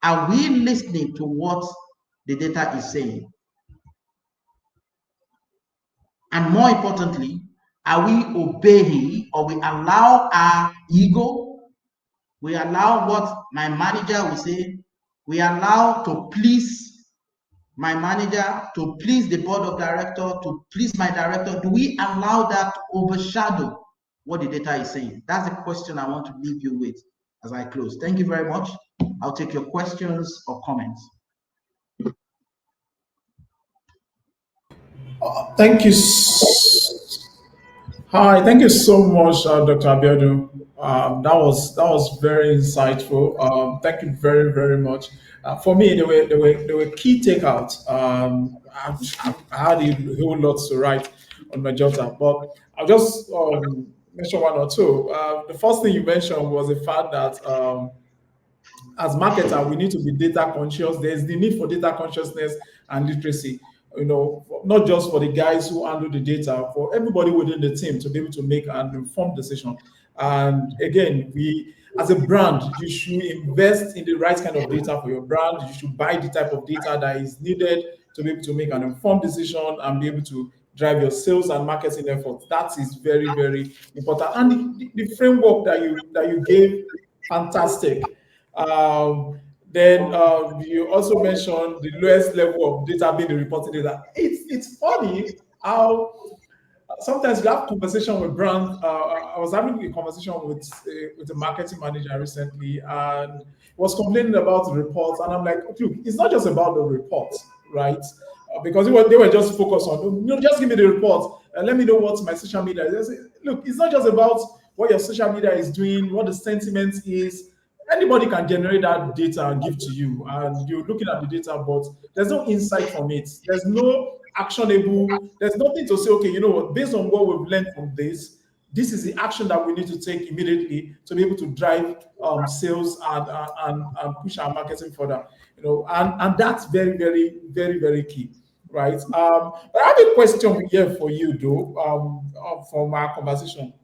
are we listening to what the data is saying? And more importantly, are we obeying, or we allow our ego, we allow what my manager will say, we allow to please my manager, to please the board of directors, to please my director? Do we allow that to overshadow what the data is saying? That's the question I want to leave you with as I close. Thank you very much. I'll take your questions or comments. Thank you. Hi, thank you so much, Dr. Abiodun. That was very insightful. Thank you very very much. For me, there were key takeouts. I had a whole lot to write on my jotter, but I'll just mention one or two. The first thing you mentioned was the fact that as marketer, we need to be data conscious. There's the need for data consciousness and literacy. Not just for the guys who handle the data, for everybody within the team to be able to make an informed decision. And again, as a brand, you should invest in the right kind of data for your brand. You should buy the type of data that is needed to be able to make an informed decision and be able to drive your sales and marketing efforts. That is very, very important. And the framework that you gave, fantastic. Then you also mentioned the lowest level of data being the reporting data. It's funny how sometimes you have conversation with brands. I was having a conversation with a marketing manager recently, and was complaining about the reports. And I'm like, look, it's not just about the reports, right? Because they were just focused on, just give me the reports and let me know what my social media is. Look, it's not just about what your social media is doing, what the sentiment is. Anybody can generate that data and give to you, and you're looking at the data, but there's no insight from it. There's no actionable. There's nothing to say. Okay, you know what? Based on what we've learned from this is the action that we need to take immediately to be able to drive sales and push our marketing further. And that's very, very, very, very key, right? But I have a question here for you, though, from our conversation.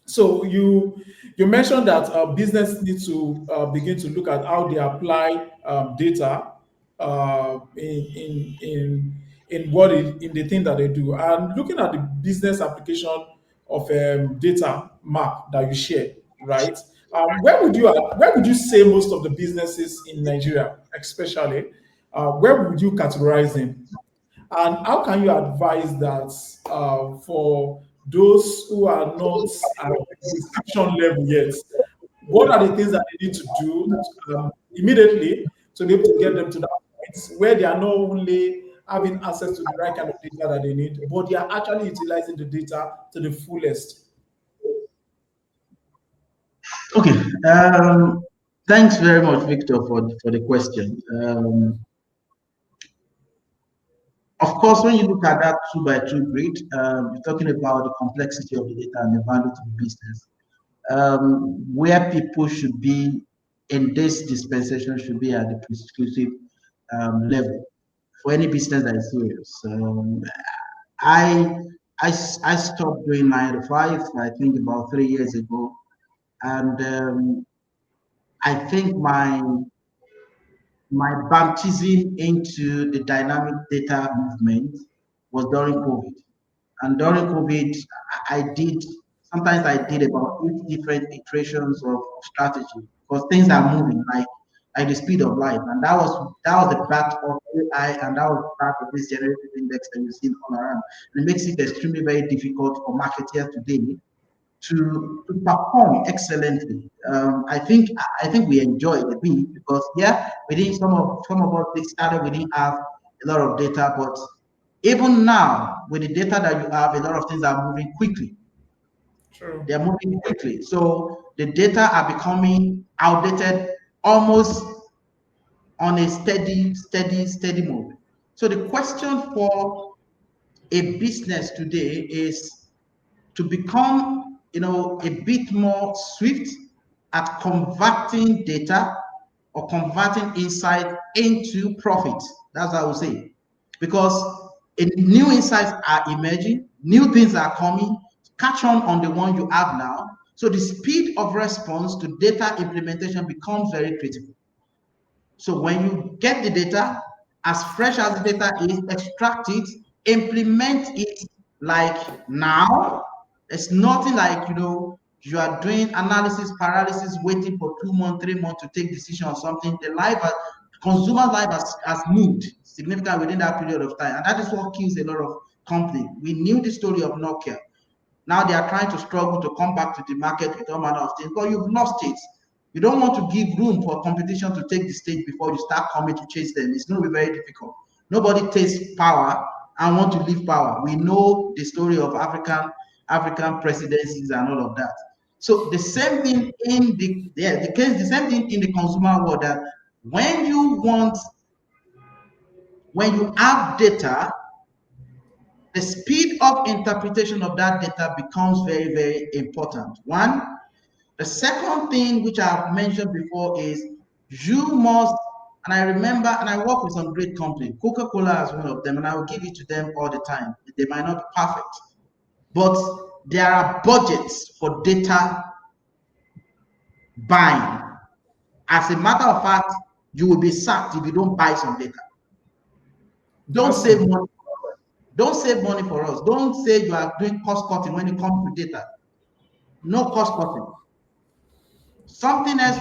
So you mentioned that business needs to begin to look at how they apply data in the thing that they do, and looking at the business application of data map that you share, right? Where would you say most of the businesses in Nigeria, especially, where would you categorize them? And how can you advise that for those who are not at the description level yet? What are the things that they need to do immediately to be able to get them to that point where they are not only having access to the right kind of data that they need, but they are actually utilizing the data to the fullest? Okay. Thanks very much, Victor, for the question. Of course, when you look at that 2 by 2 grid, you're talking about the complexity of the data and the value to the business. Where people should be in this dispensation should be at the prescriptive level for any business that is serious. I, I stopped doing 9 to 5, I think about 3 years ago. And I think my baptism into the dynamic data movement was during COVID. And during COVID, sometimes I did about 8 different iterations of strategy because things are moving like the speed of light. And that was the part of AI, and that was part of this generative index that you've seen all around. And it makes it extremely very difficult for marketers today to perform excellently. I think we enjoyed a bit because within some of us they started, we didn't have a lot of data, but even now with the data that you have, a lot of things are moving quickly. True. They are moving quickly, so the data are becoming outdated almost on a steady mode. So the question for a business today is to become, a bit more swift at converting data or converting insight into profit. That's what I would say. Because new insights are emerging, new things are coming, catch on the one you have now. So the speed of response to data implementation becomes very critical. So when you get the data, as fresh as the data is, extract it, implement it like now. It's nothing like, you are doing analysis paralysis, waiting for 2 months, 3 months to take decision on something. Consumer life has moved significantly within that period of time. And that is what kills a lot of companies. We knew the story of Nokia. Now they are trying to struggle to come back to the market with all manner of things, but you've lost it. You don't want to give room for competition to take the stage before you start coming to chase them. It's going to be very difficult. Nobody takes power and want to leave power. We know the story of African African presidencies and all of that. So the same thing in the same thing in the consumer world, that when you have data, the speed of interpretation of that data becomes very, very important. One. The second thing which I've mentioned before is you must, and I remember, and I work with some great companies, Coca-Cola is one of them, and I will give it to them all the time. They might not be perfect, but there are budgets for data buying. As a matter of fact, you will be sacked if you don't buy some data. Don't save money. Don't save money for us. Don't say you are doing cost cutting when it comes to data. No cost cutting. Something else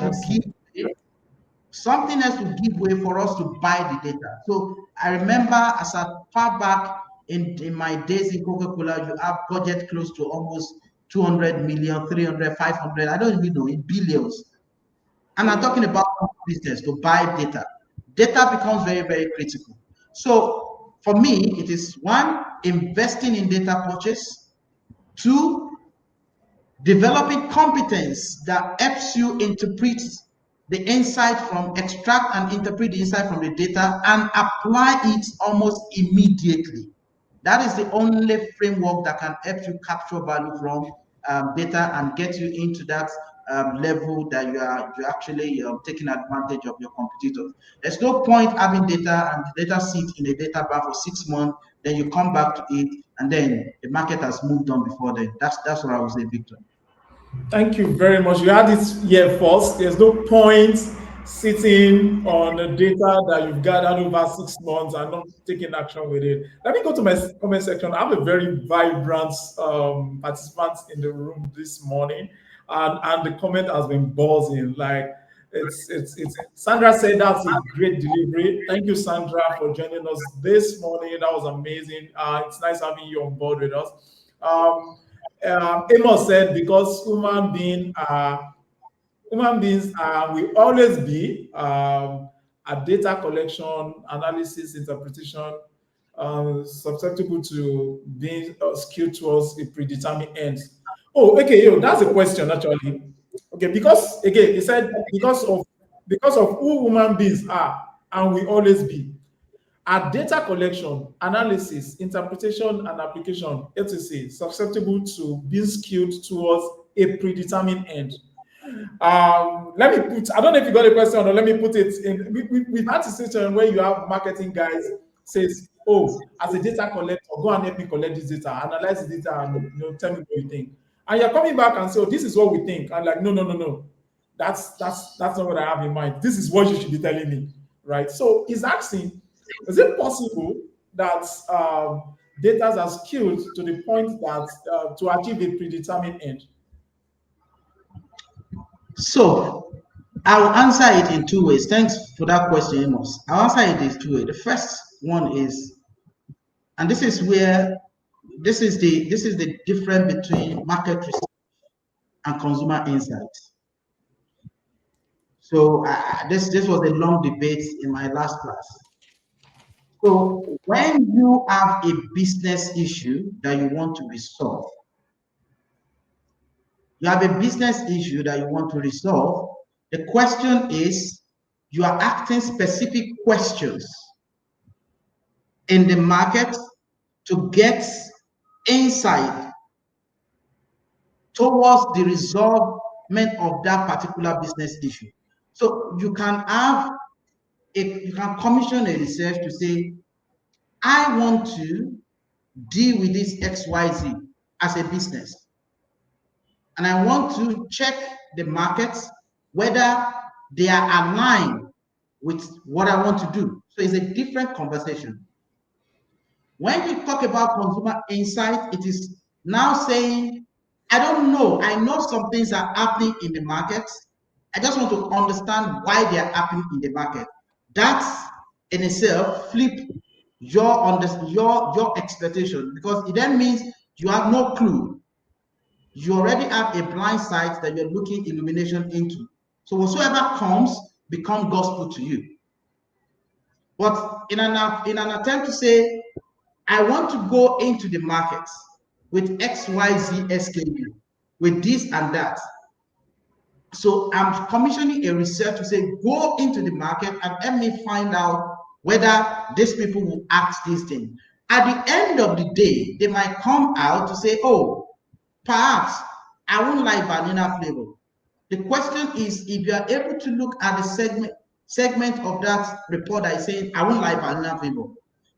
will give way for us to buy the data. So I remember as far back in my days in Coca-Cola, you have budget close to almost 200 million, 300, 500, I don't even know, in billions. And I'm talking about business to buy data. Data becomes very, very critical. So for me, it is one, investing in data purchase. Two, developing competence that helps you interpret the insight from, extract and interpret the insight from the data and apply it almost immediately. That is the only framework that can help you capture value from data and get you into that level that you're actually taking advantage of your competitors. There's no point having data and the data sit in a data bar for 6 months, then you come back to it, and then the market has moved on before then. That's what I would say, Victor. Thank you very much. You had it here first. There's no point sitting on the data that you've gathered over 6 months and not taking action with it. Let me go to my comment section. I have a very vibrant participants in the room this morning, and the comment has been buzzing. Like it's Sandra said that's a great delivery. Thank you, Sandra, for joining us this morning. That was amazing. It's nice having you on board with us. Amos said, because human beings will always be a data collection, analysis, interpretation, susceptible to being skewed towards a predetermined end. Oh, okay, that's a question actually. Okay, because again, he said because of who human beings are and will always be. Are data collection, analysis, interpretation, and application, etc., susceptible to being skewed towards a predetermined end? Let me put, I don't know if you got a question or let me put it in. We've had a situation where you have marketing guys says, oh, as a data collector, go and help me collect this data, analyze the data, and tell me what you think. And you're coming back and say, oh, this is what we think. I'm like, no. That's not what I have in mind. This is what you should be telling me, right? So he's asking, is it possible that data are skewed to the point that to achieve a predetermined end? So I'll answer it in two ways. Thanks for that question, Amos. I'll answer it in two ways. The first one is, and this is the difference between market research and consumer insight. So this was a long debate in my last class. So when you have a business issue that you want to resolve, the question is, you are asking specific questions in the market to get insight towards the resolvement of that particular business issue. So you can commission a research to say, I want to deal with this XYZ as a business, and I want to check the markets whether they are aligned with what I want to do. So it's a different conversation. When you talk about consumer insight, it is now saying, I don't know. I know some things are happening in the market. I just want to understand why they are happening in the market. That's in itself flip your expectation, because it then means you have no clue. You already have a blind sight that you're looking illumination into. So whatsoever comes become gospel to you. But in an attempt to say, I want to go into the markets with XYZ SKU, with this and that. So I'm commissioning a research to say, go into the market and let me find out whether these people will act this thing. At the end of the day, they might come out to say, oh, perhaps I won't like vanilla flavor. The question is, if you are able to look at the segment of that report that is saying, I won't like vanilla flavor,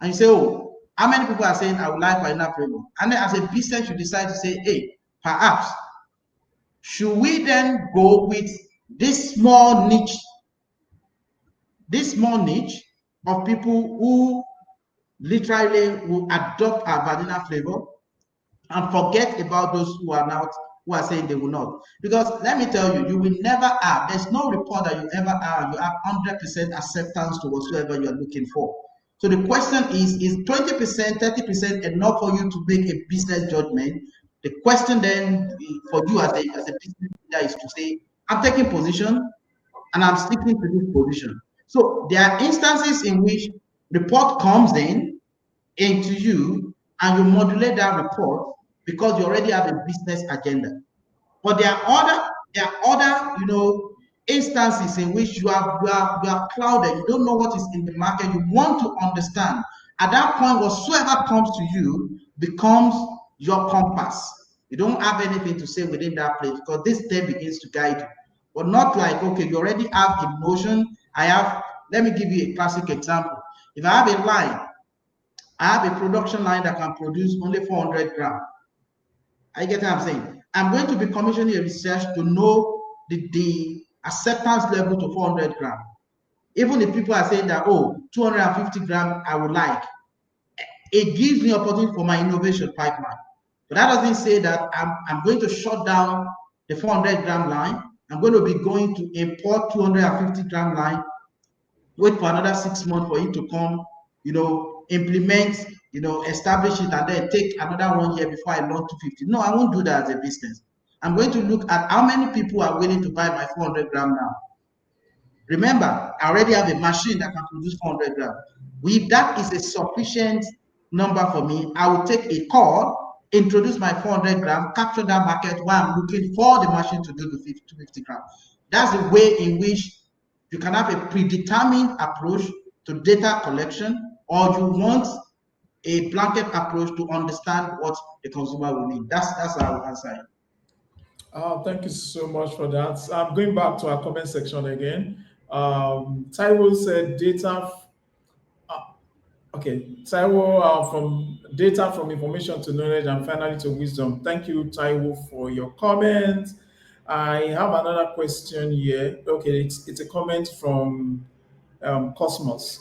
and you say, oh, how many people are saying I would like vanilla flavor? And then as a business, you decide to say, hey, perhaps should we then go with this small niche of people who literally will adopt our vanilla flavor and forget about those who are saying they will not? Because let me tell you, you will never have, there's no report that you ever have, you have 100% acceptance to whatsoever you are looking for. So the question is 20%, 30% enough for you to make a business judgment? The question then for you as a business leader is to say, I'm taking position and I'm sticking to this position. So there are instances in which report comes into you and you modulate that report because you already have a business agenda. But there are other instances in which you are clouded. You don't know what is in the market. You want to understand. At that point, whatsoever comes to you becomes your compass. You don't have anything to say within that place because this then begins to guide you. But not like, okay, you already have emotion. Let me give you a classic example. If I have a line, I have a production line that can produce only 400 grams. I get what I'm saying. I'm going to be commissioning a research to know the acceptance level to 400 grams. Even if people are saying that, oh, 250 grams, I would like, it gives me opportunity for my innovation pipeline. But that doesn't say that I'm going to shut down the 400-gram line. I'm going to be going to import 250-gram line, wait for another 6 months for it to come, implement, establish it, and then take another 1 year before I launch 250. No, I won't do that as a business. I'm going to look at how many people are willing to buy my 400-gram now. Remember, I already have a machine that can produce 400 grams. If that is a sufficient number for me, I will take a call, introduce my 400 gram, capture that market while I'm looking for the machine to do the 250 grams. That's the way in which you can have a predetermined approach to data collection, or you want a blanket approach to understand what the consumer will need. That's how I will answer it. Thank you so much for that. I'm going back to our comment section again. Taiwo said data. Okay, Taiwo, from data from information to knowledge and finally to wisdom. Thank you, Taiwo, for your comment. I have another question here. Okay, it's a comment from Cosmos.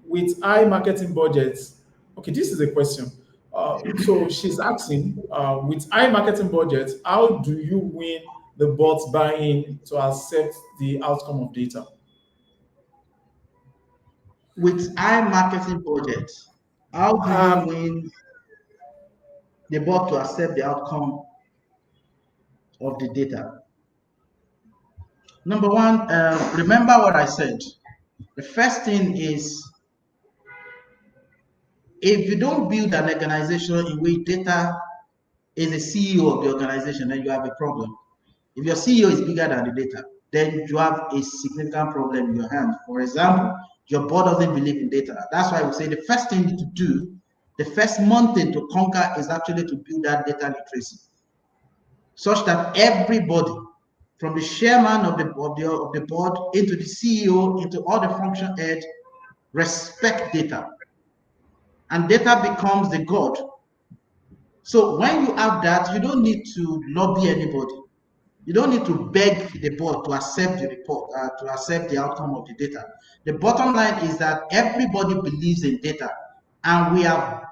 With high marketing budgets, okay, this is a question. So she's asking, with high marketing budgets, how do you win the bots buy-in to accept the outcome of data? With high marketing budget, how do you win the bot to accept the outcome of the data? Number one, remember what I said. The first thing is, if you don't build an organization in which data is the CEO of the organization, then you have a problem. If your CEO is bigger than the data, then you have a significant problem in your hand. For example, your board doesn't believe in data. That's why we say the first thing to do, the first mountain to conquer is actually to build that data literacy, such that everybody, from the chairman of the board into the CEO, into all the function heads, respect data. And data becomes the God. So when you have that, you don't need to lobby anybody. You don't need to beg the board to accept the report, to accept the outcome of the data. The bottom line is that everybody believes in data, and we have,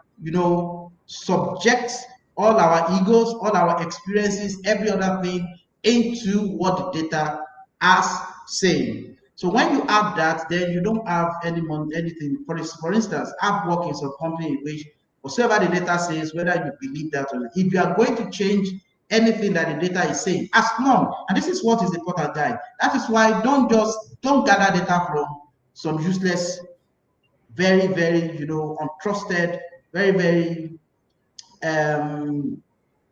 subject all our egos, all our experiences, every other thing into what the data has saying. So when you have that, then you don't have anything. For instance, I've worked in some company in which whatever the data says, whether you believe that or not, if you are going to change anything that the data is saying, as long, and this is what is important, guys. That is why don't gather data from some useless, very, very, untrusted, very, very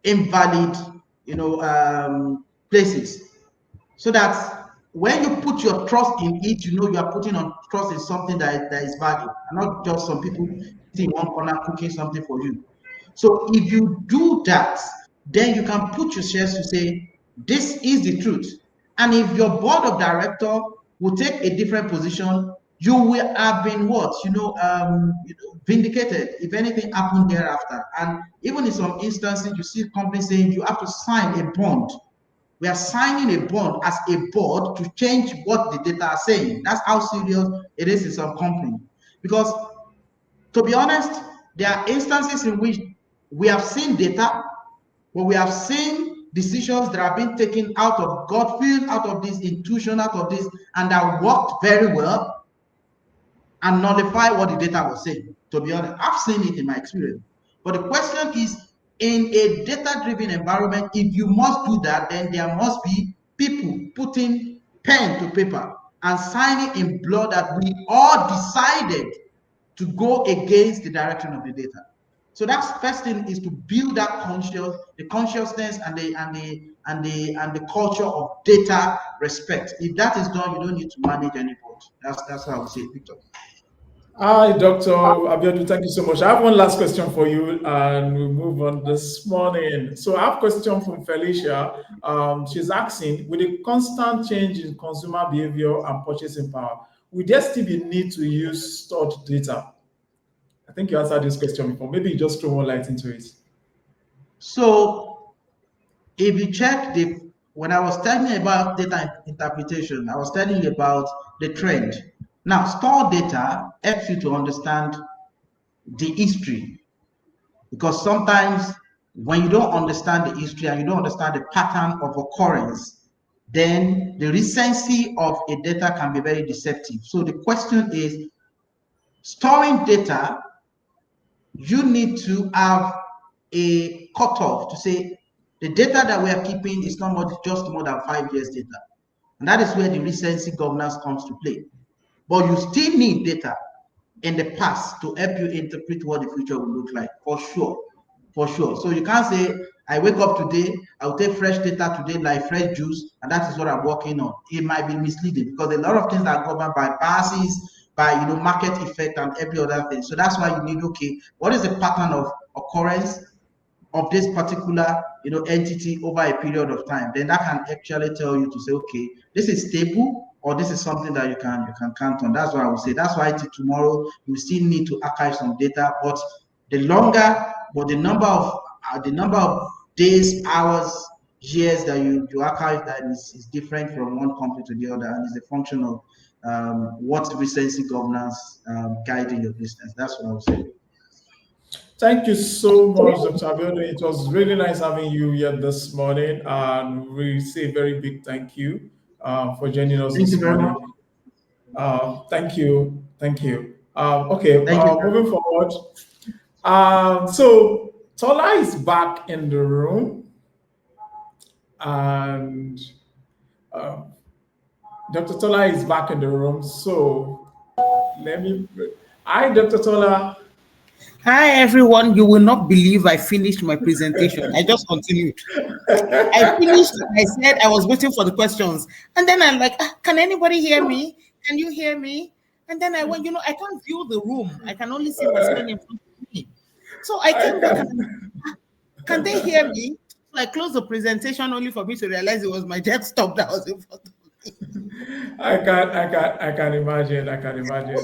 invalid, places. So that when you put your trust in it, you are putting on trust in something that is valid, and not just some people sitting in one corner cooking something for you. So if you do that, then you can put your shares to say, this is the truth. And if your board of director will take a different position, you will have been what? Vindicated if anything happened thereafter. And even in some instances, you see companies saying you have to sign a bond. We are signing a bond as a board to change what the data are saying. That's how serious it is in some company. Because to be honest, there are instances in which we have seen data, but we have seen decisions that have been taken out of gut feel, out of this intuition, out of this, and that worked very well and nullify what the data was saying. To be honest, I've seen it in my experience. But the question is, in a data-driven environment, if you must do that, then there must be people putting pen to paper and signing in blood that we all decided to go against the direction of the data. So that's first thing, is to build that consciousness and the culture of data respect. If that is done, you don't need to manage any board. That's how I would say it, Victor. Hi, Dr. Abiodun. Thank you so much. I have one last question for you, and we move on this morning. So I have a question from Felicia. She's asking, with the constant change in consumer behavior and purchasing power, will there still be need to use stored data? I think you answered this question before. Maybe you just throw more light into it. So if you check when I was telling you about data interpretation, I was telling you about the trend. Now, stored data helps you to understand the history, because sometimes when you don't understand the history and you don't understand the pattern of occurrence, then the recency of a data can be very deceptive. So the question is, storing data, you need to have a cutoff to say the data that we are keeping is not just more than 5 years data. And that is where the recency governance comes to play. But you still need data in the past to help you interpret what the future will look like, for sure. For sure. So you can't say, I wake up today, I'll take fresh data today, like fresh juice, and that is what I'm working on. It might be misleading, because a lot of things are governed by biases, by market effect and every other thing. So that's why you need, okay, what is the pattern of occurrence of this particular entity over a period of time? Then that can actually tell you to say, okay, this is stable, or this is something that you can count on. That's what I would say. That's why till tomorrow you still need to archive some data, but the number of days, hours, years that you archive, that is different from one company to the other, and is a function of what recency governance guiding your business. That's what I would say. Thank you so much, Dr. Abiodun. It was really nice having you here this morning, and we say a very big thank you for joining us this morning. Thank you. Okay, moving forward. So Tola is back in the room, and Dr. Tola is back in the room. So hi, Dr. Tola. Hi, everyone. You will not believe I finished my presentation. I just continued. I finished. I said I was waiting for the questions. And then I'm like, can anybody hear me? Can you hear me? And then I went, I can't view the room. I can only see my screen in front of me. So I came back and can they hear me? So I closed the presentation only for me to realize it was my desktop that was in front of me. I can imagine.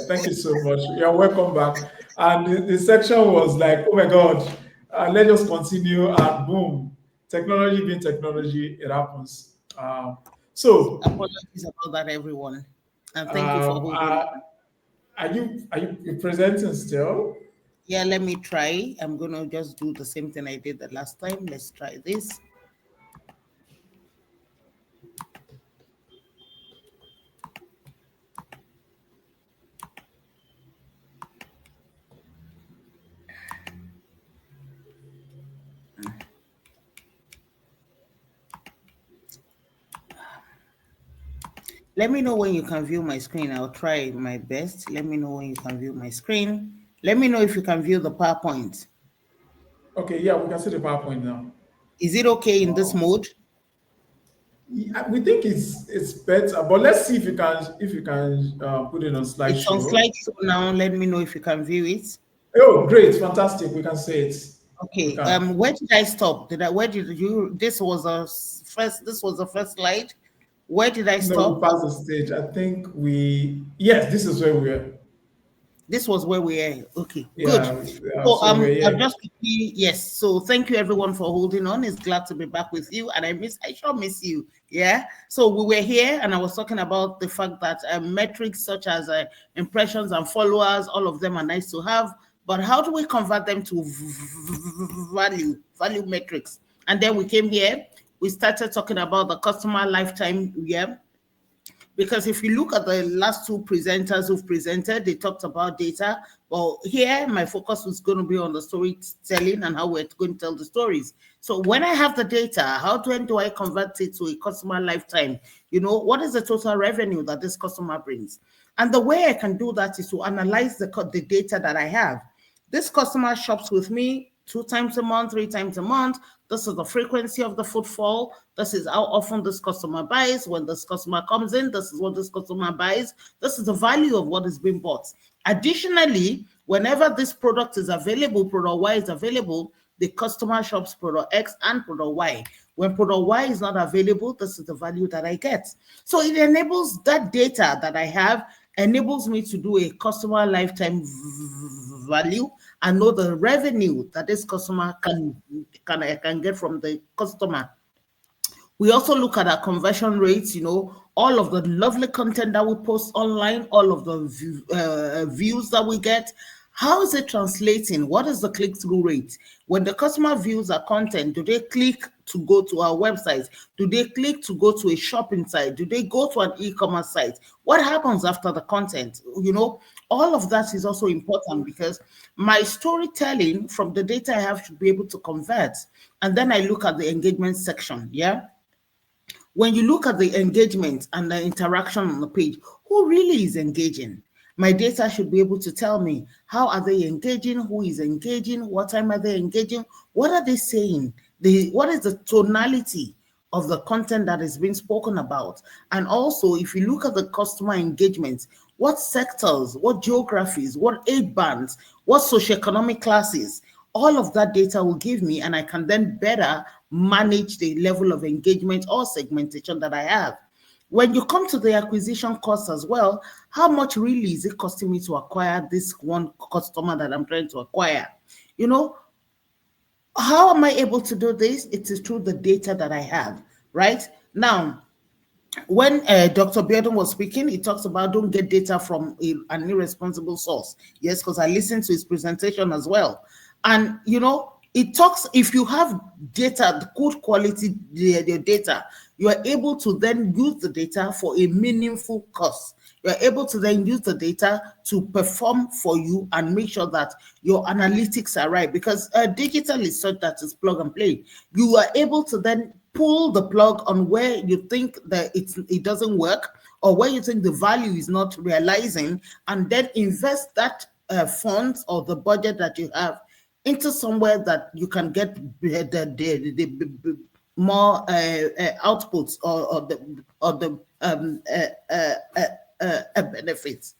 Thank you so much. You're welcome back. And the section was like, oh my God, let's just continue, and boom, technology being technology, it happens. So apologies about that, everyone, and thank you for holding. Are you presenting still? Yeah, let me try. I'm gonna just do the same thing I did the last time. Let's try this. Let me know when you can view my screen. I'll try my best. Let me know when you can view my screen. Let me know if you can view the PowerPoint. Okay, yeah, we can see the PowerPoint now. Is it okay in this mode? We think it's better, but let's see if you can put it on It's on slideshow. slideshow now. Let me know if you can view it. Oh, great, fantastic! We can see it. We Okay. can. Where did I stop? Where did you? This was the first slide. Where did I No, we stop? passed the stage. I think yes, this is where we are. This was where we are. Okay, good. Yeah, So so we're I'll here. just quickly, yes. So thank you everyone for holding on. It's glad to be back with you, and I sure miss you. Yeah. So we were here, and I was talking about the fact that metrics such as impressions and followers, all of them are nice to have, but how do we convert them to value metrics? And then we came here. We started talking about the customer lifetime. Yeah, because if you look at the last two presenters who've presented, they talked about data. Well, here my focus was going to be on the storytelling and how we're going to tell the stories. So when I have the data, how do I convert it to a customer lifetime? You know, what is the total revenue that this customer brings? And the way I can do that is to analyze the data that I have. This customer shops with me 2 times a month, 3 times a month. This is the frequency of the footfall. This is how often this customer buys. When this customer comes in, this is what this customer buys. This is the value of what is being bought. Additionally, whenever this product is available, product Y is available, the customer shops product X and product Y. When product Y is not available, this is the value that I get. So it enables that data that I have, enables me to do a customer lifetime value and know the revenue that this customer can get from the customer. We also look at our conversion rates, you know, all of the lovely content that we post online, all of the views that we get. How is it translating? What is the click-through rate? When the customer views our content, do they click to go to our website? Do they click to go to a shopping site? Do they go to an e-commerce site? What happens after the content? You know, all of that is also important because my storytelling from the data I have should be able to convert. And then I look at the engagement section, yeah? When you look at the engagement and the interaction on the page, who really is engaging? My data should be able to tell me, how are they engaging? Who is engaging? What time are they engaging? What are they saying? What is the tonality of the content that is being spoken about? And also, if you look at the customer engagement, what sectors, what geographies, what age bands, what socioeconomic classes, all of that data will give me, and I can then better manage the level of engagement or segmentation that I have. When you come to the acquisition cost as well, how much really is it costing me to acquire this one customer that I'm trying to acquire? You know, how am I able to do this? It is through the data that I have, right? Now, when Dr. Abiodun was speaking, he talks about don't get data from an irresponsible source. Yes, because I listened to his presentation as well. And, you know, it talks, if you have data, good quality data, you are able to then use the data for a meaningful cause. You are able to then use the data to perform for you and make sure that your analytics are right, because digital is such that it's plug and play. You are able to then pull the plug on where you think that it doesn't work or where you think the value is not realizing, and then invest that funds or the budget that you have into somewhere that you can get the more outputs or the benefits.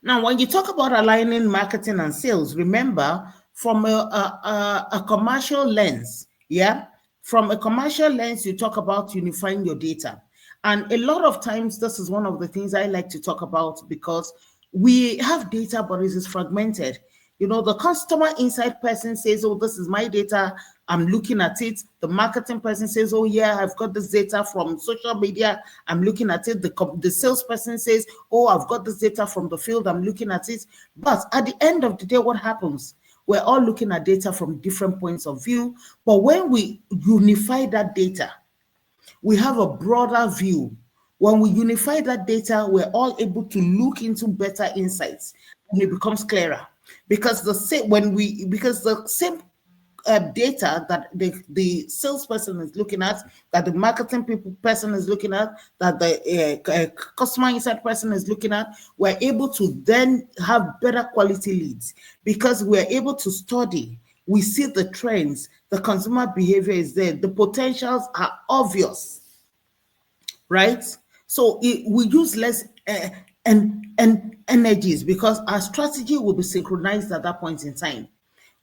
Now, when you talk about aligning marketing and sales, remember from a commercial lens, yeah, from a commercial lens, you talk about unifying your data. And a lot of times, this is one of the things I like to talk about because we have data, but it is fragmented. You know, the customer insight person says, oh, this is my data, I'm looking at it. The marketing person says, oh, yeah, I've got this data from social media, I'm looking at it. The salesperson says, oh, I've got this data from the field, I'm looking at it. But at the end of the day, what happens? We're all looking at data from different points of view. But when we unify that data, we have a broader view. When we unify that data, we're all able to look into better insights, and it becomes clearer. Because the same data that the salesperson is looking at, that the marketing person is looking at, that the customer insight person is looking at, we're able to then have better quality leads because we're able to study. We see the trends, the consumer behavior is there, the potentials are obvious, right? So we use less and energies because our strategy will be synchronized at that point in time,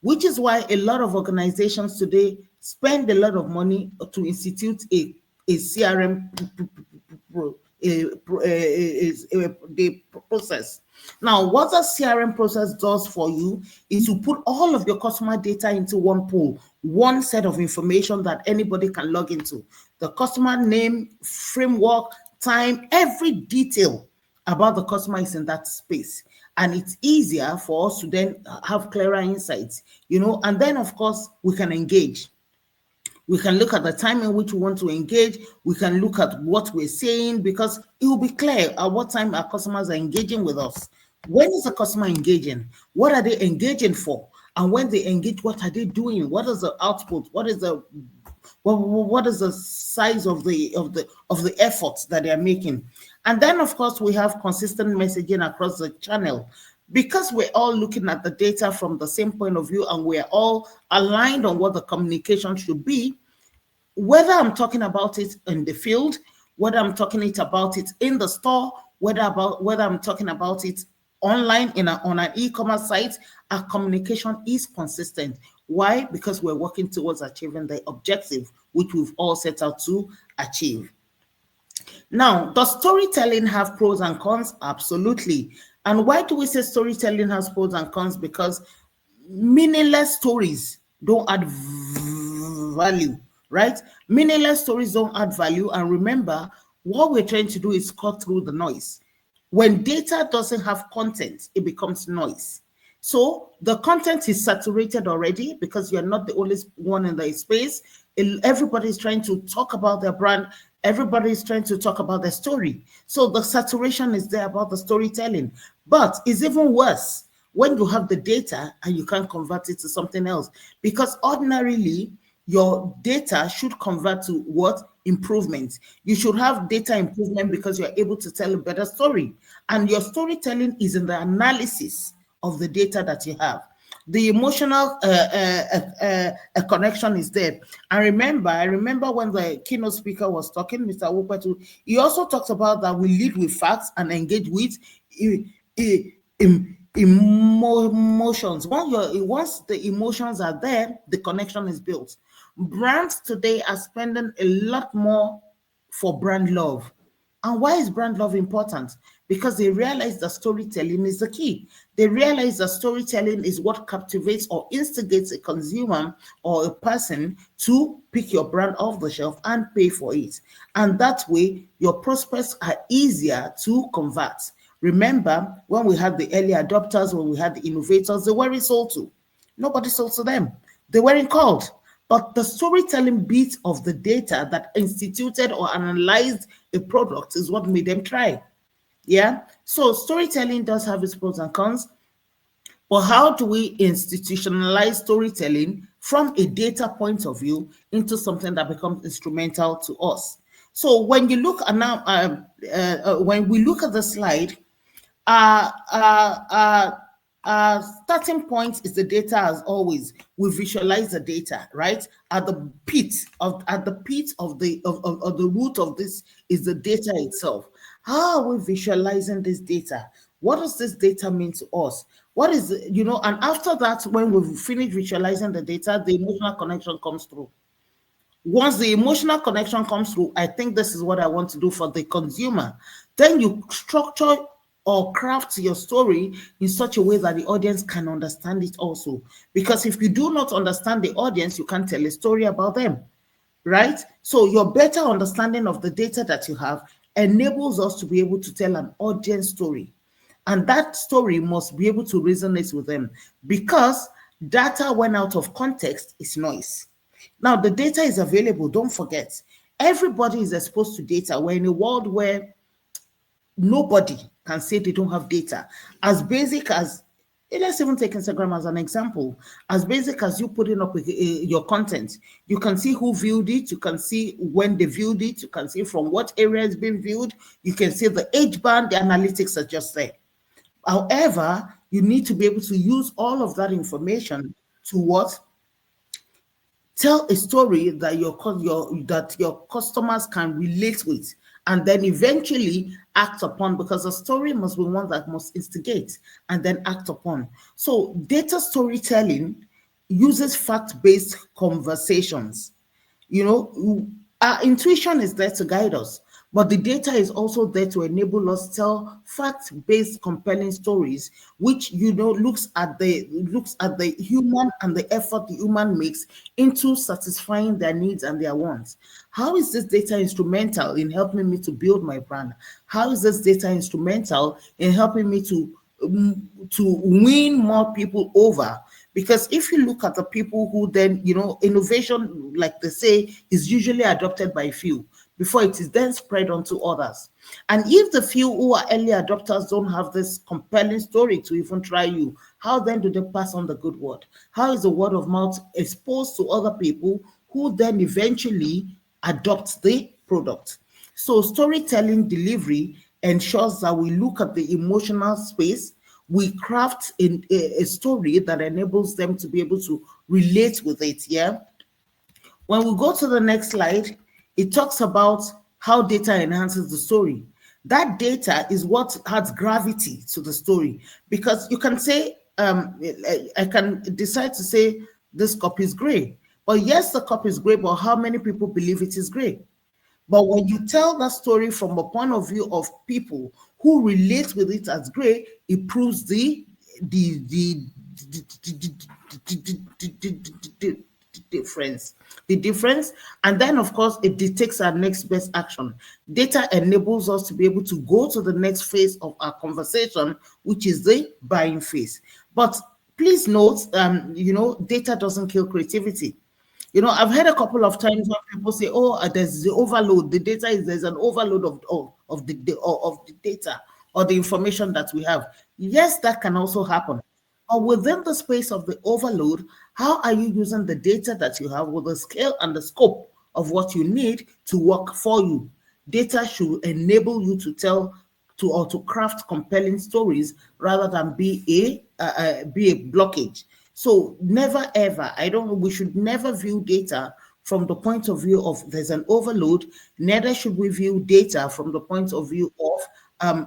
which is why a lot of organizations today spend a lot of money to institute a CRM the process. Now, what the CRM process does for you is to put all of your customer data into one pool, one set of information that anybody can log into. The customer name, framework, time, every detail about the customer is in that space. And it's easier for us to then have clearer insights, and then of course we can engage. We can look at the time in which we want to engage. We can look at what we're saying because it will be clear at what time our customers are engaging with us. When is the customer engaging? What are they engaging for? And when they engage, what are they doing? What is the output? What is the size of the efforts that they are making? And then of course we have consistent messaging across the channel. Because we're all looking at the data from the same point of view and we're all aligned on what the communication should be, whether I'm talking about it in the field, whether I'm talking about it in the store, whether I'm talking about it online on an e-commerce site, our communication is consistent. Why? Because we're working towards achieving the objective which we've all set out to achieve. Now, does storytelling have pros and cons? Absolutely. And why do we say storytelling has pros and cons? Because meaningless stories don't add value, right? Meaningless stories don't add value. And remember, what we're trying to do is cut through the noise. When data doesn't have content, it becomes noise. So the content is saturated already because you're not the only one in the space. Everybody's trying to talk about their brand. Everybody's trying to talk about their story. So the saturation is there about the storytelling. But it's even worse when you have the data and you can't convert it to something else. Because ordinarily, your data should convert to what? Improvement. You should have data improvement because you're able to tell a better story. And your storytelling is in the analysis of the data that you have. The emotional connection is there. I remember when the keynote speaker was talking, Mr. Awopetu, he also talked about that we lead with facts and engage with emotions. Once the emotions are there, the connection is built. Brands today are spending a lot more for brand love. And why is brand love important? Because they realize that storytelling is the key. They realize that storytelling is what captivates or instigates a consumer or a person to pick your brand off the shelf and pay for it. And that way, your prospects are easier to convert. Remember, when we had the early adopters, when we had the innovators, they weren't sold to. Nobody sold to them. They weren't called. But the storytelling bit of the data that instituted or analyzed a product is what made them try. Yeah. So storytelling does have its pros and cons. But how do we institutionalize storytelling from a data point of view into something that becomes instrumental to us? So when you look at now, when we look at the slide, starting point is the data as always. We visualize the data, right? At the pit of the root of this is the data itself. How are we visualizing this data? What does this data mean to us? What is, and after that, when we've finished visualizing the data, the emotional connection comes through. Once the emotional connection comes through, I think this is what I want to do for the consumer. Then you structure or craft your story in such a way that the audience can understand it also. Because if you do not understand the audience, you can't tell a story about them, right? So your better understanding of the data that you have enables us to be able to tell an audience story. And that story must be able to resonate with them, because data when out of context is noise. Now, the data is available. Don't forget, everybody is exposed to data. We're in a world where nobody can say they don't have data. As basic as, let's even take Instagram as an example. As basic as you putting up your content, you can see who viewed it. You can see when they viewed it. You can see from what area it's been viewed. You can see the age band. The analytics are just there. However, you need to be able to use all of that information to what? Tell a story that your customers can relate with, and then eventually act upon, because a story must be one that must instigate and then act upon. So data storytelling uses fact-based conversations. Our intuition is there to guide us, but the data is also there to enable us tell fact-based compelling stories, which looks at the human and the effort the human makes into satisfying their needs and their wants. How is this data instrumental in helping me to build my brand? How is this data instrumental in helping me to win more people over? Because if you look at the people who then, innovation, like they say, is usually adopted by few before it is then spread onto others. And if the few who are early adopters don't have this compelling story to even try you, how then do they pass on the good word? How is the word of mouth exposed to other people who then eventually adopt the product? So storytelling delivery ensures that we look at the emotional space, we craft a story that enables them to be able to relate with it. Yeah. When we go to the next slide, it talks about how data enhances the story. That data is what adds gravity to the story, because you can say, I can decide to say this cup is gray. But yes, the cup is gray, but how many people believe it is gray? But when you tell that story from a point of view of people who relate with it as gray, it proves the difference. And then, of course, it detects our next best action. Data enables us to be able to go to the next phase of our conversation, which is the buying phase. But please note, data doesn't kill creativity. I've heard a couple of times when people say, "Oh, there's the overload. There's an overload of the data or the information that we have." Yes, that can also happen. Or within the space of the overload, how are you using the data that you have with the scale and the scope of what you need to work for you? Data should enable you to tell or to craft compelling stories rather than be a blockage. So never ever, we should never view data from the point of view of there's an overload. Neither should we view data from the point of view of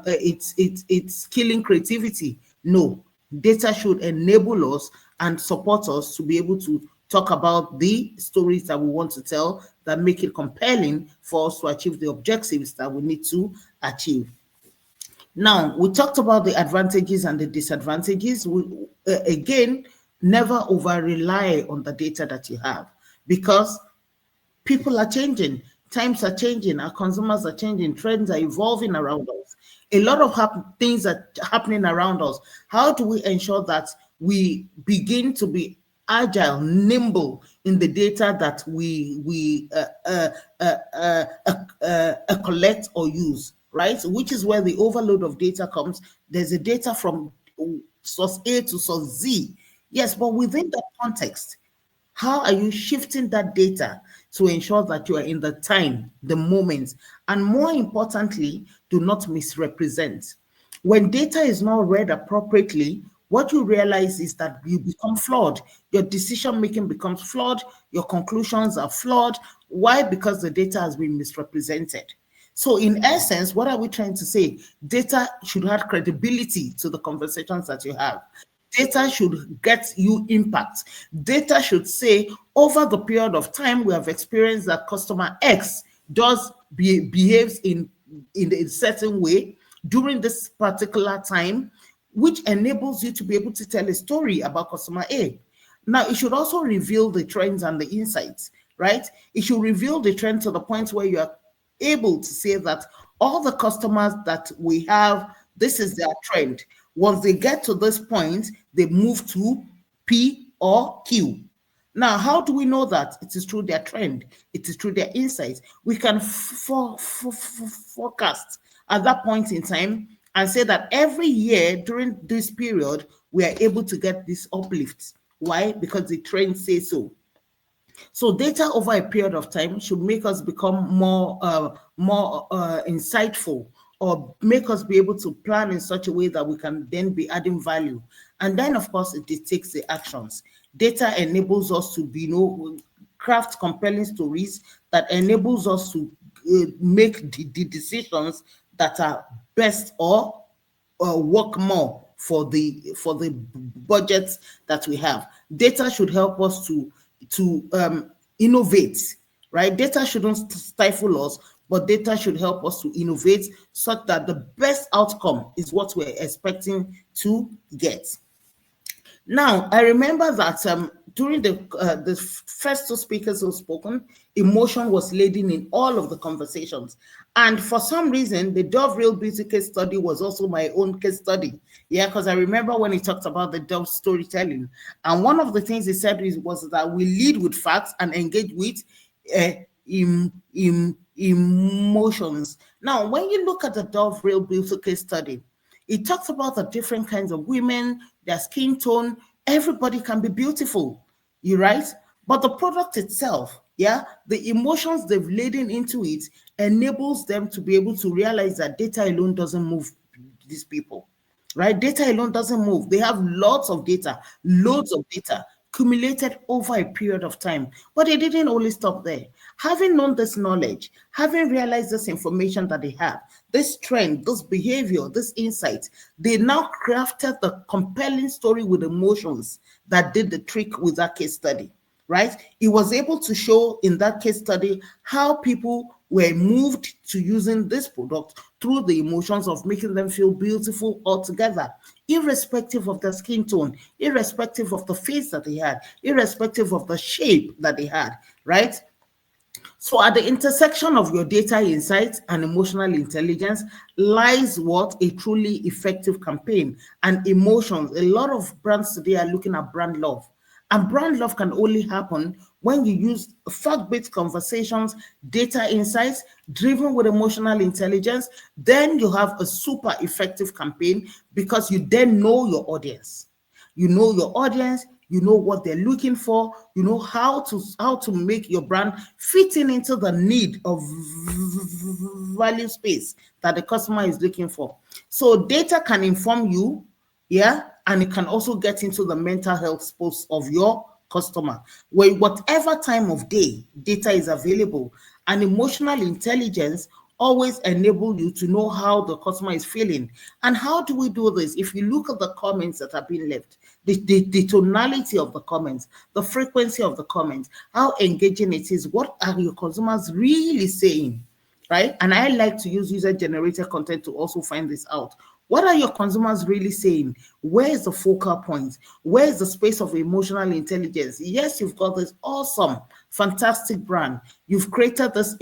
it's killing creativity. No, data should enable us and support us to be able to talk about the stories that we want to tell that make it compelling for us to achieve the objectives that we need to achieve. Now, we talked about the advantages and the disadvantages. Again, never over rely on the data that you have, because people are changing, times are changing, our consumers are changing, trends are evolving around us. A lot of things are happening around us. How do we ensure that we begin to be agile, nimble in the data that we collect or use? Right, which is where the overload of data comes. There's a data from source A to source Z. Yes, but within that context, how are you shifting that data to ensure that you are in the time, the moment, and more importantly, do not misrepresent? When data is not read appropriately, what you realize is that you become flawed. Your decision making becomes flawed. Your conclusions are flawed. Why? Because the data has been misrepresented. So in essence, what are we trying to say? Data should add credibility to the conversations that you have. Data should get you impact. Data should say, over the period of time, we have experienced that customer X behaves in a certain way during this particular time, which enables you to be able to tell a story about customer A. Now, it should also reveal the trends and the insights, right? It should reveal the trend to the point where you are able to say that all the customers that we have, this is their trend. Once they get to this point, they move to P or Q. Now, how do we know that? It is through their trend. It is through their insights. We can forecast at that point in time and say that every year during this period, we are able to get this uplift. Why? Because the trend says so. So data over a period of time should make us become more insightful, or make us be able to plan in such a way that we can then be adding value. And then, of course, it takes the actions. Data enables us to craft compelling stories that enables us to make the decisions that are best or work more for the budgets that we have. Data should help us to innovate, right? Data shouldn't stifle us, but data should help us to innovate such that the best outcome is what we're expecting to get. Now, I remember that during the first two speakers who spoken, emotion was leading in all of the conversations. And for some reason, the Dove Real Beauty case study was also my own case study. Yeah, because I remember when he talked about the Dove storytelling. And one of the things he said was that we lead with facts and engage with emotions. Now, when you look at the Dove Real Beauty case study, it talks about the different kinds of women, their skin tone. Everybody can be beautiful, you right? But the product itself, yeah, the emotions they've laden into it enables them to be able to realize that data alone doesn't move these people, right? Data alone doesn't move. They have lots of data, loads of data accumulated over a period of time. But they didn't only stop there. Having known this knowledge, having realized this information that they have, this trend, this behavior, this insight, they now crafted the compelling story with emotions that did the trick with that case study, right? It was able to show in that case study how people were moved to using this product through the emotions of making them feel beautiful altogether, irrespective of their skin tone, irrespective of the face that they had, irrespective of the shape that they had, right? So at the intersection of your data insights and emotional intelligence lies what? A truly effective campaign and emotions. A lot of brands today are looking at brand love. And brand love can only happen when you use fact-based conversations, data insights, driven with emotional intelligence. Then you have a super effective campaign because you then know your audience. You know your audience, you know what they're looking for, you know how to make your brand fitting into the need of value space that the customer is looking for. So data can inform you, yeah, and it can also get into the mental health space of your customer. Where whatever time of day data is available, and emotional intelligence always enable you to know how the customer is feeling. And how do we do this? If you look at the comments that have been left, the tonality of the comments, the frequency of the comments, how engaging it is, what are your consumers really saying, right? And I like to use user-generated content to also find this out. What are your consumers really saying? Where is the focal point? Where is the space of emotional intelligence? Yes, you've got this awesome, fantastic brand. You've created this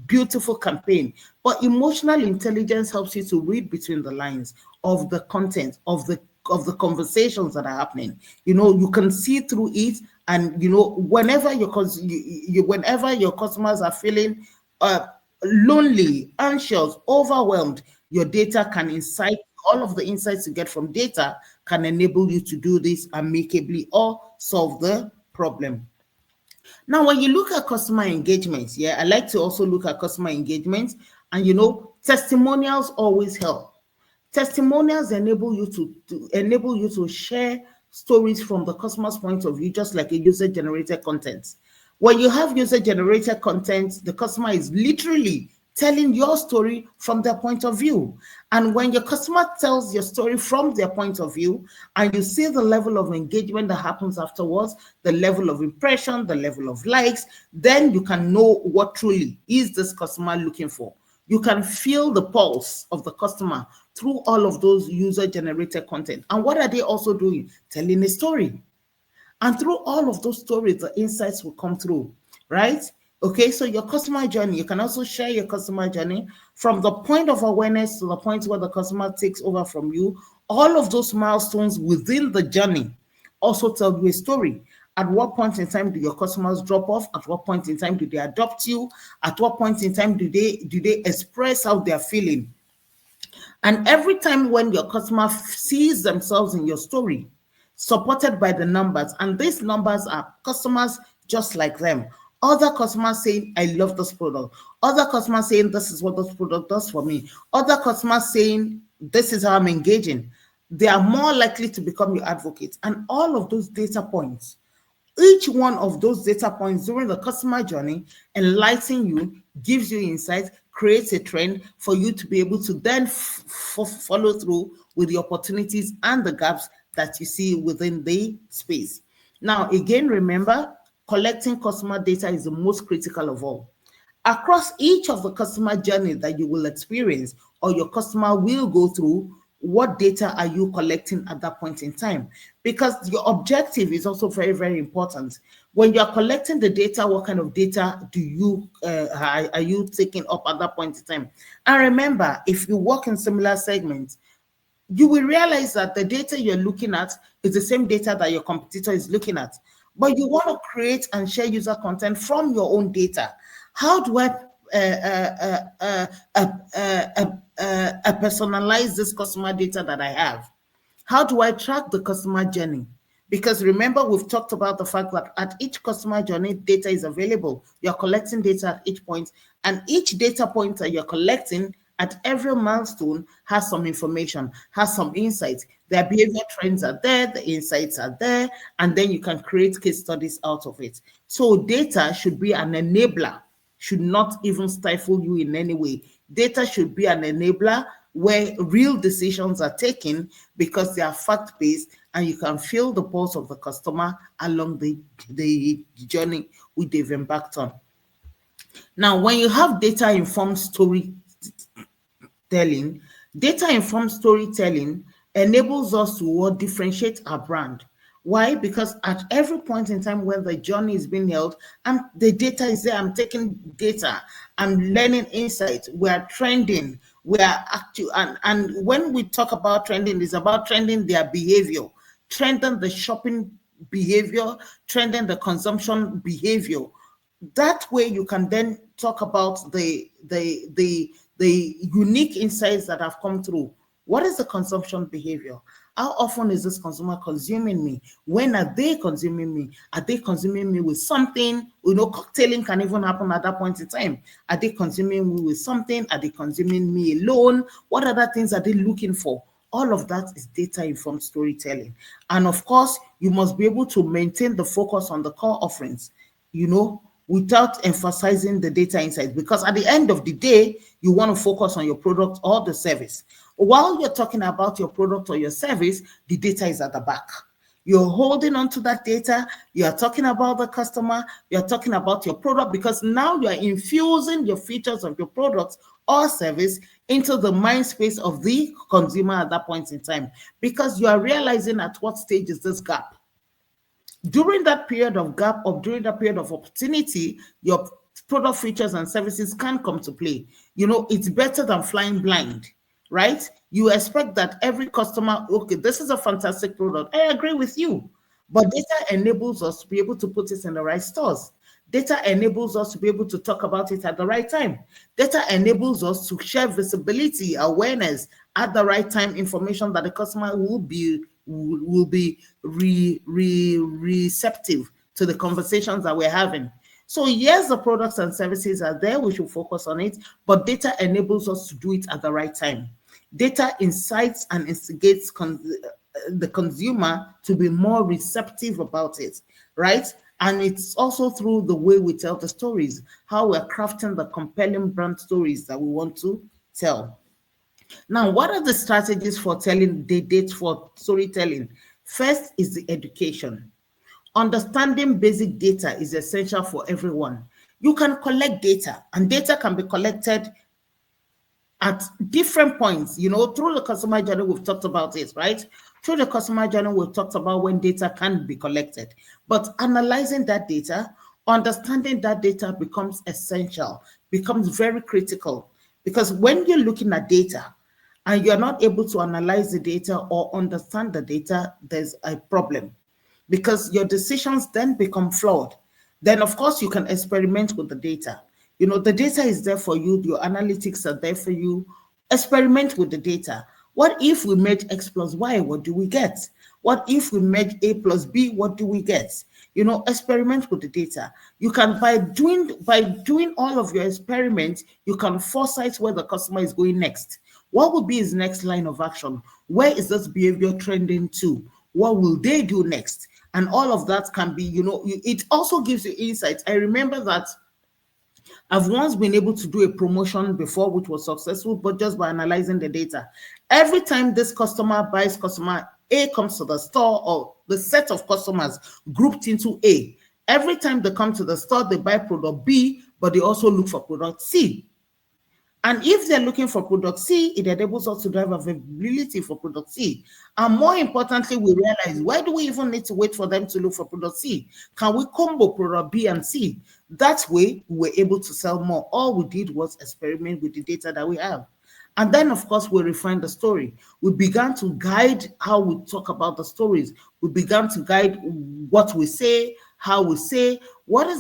beautiful campaign, but emotional intelligence helps you to read between the lines of the content, of the conversations that are happening. You know, you can see through it, and you know, whenever whenever your customers are feeling lonely, anxious, overwhelmed, your data can insight, all of the insights you get from data can enable you to do this amicably or solve the problem. Now, when you look at customer engagement, yeah, I like to also look at customer engagement, and you know, testimonials always help. Testimonials enable you to share stories from the customer's point of view, just like a user-generated content. When you have user-generated content, the customer is literally telling your story from their point of view. And when your customer tells your story from their point of view, and you see the level of engagement that happens afterwards, the level of impression, the level of likes, then you can know what truly is this customer looking for. You can feel the pulse of the customer through all of those user-generated content. And what are they also doing? Telling a story. And through all of those stories, the insights will come through, right? Okay, so your customer journey, you can also share your customer journey from the point of awareness to the point where the customer takes over from you. All of those milestones within the journey also tell you a story. At what point in time do your customers drop off? At what point in time do they adopt you? At what point in time do they express how they're feeling? And every time when your customer sees themselves in your story, supported by the numbers, and these numbers are customers just like them. Other customers saying, I love this product. Other customers saying, this is what this product does for me. Other customers saying, this is how I'm engaging. They are more likely to become your advocates. And all of those data points Each one of those data points during the customer journey enlightens you, gives you insights, creates a trend for you to be able to then follow through with the opportunities and the gaps that you see within the space. Now, again, remember, collecting customer data is the most critical of all. Across each of the customer journey that you will experience or your customer will go through, what data are you collecting at that point in time? Because your objective is also very, very important. When you are collecting the data, what kind of data do you are you taking up at that point in time? And remember, if you work in similar segments, you will realize that the data you're looking at is the same data that your competitor is looking at. But you want to create and share user content from your own data. How do I personalize this customer data that I have? How do I track the customer journey? Because remember, we've talked about the fact that at each customer journey, data is available. You're collecting data at each point, and each data point that you're collecting at every milestone has some information, has some insights. Their behavior trends are there, the insights are there, and then you can create case studies out of it. So data should be an enabler, should not even stifle you in any way. Data should be an enabler where real decisions are taken because they are fact-based and you can feel the pulse of the customer along the journey which they've embarked on. Now, when you have data-informed storytelling, data-informed storytelling enables us to differentiate our brand. Why? Because at every point in time when the journey is being held and the data is there, I'm taking data, I'm learning insights, we are trending, we are active. And when we talk about trending, it's about trending their behavior, trending the shopping behavior, trending the consumption behavior. That way you can then talk about the unique insights that have come through. What is the consumption behavior? How often is this consumer consuming me? When are they consuming me? Are they consuming me with something? Cocktailing can even happen at that point in time. Are they consuming me with something? Are they consuming me alone? What other things are they looking for? All of that is data-informed storytelling. And of course, you must be able to maintain the focus on the core offerings, without emphasizing the data insights, because at the end of the day, you want to focus on your product or the service. While you're talking about your product or your service, the data is at the back. You're holding on to that data, you're talking about the customer, you're talking about your product, because now you're infusing your features of your product or service into the mind space of the consumer at that point in time, because you are realizing at what stage is this gap. During that period of gap or during that period of opportunity, your product features and services can come to play. It's better than flying blind, right? You expect that every customer, okay, this is a fantastic product. I agree with you. But data enables us to be able to put it in the right stores. Data enables us to be able to talk about it at the right time. Data enables us to share visibility, awareness at the right time, information that the customer will be receptive to the conversations that we're having. So yes, the products and services are there, we should focus on it, but data enables us to do it at the right time. Data incites and instigates the consumer to be more receptive about it, right? And it's also through the way we tell the stories, how we're crafting the compelling brand stories that we want to tell. Now, what are the strategies for telling the dates for storytelling? First is the education. Understanding basic data is essential for everyone. You can collect data, and data can be collected at different points, through the customer journey, we've talked about it, right? Through the customer journey, we've talked about when data can be collected. But analyzing that data, understanding that data becomes essential, becomes very critical. Because when you're looking at data and you're not able to analyze the data or understand the data, there's a problem. Because your decisions then become flawed. Then, of course, you can experiment with the data. The data is there for you. Your analytics are there for you. Experiment with the data. What if we made X plus Y? What do we get? What if we made A plus B? What do we get? Experiment with the data. You can, by doing all of your experiments, you can foresight where the customer is going next. What will be his next line of action? Where is this behavior trending to? What will they do next? And all of that can be, it also gives you insights. I remember that I've once been able to do a promotion before, which was successful, but just by analyzing the data. Every time this customer A comes to the store, or the set of customers grouped into A, every time they come to the store, they buy product B, but they also look for product C. And if they're looking for product C, it enables us to drive availability for product C. And more importantly, we realize, why do we even need to wait for them to look for product C? Can we combo product B and C? That way, we were able to sell more. All we did was experiment with the data that we have. And then, of course, we refined the story. We began to guide how we talk about the stories. We began to guide what we say, how we say,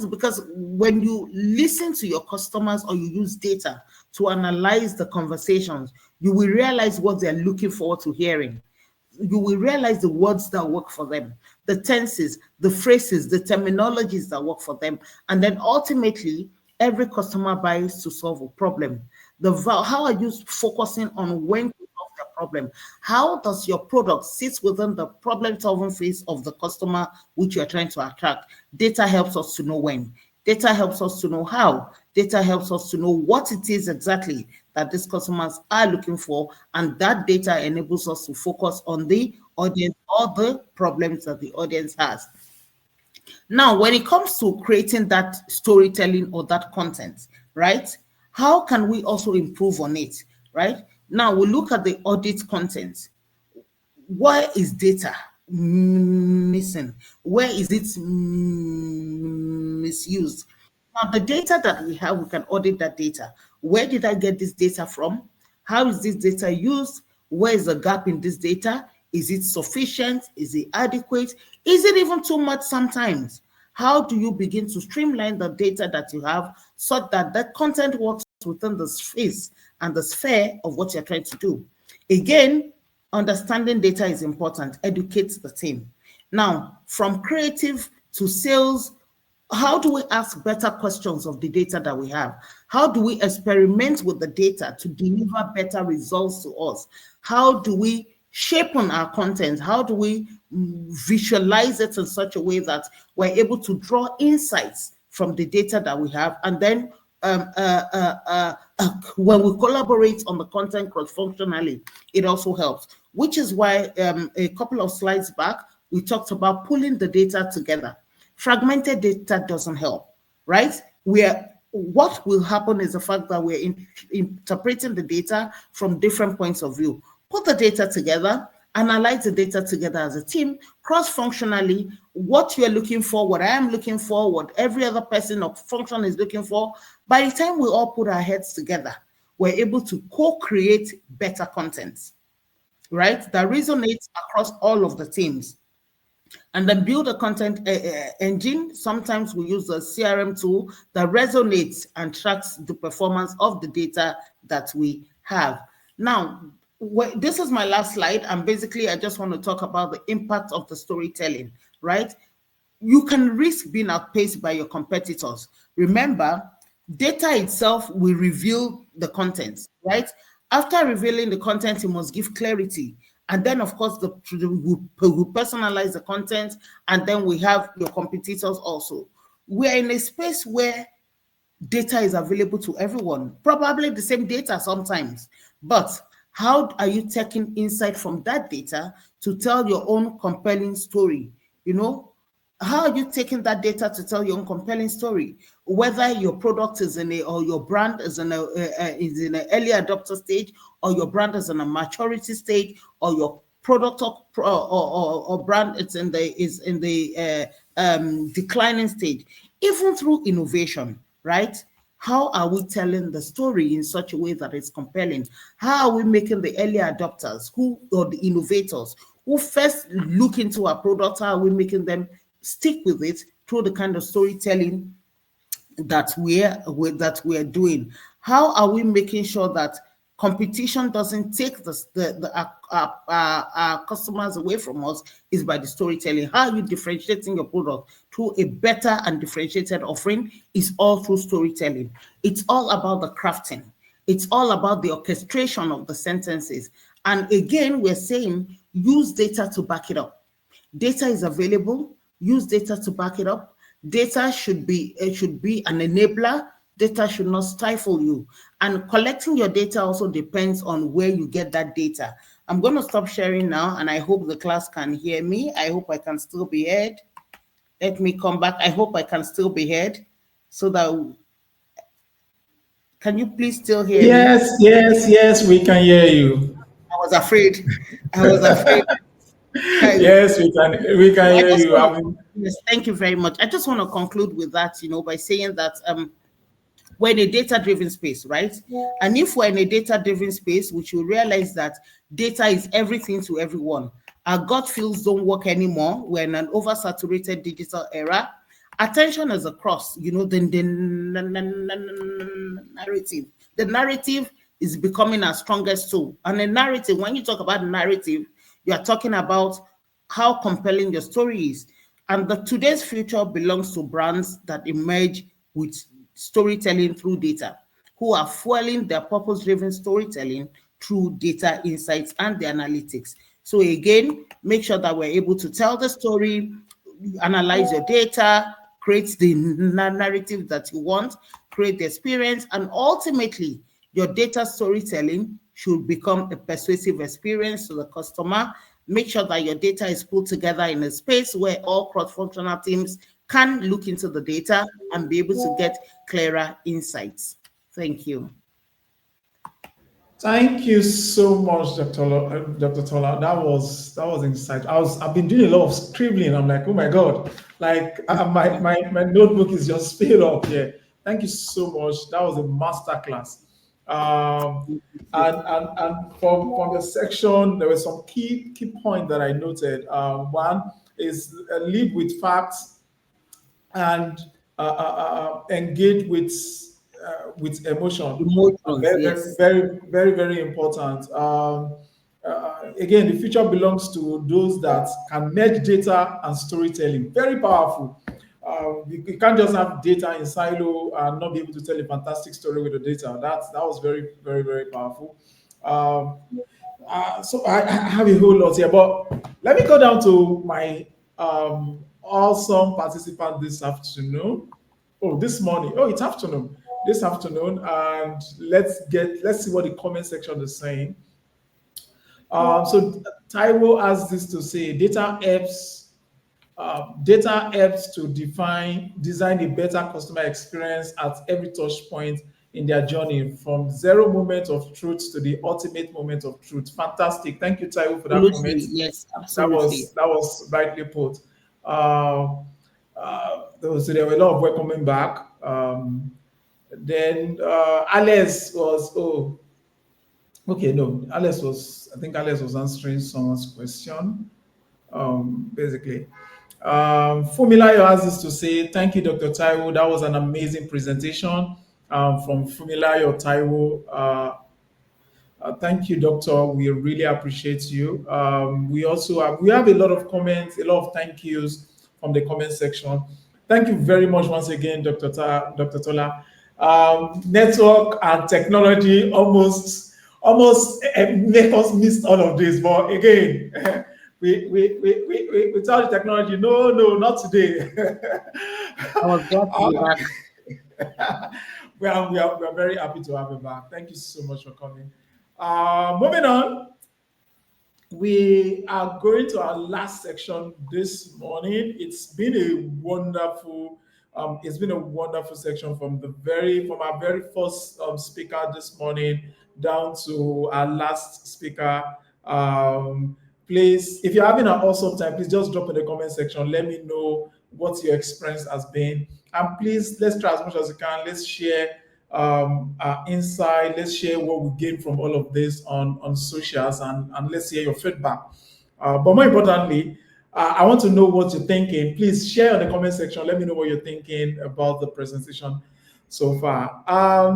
because when you listen to your customers or you use data to analyze the conversations, you will realize what they're looking forward to hearing. You will realize the words that work for them, the tenses, the phrases, the terminologies that work for them. And then ultimately, every customer buys to solve a problem. How are you focusing on when to solve their problem? How does your product sit within the problem-solving phase of the customer which you are trying to attract? Data helps us to know when. Data helps us to know how. Data helps us to know what it is exactly that these customers are looking for, and that data enables us to focus on the audience or the problems that the audience has. Now, when it comes to creating that storytelling or that content, right? How can we also improve on it, right? Now, we look at the audit content. Where is data missing? Where is it misused? Now, the data that we have, we can audit that data. Where did I get this data from? How is this data used? Where is the gap in this data? Is it sufficient? Is it adequate? Is it even too much sometimes? How do you begin to streamline the data that you have so that that content works within the space and the sphere of what you're trying to do? Again, understanding data is important. Educate the team. Now, from creative to sales, how do we ask better questions of the data that we have? How do we experiment with the data to deliver better results to us? How do we shape on our content? How do we visualize it in such a way that we're able to draw insights from the data that we have? And then when we collaborate on the content cross-functionally, it also helps, which is why a couple of slides back, we talked about pulling the data together. Fragmented data doesn't help, right? What will happen is the fact that we're interpreting the data from different points of view. Put the data together, analyze the data together as a team, cross-functionally, what you're looking for, what I am looking for, what every other person or function is looking for. By the time we all put our heads together, we're able to co-create better content, right? That resonates across all of the teams. And then build a content engine. Sometimes we use a CRM tool that resonates and tracks the performance of the data that we have. Now, this is my last slide, and basically I just want to talk about the impact of the storytelling, right? You can risk being outpaced by your competitors. Remember, data itself will reveal the content, right? After revealing the content, you must give clarity. And then, of course, we personalize the content, and then we have your competitors also. We're in a space where data is available to everyone, probably the same data sometimes, but how are you taking insight from that data to tell your own compelling story? How are you taking that data to tell your own compelling story? Whether your product is or your brand is in an early adopter stage, or your brand is in a maturity stage, or your product or brand is in the declining stage, even through innovation, right? How are we telling the story in such a way that it's compelling? How are we making the early adopters or the innovators who first look into our product, how are we making them stick with it through the kind of storytelling that we're doing? How are we making sure that competition doesn't take our customers away from us? Is by the storytelling. How are you differentiating your product through a better and differentiated offering? Is all through storytelling. It's all about the crafting. It's all about the orchestration of the sentences. And again, we're saying use data to back it up. Data is available. use data to back it up. Data should be an enabler. Data should not stifle you. And collecting your data also depends on where you get that data. I'm going to stop sharing now, and I hope the class can hear me. I hope I can still be heard. Let me come back. I hope I can still be heard. So that, can you please still hear me? Yes, we can hear you. I was afraid. I was afraid. Yes, we can I hear just you. want to, yes, thank you very much. I just want to conclude with that, by saying that we're in a data-driven space, right? And if we're in a data-driven space, we should realize that data is everything to everyone. Our gut feels don't work anymore. We're in an oversaturated digital era. Attention is across, the narrative. The narrative is becoming our strongest tool. And a narrative, when you talk about narrative, you are talking about how compelling your story is. And today's future belongs to brands that emerge with storytelling through data, who are fueling their purpose-driven storytelling through data insights and the analytics. So again, make sure that we're able to tell the story, analyze your data, create the narrative that you want, create the experience, and ultimately, your data storytelling should become a persuasive experience to the customer. Make sure that your data is put together in a space where all cross-functional teams can look into the data and be able to get clearer insights. Thank you. Thank you so much, Dr. Tola. That was insight. I've been doing a lot of scribbling. I'm like, oh my god, like my notebook is just filled up here. Thank you so much. That was a master class. And from the section, there were some key points that I noted. One is lead with facts and engage with emotion. Emotions, Very, yes. very, very, very important. Again, the future belongs to those that can merge data and storytelling. Very powerful. You can't just have data in silo and not be able to tell a fantastic story with the data. That was very, very, very powerful. So I have a whole lot here, but let me go down to my awesome participant this afternoon. Oh, this morning. Oh, it's afternoon. This afternoon, and let's see what the comment section is saying. So Taiwo has this to say: data helps to design a better customer experience at every touch point in their journey, from zero moment of truth to the ultimate moment of truth. Fantastic. Thank you, Taiwo, for that comment. Absolutely, yes, That absolutely. was rightly put. So there were a lot of welcoming back. Then Alex was okay, no, I think Alex was answering someone's question. Basically. Fumilayo has this to say, thank you, Dr. Taiwo. That was an amazing presentation from Fumilayo Taiwo. Thank you, Doctor. We really appreciate you. We have a lot of comments, a lot of thank yous from the comment section. Thank you very much once again, Dr. Tola. Network and technology almost make us miss all of this, but again, we tell the technology, no, not today. I was glad to be back. we are very happy to have you back. Thank you so much for coming. Moving on, we are going to our last section this morning. It's been a wonderful section from our very first speaker this morning down to our last speaker. Please, if you're having an awesome time, please just drop in the comment section. Let me know what your experience has been, and please let's try as much as we can. Let's share our insight. Let's share what we gain from all of this on socials, and let's hear your feedback. But more importantly, I want to know what you're thinking. Please share in the comment section. Let me know what you're thinking about the presentation so far.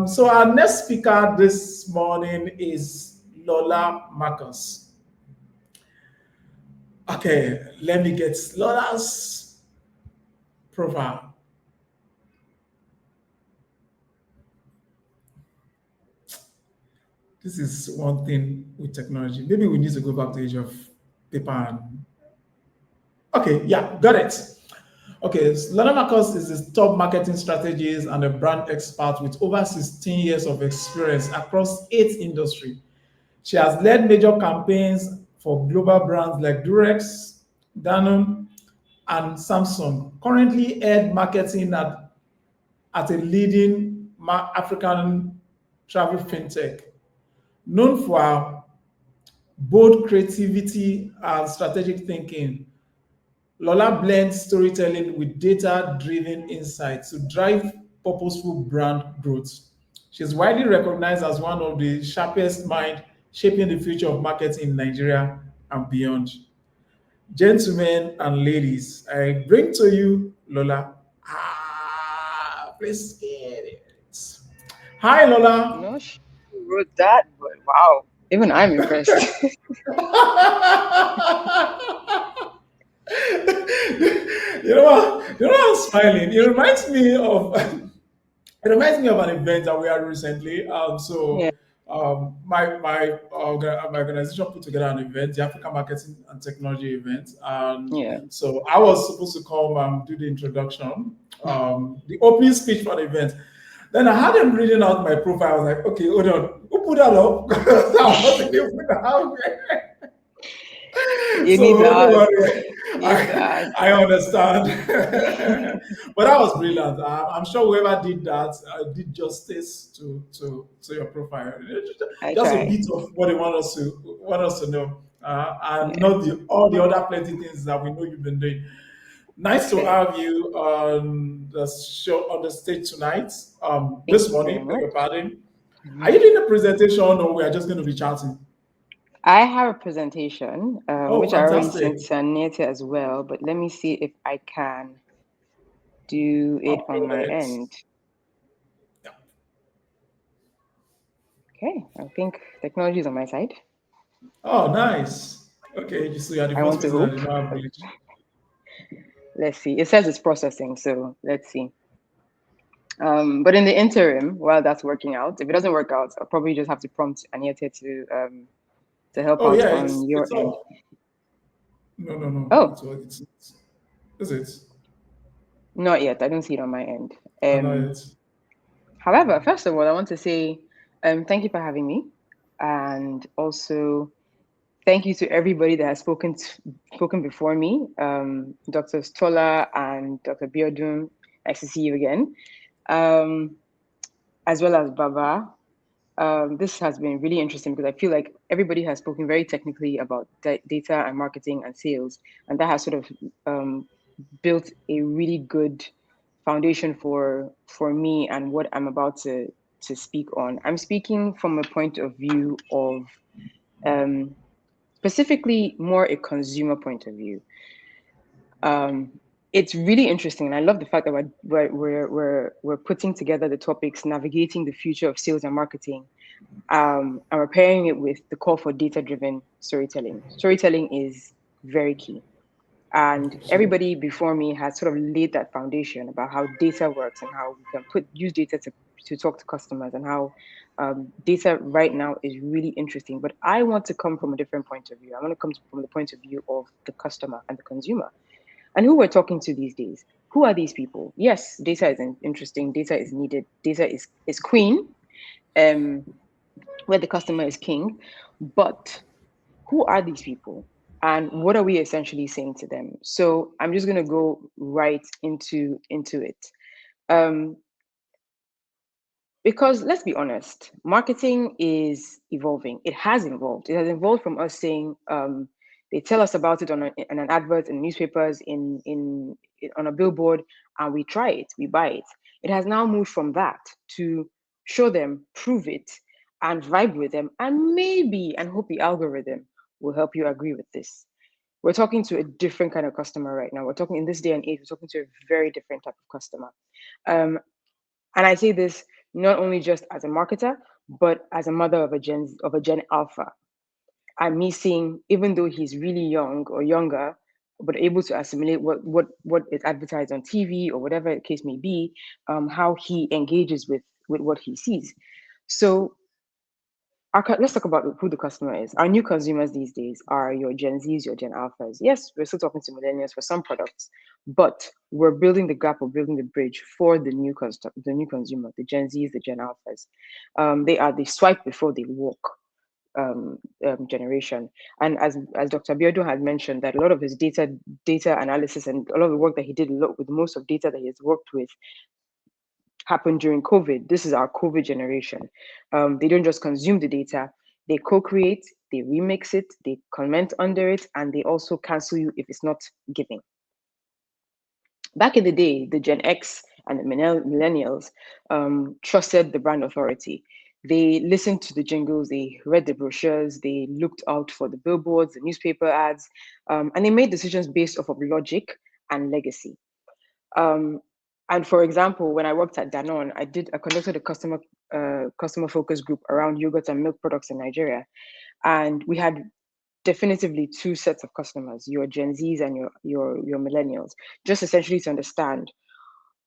So our next speaker this morning is Lola Marcus. Okay, let me get Lola's profile. This is one thing with technology. Maybe we need to go back to the age of paper and okay, yeah, got it. Okay, so Lorna Marcus is a top marketing strategist and a brand expert with over 16 years of experience across 8 industries. She has led major campaigns for global brands like Durex, Danone, and Samsung. Currently head marketing at a leading African travel fintech, known for her bold creativity and strategic thinking. Lola blends storytelling with data-driven insights to drive purposeful brand growth. She's widely recognized as one of the sharpest minds shaping the future of marketing in Nigeria and beyond. Gentlemen and ladies, I bring to you Lola. Please get it. Hi, Lola. No, she wrote that, but wow, even I'm impressed. You know what? You know what I'm smiling. It reminds me of it reminds me of an event that we had recently. Yeah, My organization put together an event, the African Marketing and Technology event, and yeah. so I was supposed to come and do the introduction, the opening speech for the event. Then I had them reading out my profile. I was like, okay, hold on, who put that up? I wasn't even put that out there. You So need to don't ask. worry, You need to ask. I understand. But that was brilliant. I'm sure whoever did that did justice to your profile. I Just a try. bit of what they want us to know, and Yeah, not all the other plenty things that we know you've been doing. Nice to okay. have you on the show on the stage tonight. Thank This you very morning, beg much. your pardon. Are Mhm. you doing a presentation or we are just going to be chatting? I have a presentation, Oh, which I already fantastic! sent to Anita as well, but let me see if I can do it Oh, on go my ahead. end. Okay, I think technology is on my side. Oh, nice. Okay, so you are the I first want to person that hope. did not have village. Let's see. It says it's processing, so let's see. But in the interim, while that's working out, if it doesn't work out, I'll probably just have to prompt Anita to help Oh out yeah, on your it's end. up. No, no, no. Oh, It's is it? not yet. I don't see it on my end. Oh, no, Um, it's However, first of all, I want to say thank you for having me, and also thank you to everybody that has spoken before me, Dr. Stola and Dr. Biodun. Nice to see you again, um, as well as Baba. This has been really interesting because I feel like everybody has spoken very technically about data and marketing and sales, and that has sort of built a really good foundation for me and what I'm about to speak on. I'm speaking from a point of view of um, specifically more a consumer point of view. Um, it's really interesting, and I love the fact that we're putting together the topics navigating the future of sales and marketing, and we're pairing it with the call for data-driven storytelling. Storytelling is very key. And absolutely. everybody before me has sort of laid that foundation about how data works and how we can use data to talk to customers and how data right now is really interesting. But I want to come from a different point of view. I want to come from the point of view of the customer and the consumer and who we're talking to these days. Who are these people? Yes, data is interesting. Data is needed. Data is queen, um, where the customer is king. But who are these people? And what are we essentially saying to them? So I'm just going to go right into it. Um, because let's be honest, marketing is evolving. It has evolved. It has evolved from us saying they tell us about it on, in an advert in newspapers, on a billboard, and we try it, we buy it. It has now moved from that to show them, prove it, and vibe with them, and maybe and hope the algorithm will help you agree with this. We're talking to a different kind of customer right now. We're talking in this day and age. We're talking to a very different type of customer. Um, and I say this not only just as a marketer, but as a mother of a Gen Alpha. I'm me seeing, even though he's really young or younger, but able to assimilate what is advertised on TV or whatever the case may be, how he engages with what he sees. So let's talk about who the customer is. Our new consumers these days are your Gen Zs, your Gen Alphas. Yes, we're still talking to millennials for some products, but we're building the gap or building the bridge for the new consumer, the Gen Zs, the Gen Alphas. They are the swipe before they walk generation. And as Dr. Abiodun had mentioned, that a lot of his data analysis and a lot of the work that he did with most of data that he's worked with happened during COVID. This is our COVID generation. They don't just consume the data, they co-create, they remix it, they comment under it, and they also cancel you if it's not giving. Back in the day, the Gen X and the millennials trusted the brand authority. They listened to the jingles, they read the brochures, they looked out for the billboards, the newspaper ads, and they made decisions based off of logic and legacy. And for example, when I worked at Danone, I conducted a customer focus group around yogurt and milk products in Nigeria, and we had definitively two sets of customers: your Gen Zs and your millennials, just essentially to understand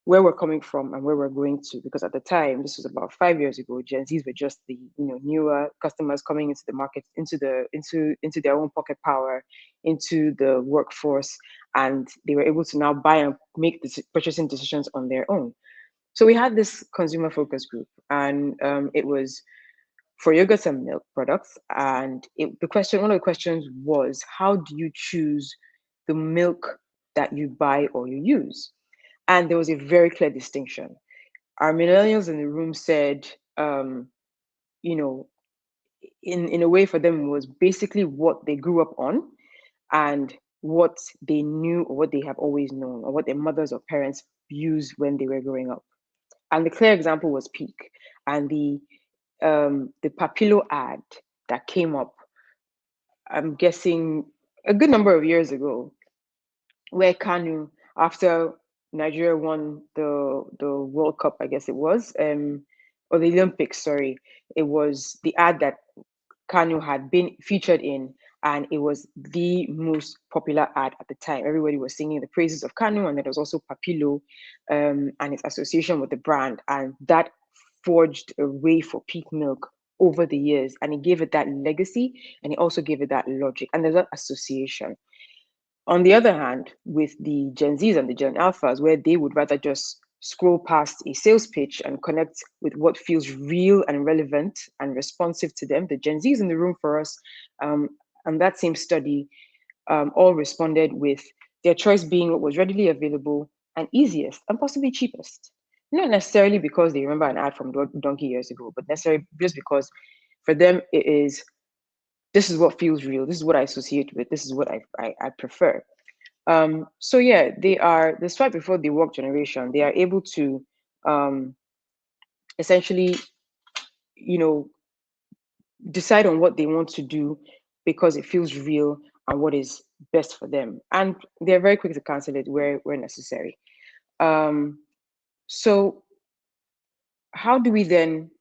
where we're coming from and where we're going to. Because at the time, this was about 5 years ago, Gen Zs were just the newer customers coming into the market, into their own pocket power, into the workforce, and they were able to now buy and make purchasing decisions on their own. So we had this consumer focus group, and it was for yogurts and milk products. And one of the questions was, how do you choose the milk that you buy or you use? And there was a very clear distinction. Our millennials in the room said, in a way for them, was basically what they grew up on and what they knew or what they have always known or what their mothers or parents used when they were growing up. And the clear example was Peak and the Papillo ad that came up, I'm guessing a good number of years ago, where Kanu, after Nigeria won the World Cup, I guess it was, or the Olympics, sorry, it was the ad that Kanu had been featured in, and it was the most popular ad at the time. Everybody was singing the praises of Kanu, and there was also Papillo and its association with the brand, and that forged a way for Peak Milk over the years, and it gave it that legacy, and it also gave it that logic, and there's that association. On the other hand, with the Gen Zs and the Gen Alphas, where they would rather just scroll past a sales pitch and connect with what feels real and relevant and responsive to them, the Gen Zs in the room for us, and that same study, all responded with their choice being what was readily available and easiest and possibly cheapest. Not necessarily because they remember an ad from donkey years ago, but necessarily just because for them it is, this is what feels real, this is what I associate with, this is what I prefer. So yeah, they are the swipe before they walk generation. They are able to essentially, decide on what they want to do because it feels real and what is best for them. And they're very quick to cancel it where necessary. So how do we then,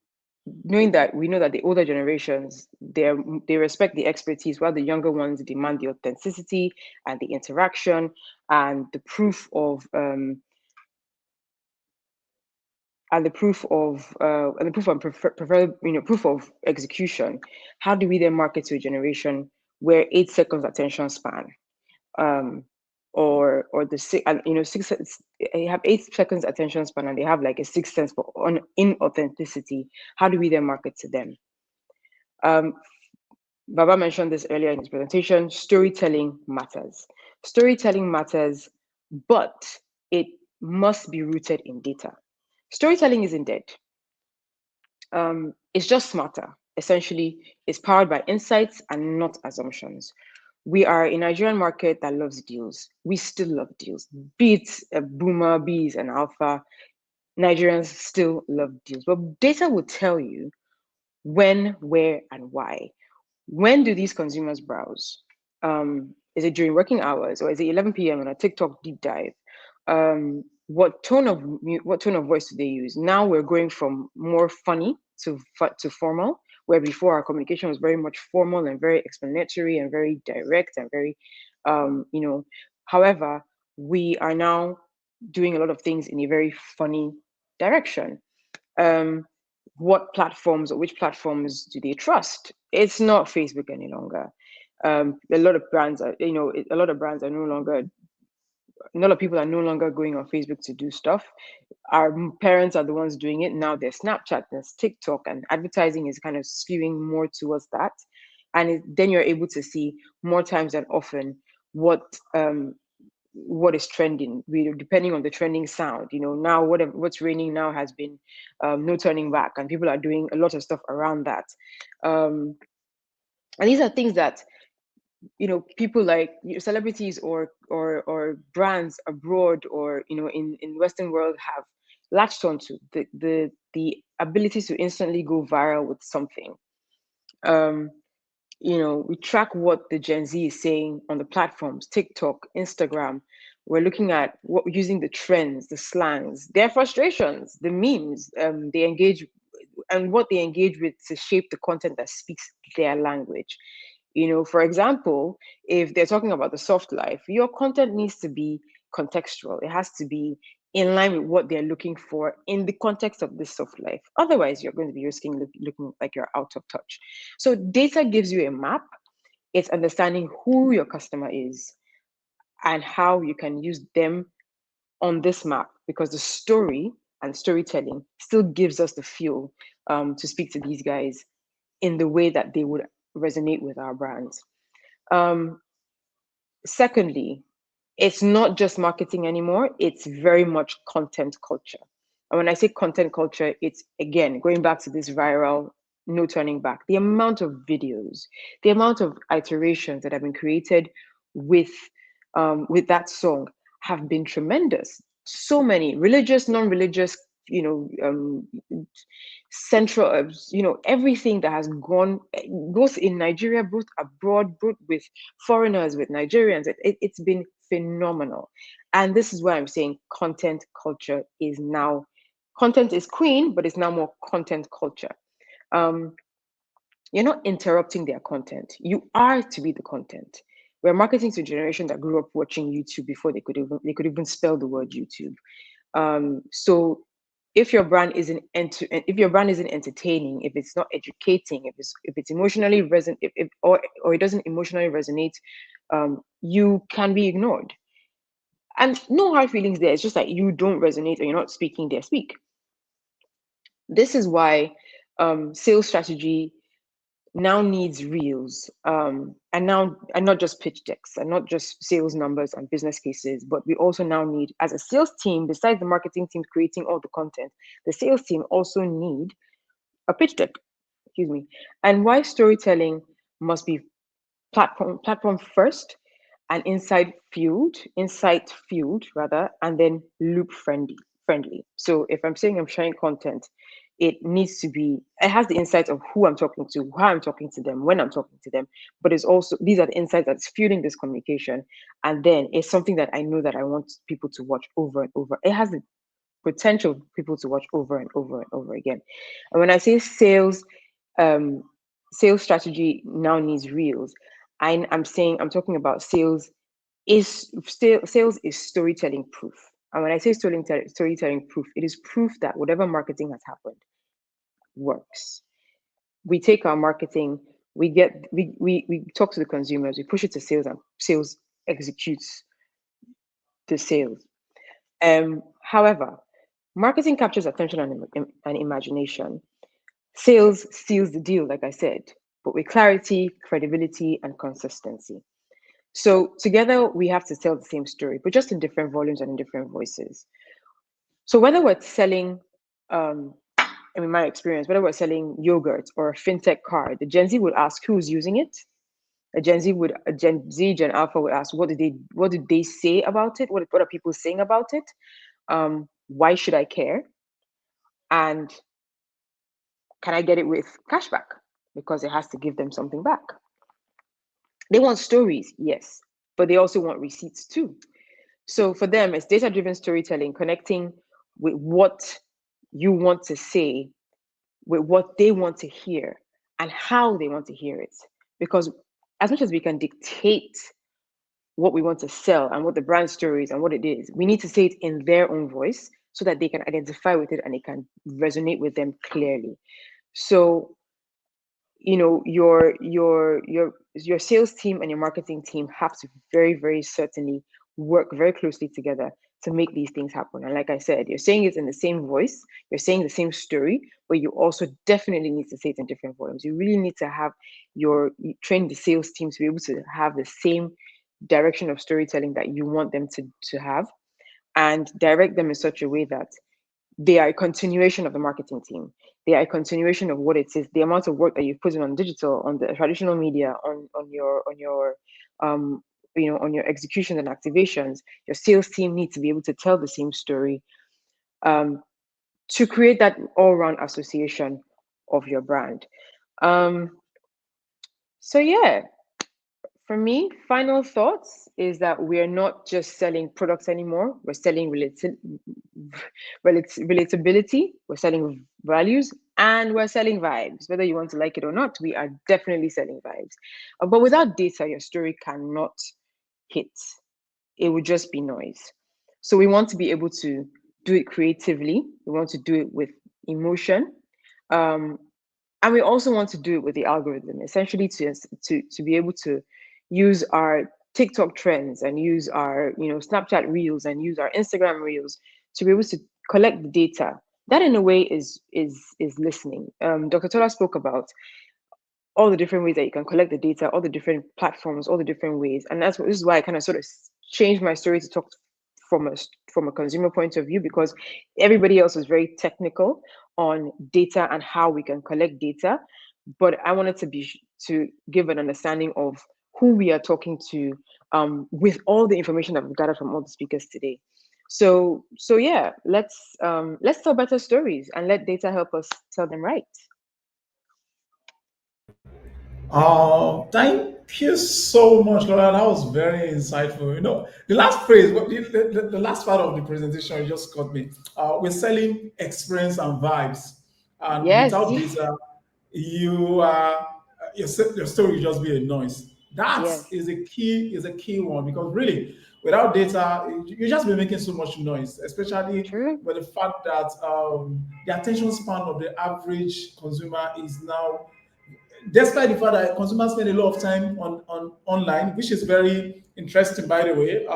knowing that we know that the older generations, they respect the expertise, while the younger ones demand the authenticity and the interaction and the proof of proof of execution. How do we then market to a generation where 8 seconds attention span, or the they have 8 seconds attention span and they have like a 6th sense for inauthenticity? How do we then market to them? Baba mentioned this earlier in his presentation. Storytelling matters. Storytelling matters, but it must be rooted in data. Storytelling isn't dead. It's just smarter. Essentially, it's powered by insights and not assumptions. We are a Nigerian market that loves deals. We still love deals. Be it a boomer, be it an alpha, Nigerians still love deals. But data will tell you when, where, and why. When do these consumers browse? Is it during working hours, or is it 11 p.m. on a TikTok deep dive? What tone of voice do they use? Now we're going from more funny to formal, where before our communication was very much formal and very explanatory and very direct and very, However, we are now doing a lot of things in a very funny direction. what platforms or which platforms do they trust? It's not Facebook any longer. A lot of brands are, a lot of brands are no longer, a lot of people are no longer going on Facebook to do stuff. Our parents are the ones doing it now. There's Snapchat, there's TikTok, and advertising is kind of skewing more towards that. And then you're able to see more times than often what is trending, really, depending on the trending sound. Now what's raining now has been no turning back, and people are doing a lot of stuff around that. And these are things that people like celebrities or brands abroad or in Western world have latched onto the ability to instantly go viral with something. We track what the Gen Z is saying on the platforms, TikTok, Instagram. We're looking at using the trends, the slangs, their frustrations, the memes, they engage, and what they engage with to shape the content that speaks their language. For example, if they're talking about the soft life, your content needs to be contextual. It has to be in line with what they're looking for in the context of this soft life. Otherwise, you're going to be risking looking like you're out of touch. So data gives you a map. It's understanding who your customer is and how you can use them on this map, because the story and storytelling still gives us the fuel to speak to these guys in the way that they would resonate with our brands. Secondly, it's not just marketing anymore. It's very much content culture. And when I say content culture, it's, again, going back to this viral, no turning back. The amount of videos, the amount of iterations that have been created with that song have been tremendous. So many religious, non-religious, central, everything that has gone, both in Nigeria, both abroad, both with foreigners, with Nigerians. It's been phenomenal. And this is why I'm saying content culture is now, content is queen, but it's now more content culture. You're not interrupting their content. You are to be the content. We're marketing to a generation that grew up watching YouTube before they could even spell the word YouTube. So if your brand isn't entertaining, if it's not educating, if it's emotionally resonant, or it doesn't emotionally resonate, you can be ignored. And no hard feelings there. It's just that you don't resonate or you're not speaking their speak. This is why sales strategy now needs reels, and not just pitch decks and not just sales numbers and business cases, but we also now need, as a sales team, besides the marketing team creating all the content, the sales team also need a pitch deck. Excuse me. And why storytelling must be platform first and insight fueled rather, and then loop friendly. So if I'm saying I'm sharing content, it needs to be, it has the insights of who I'm talking to, how I'm talking to them, when I'm talking to them, but it's also, these are the insights that's fueling this communication. And then it's something that I know that I want people to watch over and over. It has the potential for people to watch over and over and over again. And when I say sales strategy now needs reels, I'm talking about sales is storytelling proof. And when I say storytelling proof, it is proof that whatever marketing has happened works. We take our marketing, we talk to the consumers, we push it to sales, and sales executes the sales. However, marketing captures attention and imagination. Sales seals the deal, like I said, but with clarity, credibility, and consistency. So together we have to tell the same story, but just in different volumes and in different voices. So whether we're selling, in my experience, whether we're selling yogurt or a fintech card, the Gen Z would ask who's using it. A Gen Gen Alpha would ask, what did they say about it? What are people saying about it? Why should I care? And can I get it with cashback? Because it has to give them something back. They want stories, yes, but they also want receipts too. So for them, it's data-driven storytelling, connecting with what you want to say, with what they want to hear, and how they want to hear it. Because as much as we can dictate what we want to sell and what the brand story is and what it is, we need to say it in their own voice so that they can identify with it and it can resonate with them clearly. So, you know, your sales team and your marketing team have to very, very certainly work very closely together to make these things happen. And like I said, you're saying it in the same voice, you're saying the same story, but you also definitely need to say it in different volumes. You really need to have you train the sales team to be able to have the same direction of storytelling that you want them to have, and direct them in such a way that they are a continuation of the marketing team. They are a continuation of what it is, the amount of work that you've put in on digital, on the traditional media, on your on your execution and activations. Your sales team needs to be able to tell the same story, to create that all-round association of your brand. So yeah, for me, final thoughts is that we are not just selling products anymore. We're selling relatability, we're selling values, and we're selling vibes. Whether you want to like it or not, we are definitely selling vibes. But without data, your story cannot hit. It would just be noise. So we want to be able to do it creatively. We want to do it with emotion. And we also want to do it with the algorithm, essentially to be able to use our TikTok trends and use our Snapchat reels and use our Instagram reels to be able to collect the data. That in a way is listening. Dr. Tola spoke about all the different ways that you can collect the data, all the different platforms, all the different ways, and this is why I kind of sort of changed my story to talk from a consumer point of view, because everybody else was very technical on data and how we can collect data, but I wanted to give an understanding of who we are talking to, with all the information that we've gathered from all the speakers today. So yeah, let's tell better stories and let data help us tell them right. Thank you so much, Laura. That was very insightful. You know, the last phrase, the last part of the presentation just caught me. We're selling experience and vibes, and Yes. without data, you your story will just be a noise. That Yes. is a key one, because really, without data, you just be making so much noise, especially True. with the fact that the attention span of the average consumer is now, despite the fact that consumers spend a lot of time on online, which is very interesting, by the way.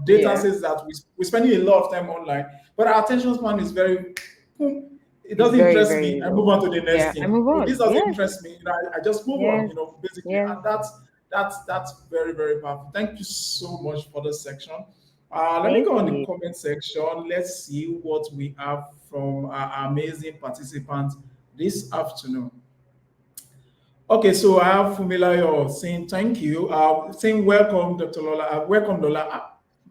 Data Yeah. says that we're spending a lot of time online, but our attention span is very, it It's doesn't very, interest me. very I move low. on to the next Yeah, I thing. move Oh, this on. doesn't Yes. interest me. You know, I just move on. Yes. You know, basically, Yes. and that's very, very powerful. Thank you so much for this section. Let me Thank go on the you. comment section. Let's see what we have from our amazing participants this afternoon. Okay, so I have Fumilayo saying thank you, saying welcome, Dr. Lola. Welcome, Lola. I'm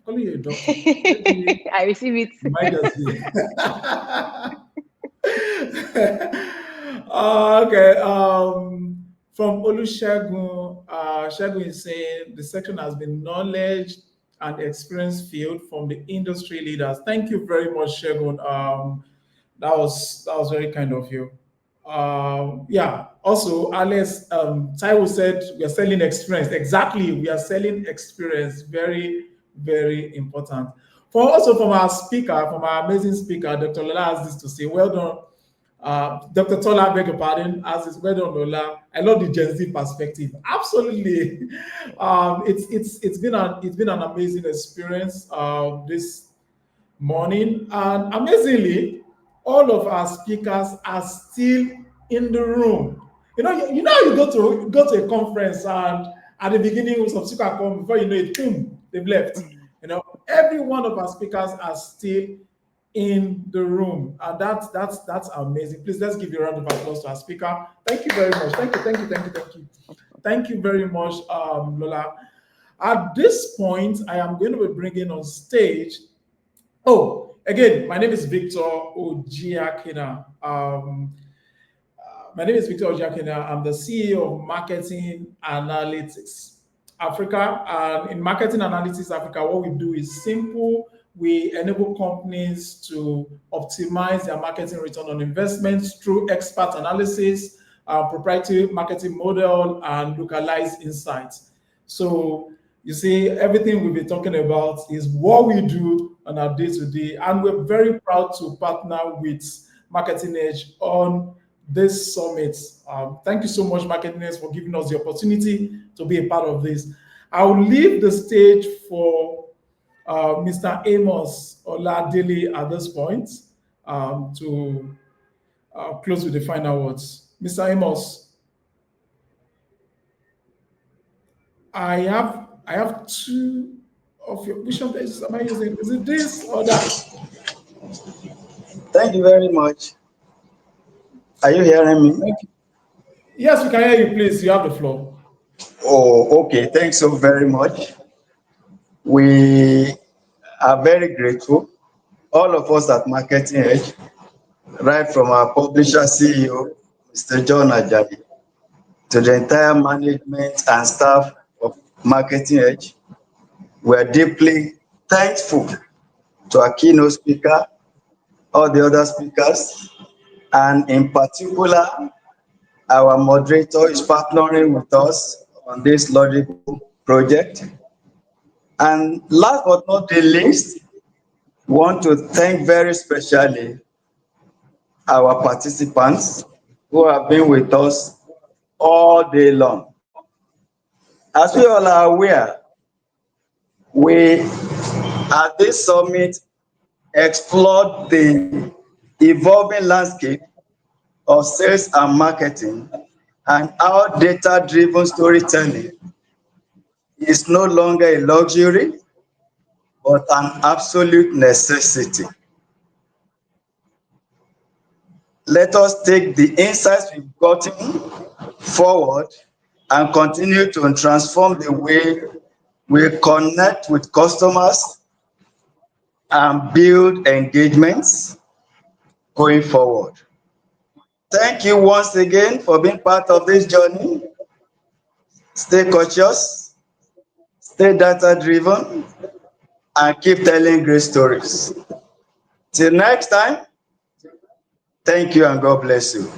calling you a doctor. Maybe I receive it. you might just be. Okay. From Olusegun, Shegun is saying the section has been knowledge and experience field from the industry leaders. Thank you very much, Shegun. That was very kind of you. Yeah. Also, Alex, Taiwo said we are selling experience. Exactly, we are selling experience. Very, very important. From our speaker, from our amazing speaker, Dr. Lola has this to say. Well done, Dr. Tola. Beg your pardon. As is, well done, Lola. I love the Gen Z perspective. Absolutely. It's been an amazing experience this morning, and amazingly, all of our speakers are still in the room. You know, you go to a conference, and at the beginning, some speaker come, before you know it, boom, they've left. Every one of our speakers are still in the room, and that's amazing. Please, let's give a round of applause to our speaker. Thank you very much. Thank you very much, Lola. At this point, I am going to be bringing on stage. Oh, again, my name is Victor Ojiakina. My name is Victor Ojiakina. I'm the CEO of Marketing Analytics Africa. And in Marketing Analytics Africa, what we do is simple. We enable companies to optimize their marketing return on investments through expert analysis, proprietary marketing model, and localized insights. So You see, everything we've been talking about is what we do on our day-to-day, and we're very proud to partner with Marketing Edge on this summit. Thank you so much, Marketing Edge, for giving us the opportunity to be a part of this. I'll leave the stage for Mr. Amos Oladele at this point to close with the final words. Mr. Amos. I have two of your, which of these am I using? Is it this or that? Thank you very much. Are you hearing me? Thank you. Yes, we can hear you, please. You have the floor. Oh, okay. Thanks so very much. We are very grateful, all of us at Marketing Edge, right from our publisher CEO, Mr. John Ajayi, to the entire management and staff of Marketing Edge. We're deeply thankful to our keynote speaker, all the other speakers, and in particular, our moderator is partnering with us on this logical project. And last but not the least, we want to thank very specially our participants who have been with us all day long. As we all are aware, we at this summit explored the evolving landscape of sales and marketing and how data-driven storytelling is no longer a luxury, but an absolute necessity. Let us take the insights we've gotten forward and continue to transform the way we connect with customers and build engagements going forward. Thank you once again for being part of this journey. Stay cautious, stay data-driven, and keep telling great stories. Till next time, thank you and God bless you.